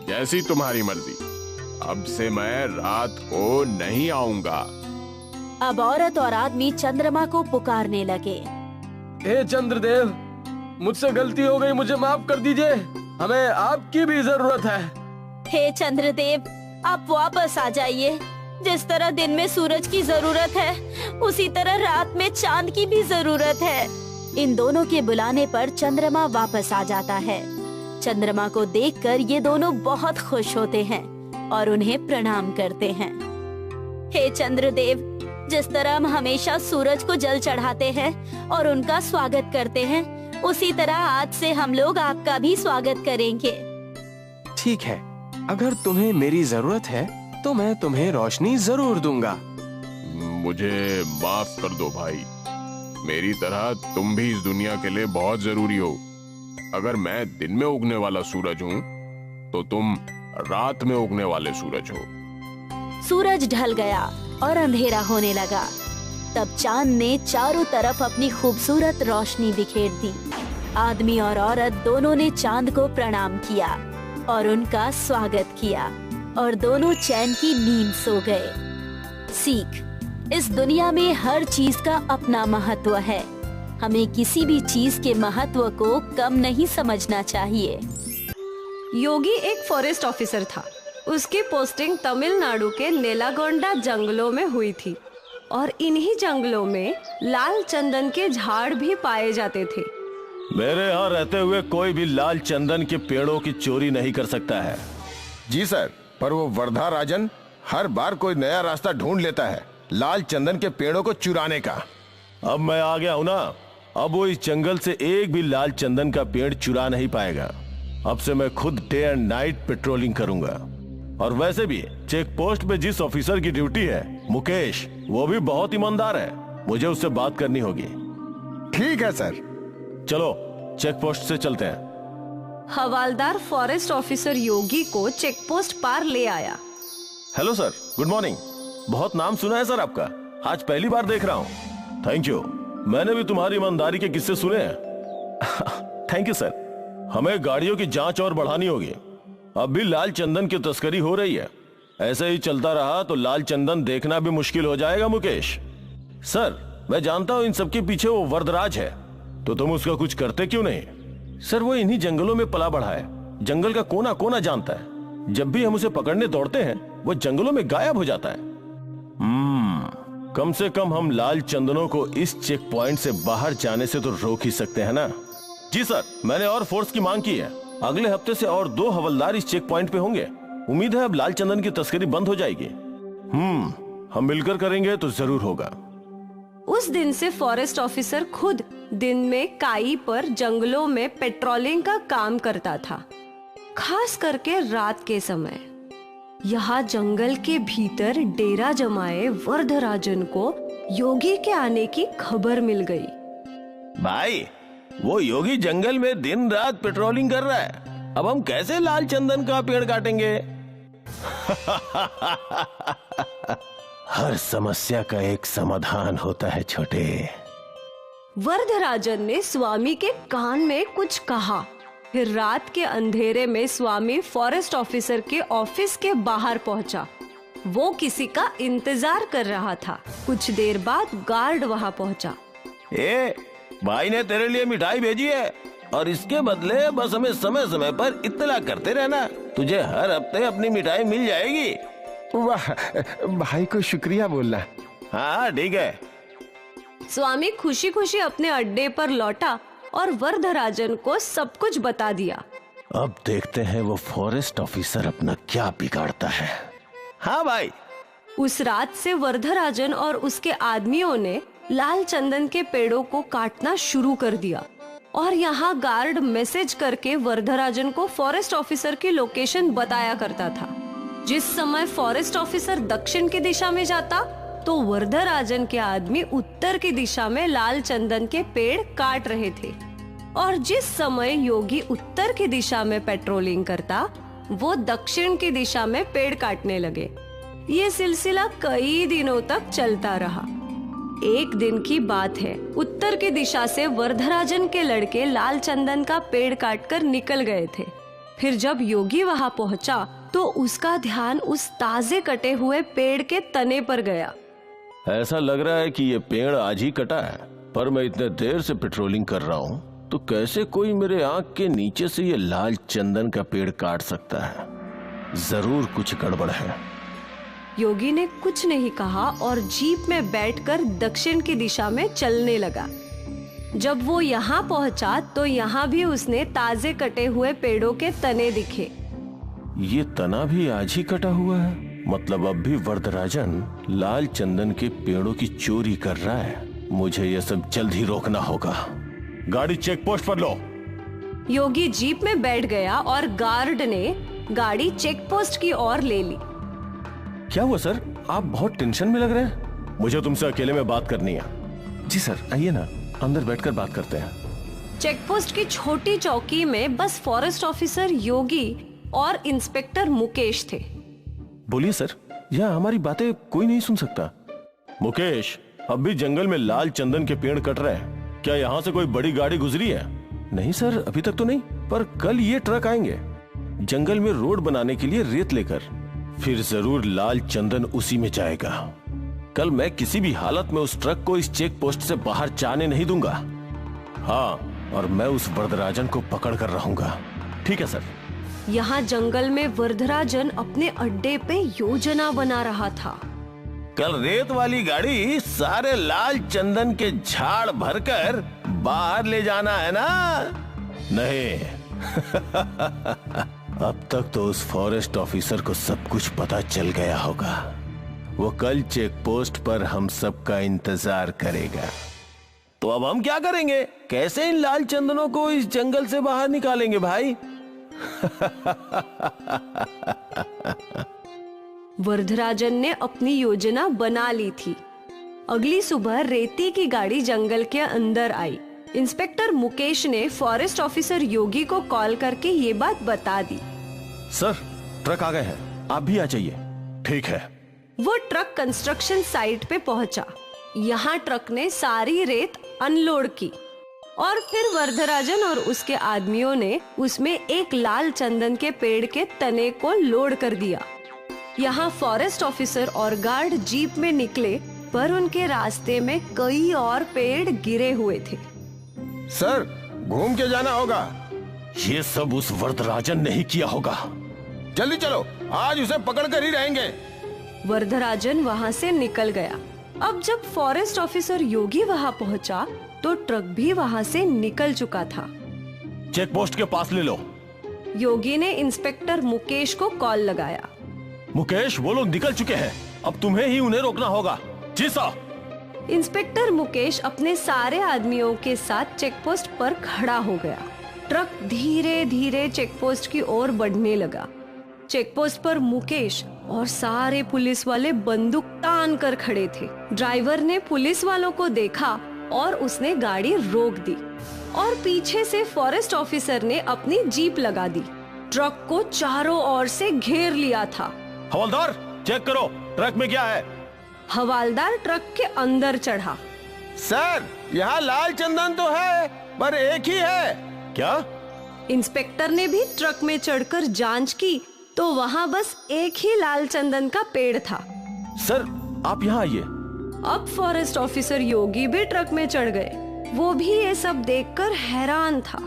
जैसी तुम्हारी मर्जी। अब से मैं रात को नहीं आऊंगा। अब औरत और आदमी चंद्रमा को पुकारने लगे। हे चंद्रदेव, मुझसे गलती हो गई, मुझे माफ कर दीजिए, हमें आपकी भी जरूरत है। हे चंद्रदेव, आप वापस आ जाइए। जिस तरह दिन में सूरज की जरूरत है, उसी तरह रात में चांद की भी जरूरत है। इन दोनों के बुलाने पर चंद्रमा वापस आ जाता है। चंद्रमा को देखकर ये दोनों बहुत खुश होते हैं और उन्हें प्रणाम करते हैं। हे चंद्रदेव, जिस तरह हम हमेशा सूरज को जल चढ़ाते हैं और उनका स्वागत करते हैं, उसी तरह आज से हम लोग आपका भी स्वागत करेंगे। ठीक है, अगर तुम्हें मेरी जरूरत है तो मैं तुम्हें रोशनी जरूर दूंगा। मुझे माफ कर दो भाई, मेरी तरह तुम भी इस दुनिया के लिए बहुत जरूरी हो। अगर मैं दिन में उगने वाला सूरज हूँ तो तुम रात में उगने वाले सूरज हो। सूरज ढल गया और अंधेरा होने लगा। तब चांद ने चारों तरफ अपनी खूबसूरत रोशनी बिखेर दी। आदमी और औरत दोनों ने चांद को प्रणाम किया और उनका स्वागत किया और दोनों चैन की नींद सो गए। सीख, इस दुनिया में हर चीज का अपना महत्व है। हमें किसी भी चीज के महत्व को कम नहीं समझना चाहिए। योगी एक फॉरेस्ट ऑफिसर था। उसकी पोस्टिंग तमिलनाडु के नेलागोंडा जंगलों में हुई थी और इन्हीं जंगलों में लाल चंदन के झाड़ भी पाए जाते थे। मेरे यहाँ रहते हुए कोई भी लाल चंदन के पेड़ों की चोरी नहीं कर सकता है। जी सर, पर वो वर्धा राजन हर बार कोई नया रास्ता ढूंढ लेता है लाल चंदन के पेड़ों को चुराने का। अब मैं आ गया हूँ ना, अब वो इस जंगल से एक भी लाल चंदन का पेड़ चुरा नहीं पाएगा। अब से मैं खुद डे एंड नाइट पेट्रोलिंग करूंगा। और वैसे भी चेक पोस्ट पे जिस ऑफिसर की ड्यूटी है, मुकेश, वो भी बहुत ईमानदार है। मुझे उससे बात करनी होगी। ठीक है सर। चलो चेक पोस्ट से चलते हैं। हवालदार फॉरेस्ट ऑफिसर योगी को चेक पोस्ट पार ले आया। Hello sir, good morning. बहुत नाम सुना है सर आपका, आज पहली बार देख रहा हूँ। थैंक यू, मैंने भी तुम्हारी ईमानदारी के किस्से सुने हैं। Thank you sir. हमें गाड़ियों की जांच और बढ़ानी होगी। अब भी लाल चंदन की तस्करी हो रही है। ऐसे ही चलता रहा तो लाल चंदन देखना भी मुश्किल हो जाएगा मुकेश। सर, मैं जानता हूँ इन सबके पीछे वो वरदराज है, तो तुम उसका कुछ करते क्यों नहीं? सर, वो इन्हीं जंगलों में पला बढ़ा है, जंगल का कोना कोना जानता है। जब भी हम उसे पकड़ने दौड़ते हैं वो जंगलों में गायब हो जाता है। कम से कम हम लाल चंदनों को इस चेक पॉइंट से बाहर जाने से तो रोक ही सकते हैं ना। जी सर, मैंने और फोर्स की मांग की है। अगले हफ्ते से और 2 हवलदार इस चेक पॉइंट पे होंगे। उम्मीद है अब लाल चंदन की तस्करी बंद हो जाएगी। हम मिलकर करेंगे तो जरूर होगा। उस दिन से फॉरेस्ट ऑफिसर खुद दिन में काई पर जंगलों में पेट्रोलिंग का काम करता था, खास करके रात के समय। यहाँ जंगल के भीतर डेरा जमाए वरदराजन को योगी के आने की खबर मिल गई। भाई, वो योगी जंगल में दिन रात पेट्रोलिंग कर रहा है। अब हम कैसे लाल चंदन का पेड़ काटेंगे? हर समस्या का एक समाधान होता है छोटे। वरदराजन ने स्वामी के कान में कुछ कहा। फिर रात के अंधेरे में स्वामी फॉरेस्ट ऑफिसर के ऑफिस के बाहर पहुंचा। वो किसी का इंतजार कर रहा था। कुछ देर बाद गार्ड वहां पहुंचा। भाई ने तेरे लिए मिठाई भेजी है और इसके बदले बस हमें समय समय पर इत्तला करते रहना। तुझे हर हफ्ते अपनी मिठाई मिल जाएगी। वाह, भाई को शुक्रिया बोलना। हाँ ठीक है। स्वामी खुशी खुशी अपने अड्डे पर लौटा और वरदराजन को सब कुछ बता दिया। अब देखते हैं वो फॉरेस्ट ऑफिसर अपना क्या बिगाड़ता है। हाँ भाई। उस रात से वरदराजन और उसके आदमियों ने लाल चंदन के पेड़ों को काटना शुरू कर दिया और यहाँ गार्ड मैसेज करके वरदराजन को फॉरेस्ट ऑफिसर की लोकेशन बताया करता था। जिस समय फॉरेस्ट ऑफिसर दक्षिण की दिशा में जाता तो वरदराजन के आदमी उत्तर की दिशा में लाल चंदन के पेड़ काट रहे थे, और जिस समय योगी उत्तर की दिशा में पेट्रोलिंग करता वो दक्षिण की दिशा में पेड़ काटने लगे। ये सिलसिला कई दिनों तक चलता रहा। एक दिन की बात है, उत्तर की दिशा से वरदराजन के लड़के लाल चंदन का पेड़ काटकर निकल गए थे। फिर जब योगी वहां पहुंचा तो उसका ध्यान उस ताजे कटे हुए पेड़ के तने पर गया। ऐसा लग रहा है कि ये पेड़ आज ही कटा है, पर मैं इतने देर से पेट्रोलिंग कर रहा हूँ तो कैसे कोई मेरे आंख के नीचे से ये लाल चंदन का पेड़ काट सकता है? जरूर कुछ गड़बड़ है। योगी ने कुछ नहीं कहा और जीप में बैठकर दक्षिण की दिशा में चलने लगा। जब वो यहाँ पहुँचा तो यहाँ भी उसने ताजे कटे हुए पेड़ों के तने दिखे। ये तना भी आज ही कटा हुआ है, मतलब अब भी वरदराजन लाल चंदन के पेड़ों की चोरी कर रहा है। मुझे ये सब जल्द ही रोकना होगा। गाड़ी चेक पोस्ट पर लो। योगी जीप में बैठ गया और गार्ड ने गाड़ी चेक पोस्ट की ओर ले ली। क्या हुआ सर, आप बहुत टेंशन में लग रहे हैं? मुझे तुमसे अकेले में बात करनी है। जी सर, आइए ना, अंदर बैठकर बात करते हैं। चेक पोस्ट की छोटी चौकी में बस फॉरेस्ट ऑफिसर योगी और इंस्पेक्टर मुकेश थे। बोलिए सर, यहाँ हमारी बातें कोई नहीं सुन सकता। मुकेश, अब भी जंगल में लाल चंदन के पेड़ कट रहे हैं। क्या यहाँ से कोई बड़ी गाड़ी गुजरी है? नहीं सर, अभी तक तो नहीं, पर कल ये ट्रक आएंगे जंगल में रोड बनाने के लिए रेत लेकर। फिर जरूर लाल चंदन उसी में जाएगा। कल मैं किसी भी हालत में उस ट्रक को इस चेक पोस्ट से बाहर जाने नहीं दूंगा। हाँ, और मैं उस वरदराजन को पकड़ कर रहूंगा। ठीक है सर। यहाँ जंगल में वरदराजन अपने अड्डे पे योजना बना रहा था। कल रेत वाली गाड़ी सारे लाल चंदन के झाड़ भरकर बाहर ले जाना है ना? नहीं। अब तक तो उस फॉरेस्ट ऑफिसर को सब कुछ पता चल गया होगा। वो कल चेक पोस्ट पर हम सबका इंतजार करेगा। तो अब हम क्या करेंगे? कैसे इन लाल चंदनों को इस जंगल से बाहर निकालेंगे भाई? वरदराजन ने अपनी योजना बना ली थी। अगली सुबह रेती की गाड़ी जंगल के अंदर आई। इंस्पेक्टर मुकेश ने फॉरेस्ट ऑफिसर योगी को कॉल करके ये बात बता दी। सर, ट्रक आ गए हैं, आप भी आ जाइए। ठीक है। वो ट्रक कंस्ट्रक्शन साइट पे पहुंचा। यहाँ ट्रक ने सारी रेत अनलोड की और फिर वरदराजन और उसके आदमियों ने उसमें एक लाल चंदन के पेड़ के तने को लोड कर दिया। यहाँ फॉरेस्ट ऑफिसर और गार्ड जीप में निकले, पर उनके रास्ते में कई और पेड़ गिरे हुए थे। सर, घूम के जाना होगा। ये सब उस वरदराजन ने ही किया होगा। जल्दी चलो, आज उसे पकड़ कर ही रहेंगे। वरदराजन वहाँ से निकल गया। अब जब फॉरेस्ट ऑफिसर योगी वहाँ पहुँचा तो ट्रक भी वहाँ से निकल चुका था। चेक पोस्ट के पास ले लो। योगी ने इंस्पेक्टर मुकेश को कॉल लगाया। मुकेश, वो लोग निकल चुके हैं, अब तुम्हें ही उन्हें रोकना होगा। जी साहब। इंस्पेक्टर मुकेश अपने सारे आदमियों के साथ चेक पोस्ट पर खड़ा हो गया। ट्रक धीरे धीरे चेक पोस्ट की ओर बढ़ने लगा। चेक पोस्ट पर मुकेश और सारे पुलिस वाले बंदूक तान कर खड़े थे। ड्राइवर ने पुलिस वालों को देखा और उसने गाड़ी रोक दी और पीछे से फॉरेस्ट ऑफिसर ने अपनी जीप लगा दी। ट्रक को चारों ओर से घेर लिया था। हवलदार, चेक करो ट्रक में क्या है। हवलदार ट्रक के अंदर चढ़ा। सर, यहाँ लाल चंदन तो है, पर एक ही है। क्या? इंस्पेक्टर ने भी ट्रक में चढ़कर जांच की तो वहाँ बस एक ही लाल चंदन का पेड़ था। सर, आप यहाँ आइए। अब फॉरेस्ट ऑफिसर योगी भी ट्रक में चढ़ गए। वो भी ये सब देखकर हैरान था।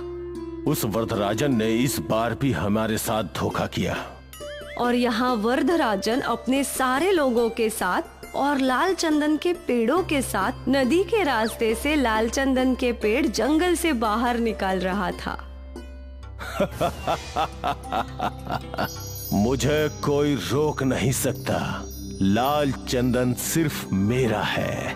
उस वरदराजन ने इस बार भी हमारे साथ धोखा किया। और यहाँ वरदराजन अपने सारे लोगों के साथ और लाल चंदन के पेड़ों के साथ नदी के रास्ते से लाल चंदन के पेड़ जंगल से बाहर निकाल रहा था। मुझे कोई रोक नहीं सकता। लाल चंदन सिर्फ मेरा है।